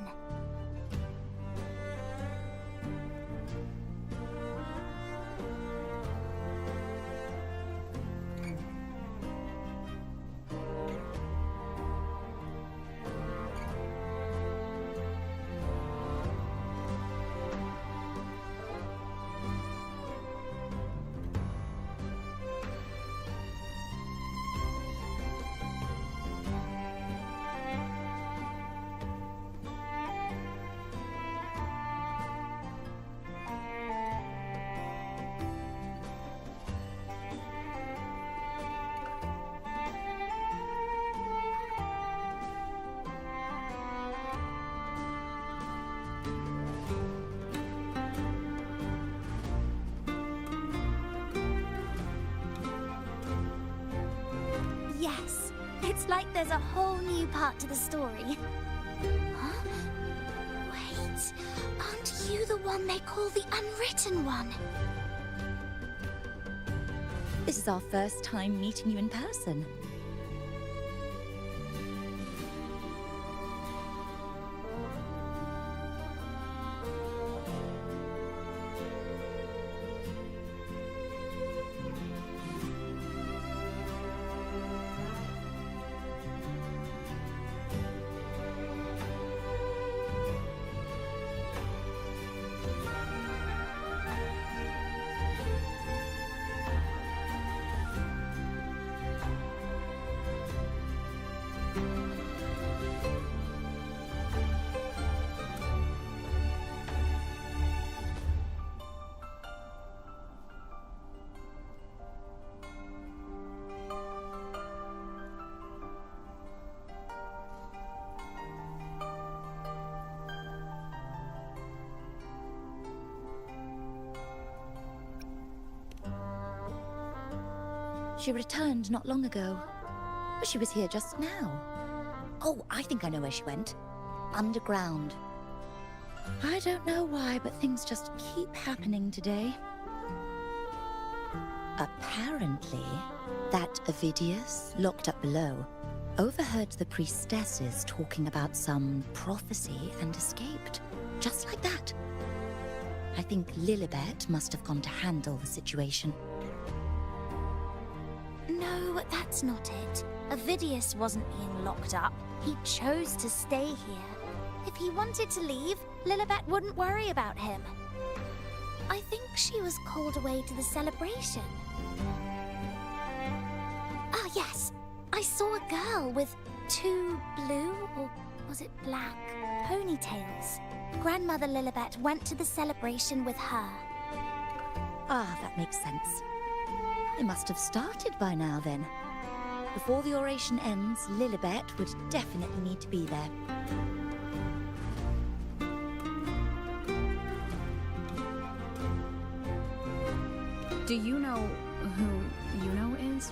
It's like there's a whole new part to the story. Huh? Wait, aren't you the one they call the Unwritten One? This is our first time meeting you in person. She returned not long ago. She was here just now. Oh, I think I know where she went. Underground. I don't know why, but things just keep happening today. Apparently, that Ovidius, locked up below, overheard the priestesses talking about some prophecy and escaped. Just like that. I think Lilibet must have gone to handle the situation. No, that's not it. Ovidius wasn't being locked up. He chose to stay here. If he wanted to leave, Lilibet wouldn't worry about him. I think she was called away to the celebration. Ah, yes. I saw a girl with 2 blue, or was it black, ponytails. Grandmother Lilibet went to the celebration with her. Ah, that makes sense. It must have started by now, then. Before the oration ends, Lilibet would definitely need to be there. Do you know who Yuno is?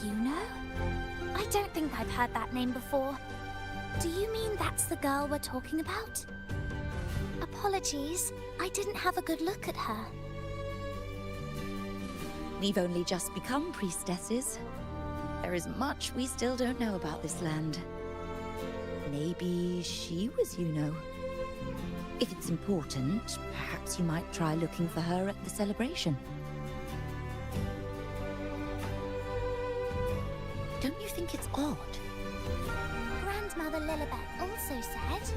Yuno? I don't think I've heard that name before. Do you mean that's the girl we're talking about? Apologies, I didn't have a good look at her. We've only just become priestesses. There is much we still don't know about this land. Maybe she was Yuno. If it's important, perhaps you might try looking for her at the celebration. Don't you think it's odd? Grandmother Lilibet also said...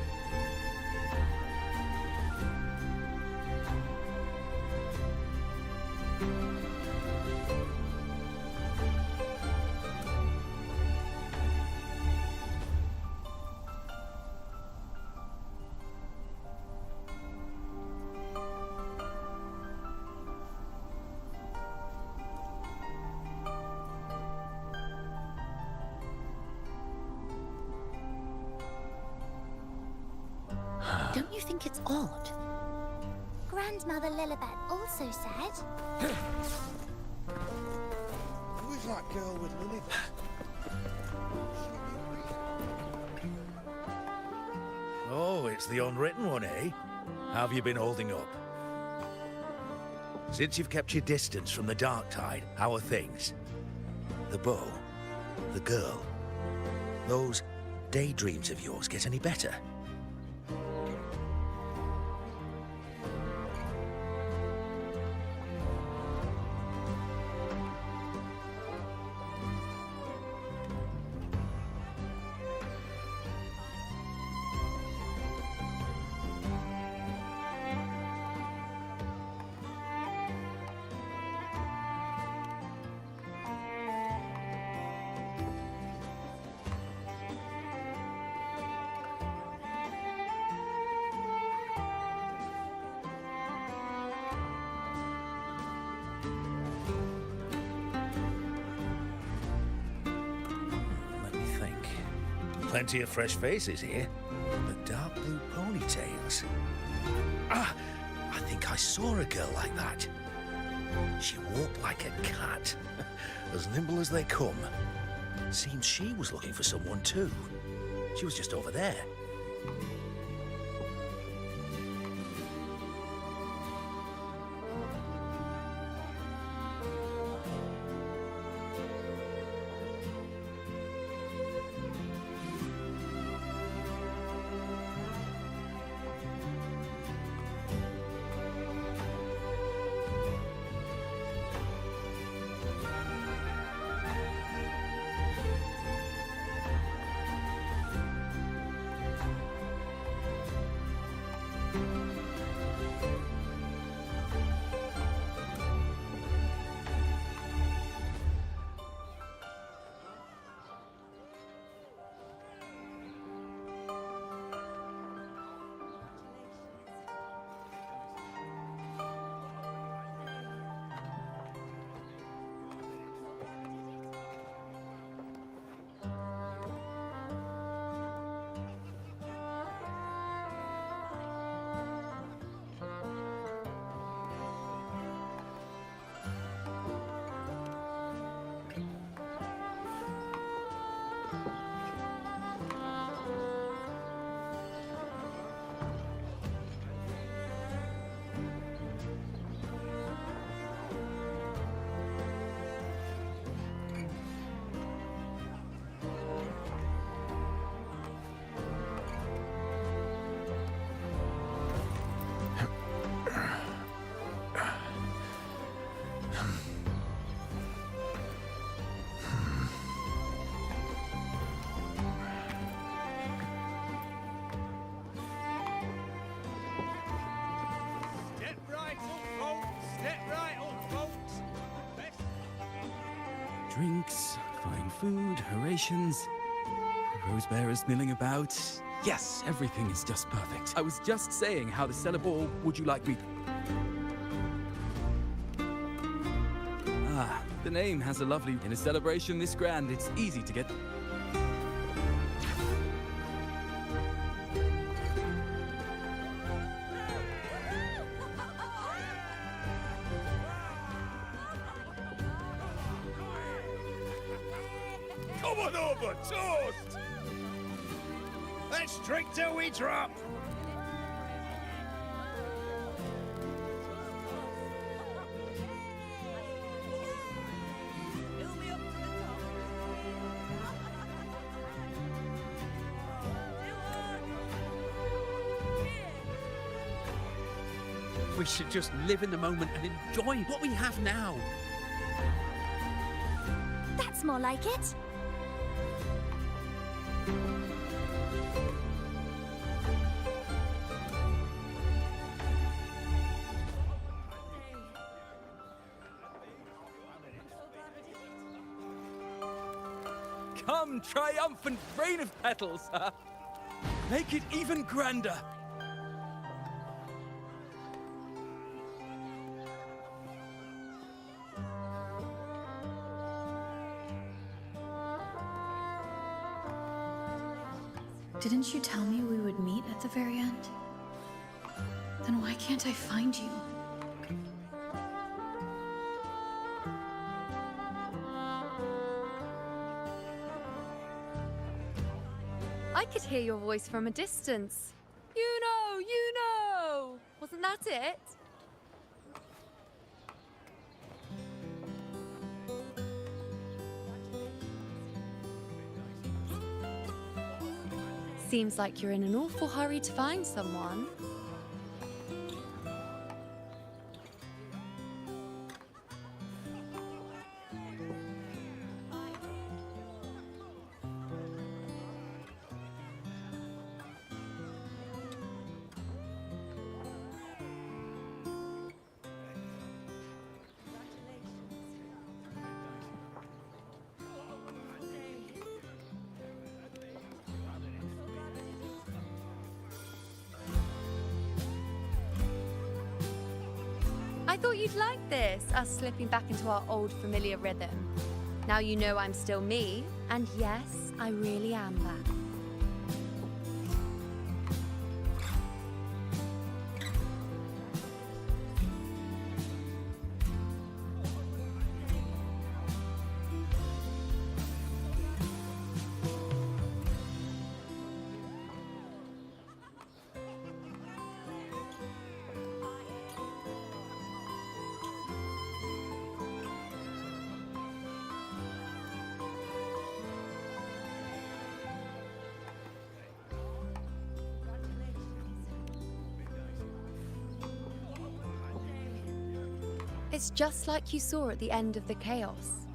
Don't you think it's odd? Grandmother Lilibet also said... Who is that girl with Lilibet? Oh, it's the Unwritten One, eh? How have you been holding up? Since you've kept your distance from the dark tide, how are things? The bow, the girl, those daydreams of yours get any better? Plenty of fresh faces here, but dark blue ponytails. Ah, I think I saw a girl like that. She walked like a cat, as nimble as they come. Seems she was looking for someone too. She was just over there. Drinks, fine food, rations, rose bearers milling about. Yes, everything is just perfect. I was just saying how the cellar ball would you like me... Ah, the name has a lovely... In a celebration this grand, it's easy to get... Come on over, toast! Let's drink till we drop! We should just live in the moment and enjoy what we have now. That's more like it. Come, triumphant rain of petals! Make it even grander! Didn't you tell me we would meet at the very end? Then why can't I find you? I could hear your voice from a distance. You know! Wasn't that it? Seems like you're in an awful hurry to find someone. I thought you'd like this, us slipping back into our old familiar rhythm. Now you know I'm still me, and yes, I really am back. It's just like you saw at the end of the chaos.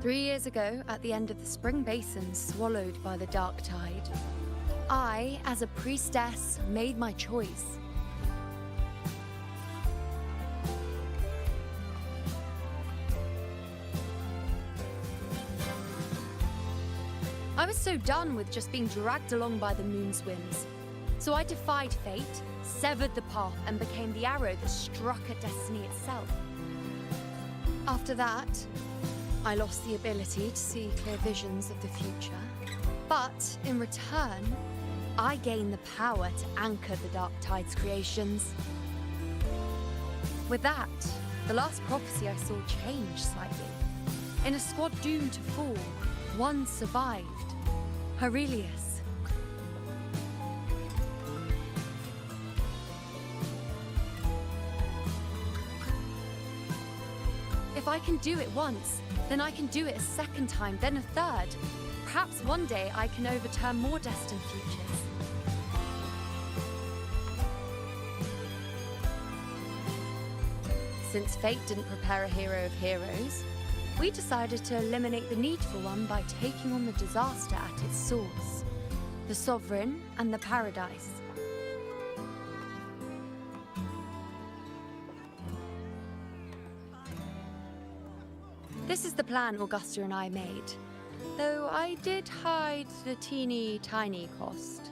3 years ago, at the end of the spring basin swallowed by the dark tide, I, as a priestess, made my choice. I was so done with just being dragged along by the moon's whims. So I defied fate, severed the path, and became the arrow that struck at destiny itself. After that, I lost the ability to see clear visions of the future. But in return, I gained the power to anchor the Dark Tide's creations. With that, the last prophecy I saw changed slightly. In a squad doomed to fall, one survived. Aurelius. If I can do it once, then I can do it a second time, then a third. Perhaps one day I can overturn more destined futures. Since fate didn't prepare a hero of heroes, we decided to eliminate the need for one by taking on the disaster at its source, the Sovereign and the Paradise. This is the plan Augusta and I made, though I did hide the teeny tiny cost.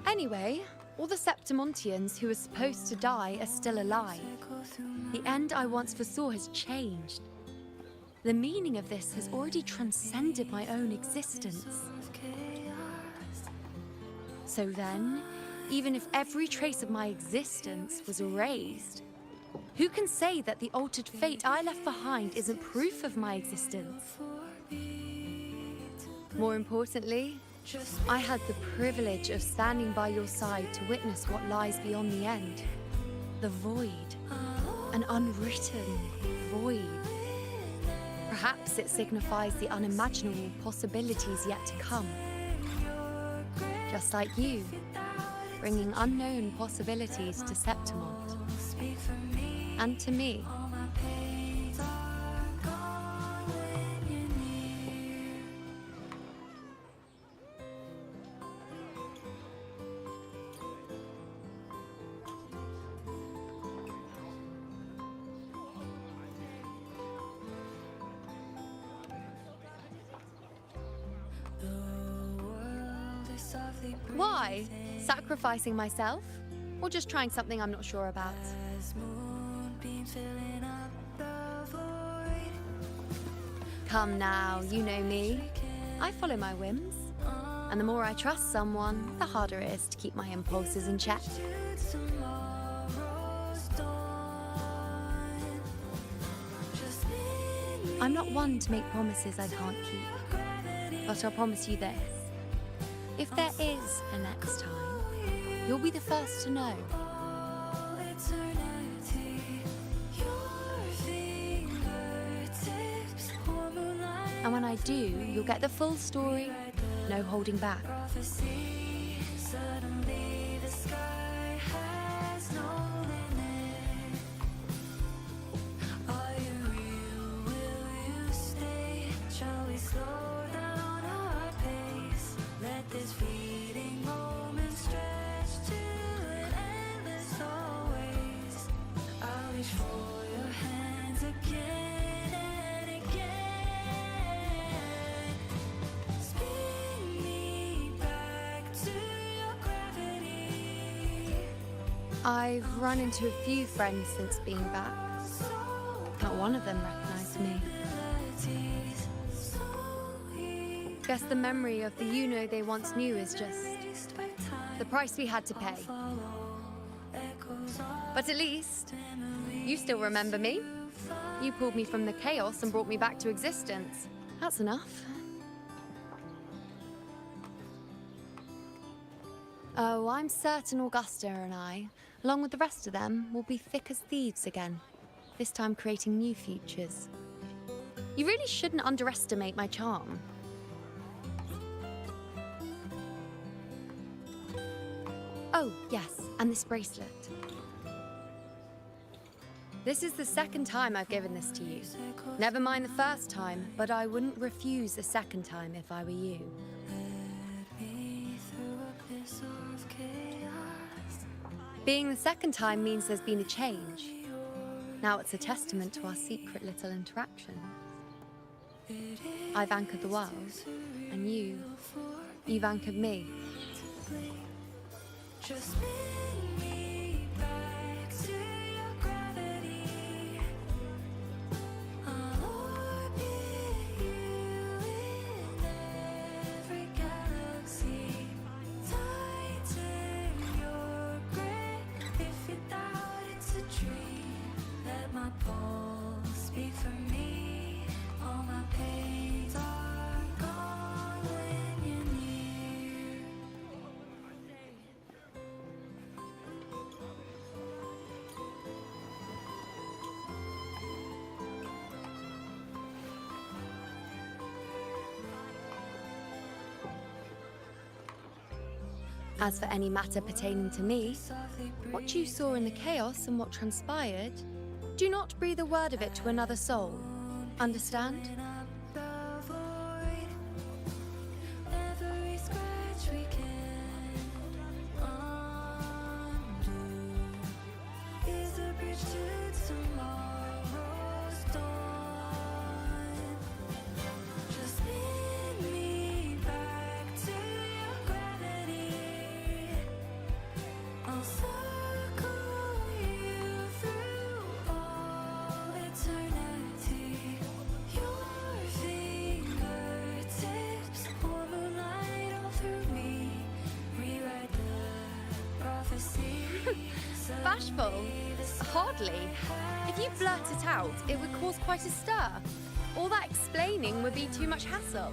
Anyway, all the Septimontians who were supposed to die are still alive. The end I once foresaw has changed. The meaning of this has already transcended my own existence. So then, even if every trace of my existence was erased, who can say that the altered fate I left behind isn't proof of my existence? More importantly, I had the privilege of standing by your side to witness what lies beyond the end. The void. An unwritten void. Perhaps it signifies the unimaginable possibilities yet to come. Just like you, bringing unknown possibilities to Septimont. And to me. Why? Sacrificing myself? Or just trying something I'm not sure about? Come now, you know me. I follow my whims. And the more I trust someone, the harder it is to keep my impulses in check. I'm not one to make promises I can't keep. But I'll promise you this. If there is a next time, you'll be the first to know. And when I do, you'll get the full story, no holding back. I've run into a few friends since being back. Not one of them recognized me. Guess the memory of the you-know they once knew is just the price we had to pay. But at least, you still remember me. You pulled me from the chaos and brought me back to existence. That's enough. Oh, I'm certain Augusta and I, along with the rest of them, will be thick as thieves again, this time creating new futures. You really shouldn't underestimate my charm. Oh, yes, and this bracelet. This is the second time I've given this to you. Never mind the first time, but I wouldn't refuse a second time if I were you. Being the second time means there's been a change. Now it's a testament to our secret little interaction. I've anchored the world, and you've anchored me. Just bring me back to your gravity. I'll orbit you in every galaxy. Tighten your grip if you doubt it's a dream. Let my pulse speak for me. All my pains are gone when you're near. As for any matter pertaining to me, what you saw in the chaos and what transpired, do not breathe a word of it to another soul. Understand? Every scratch we can undo is a bridge to tomorrow's dawn. Just lead me back to your gravity. I'll circle you through all eternity. Your fingertips pour moonlight all through me. Rewrite the prophecy. Bashful? Hardly. If you blurt it out, it would cause quite a stir. All that explaining would be too much hassle.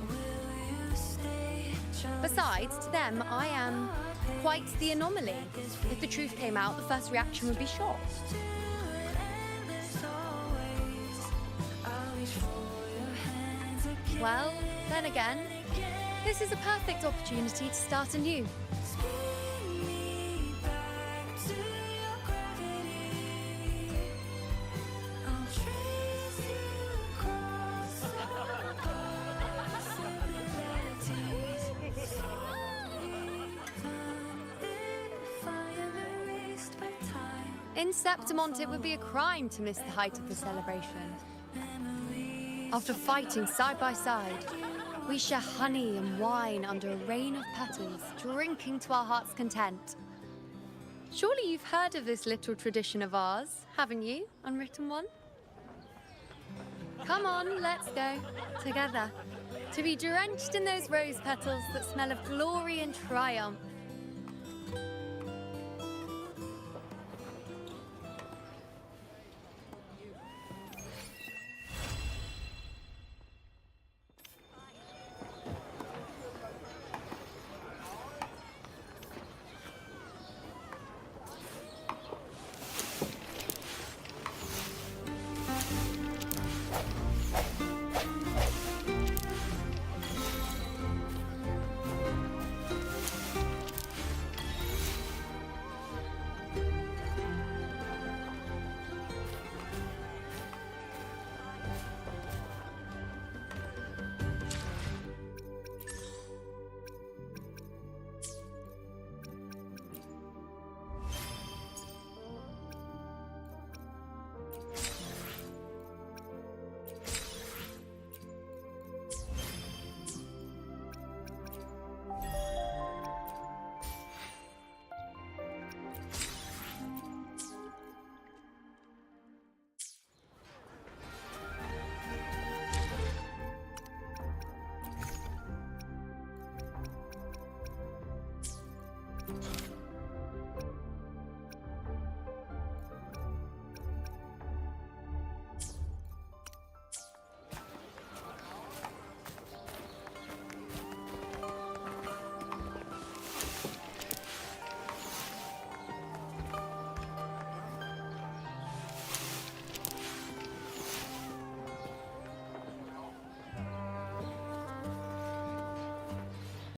Besides, to them, I am quite the anomaly. If the truth came out, the first reaction would be shock. Well, then again, this is a perfect opportunity to start anew. In Septimont, it would be a crime to miss the height of the celebration. After fighting side by side, we share honey and wine under a rain of petals, drinking to our heart's content. Surely you've heard of this little tradition of ours, haven't you, Unwritten One? Come on, let's go, together, to be drenched in those rose petals that smell of glory and triumph.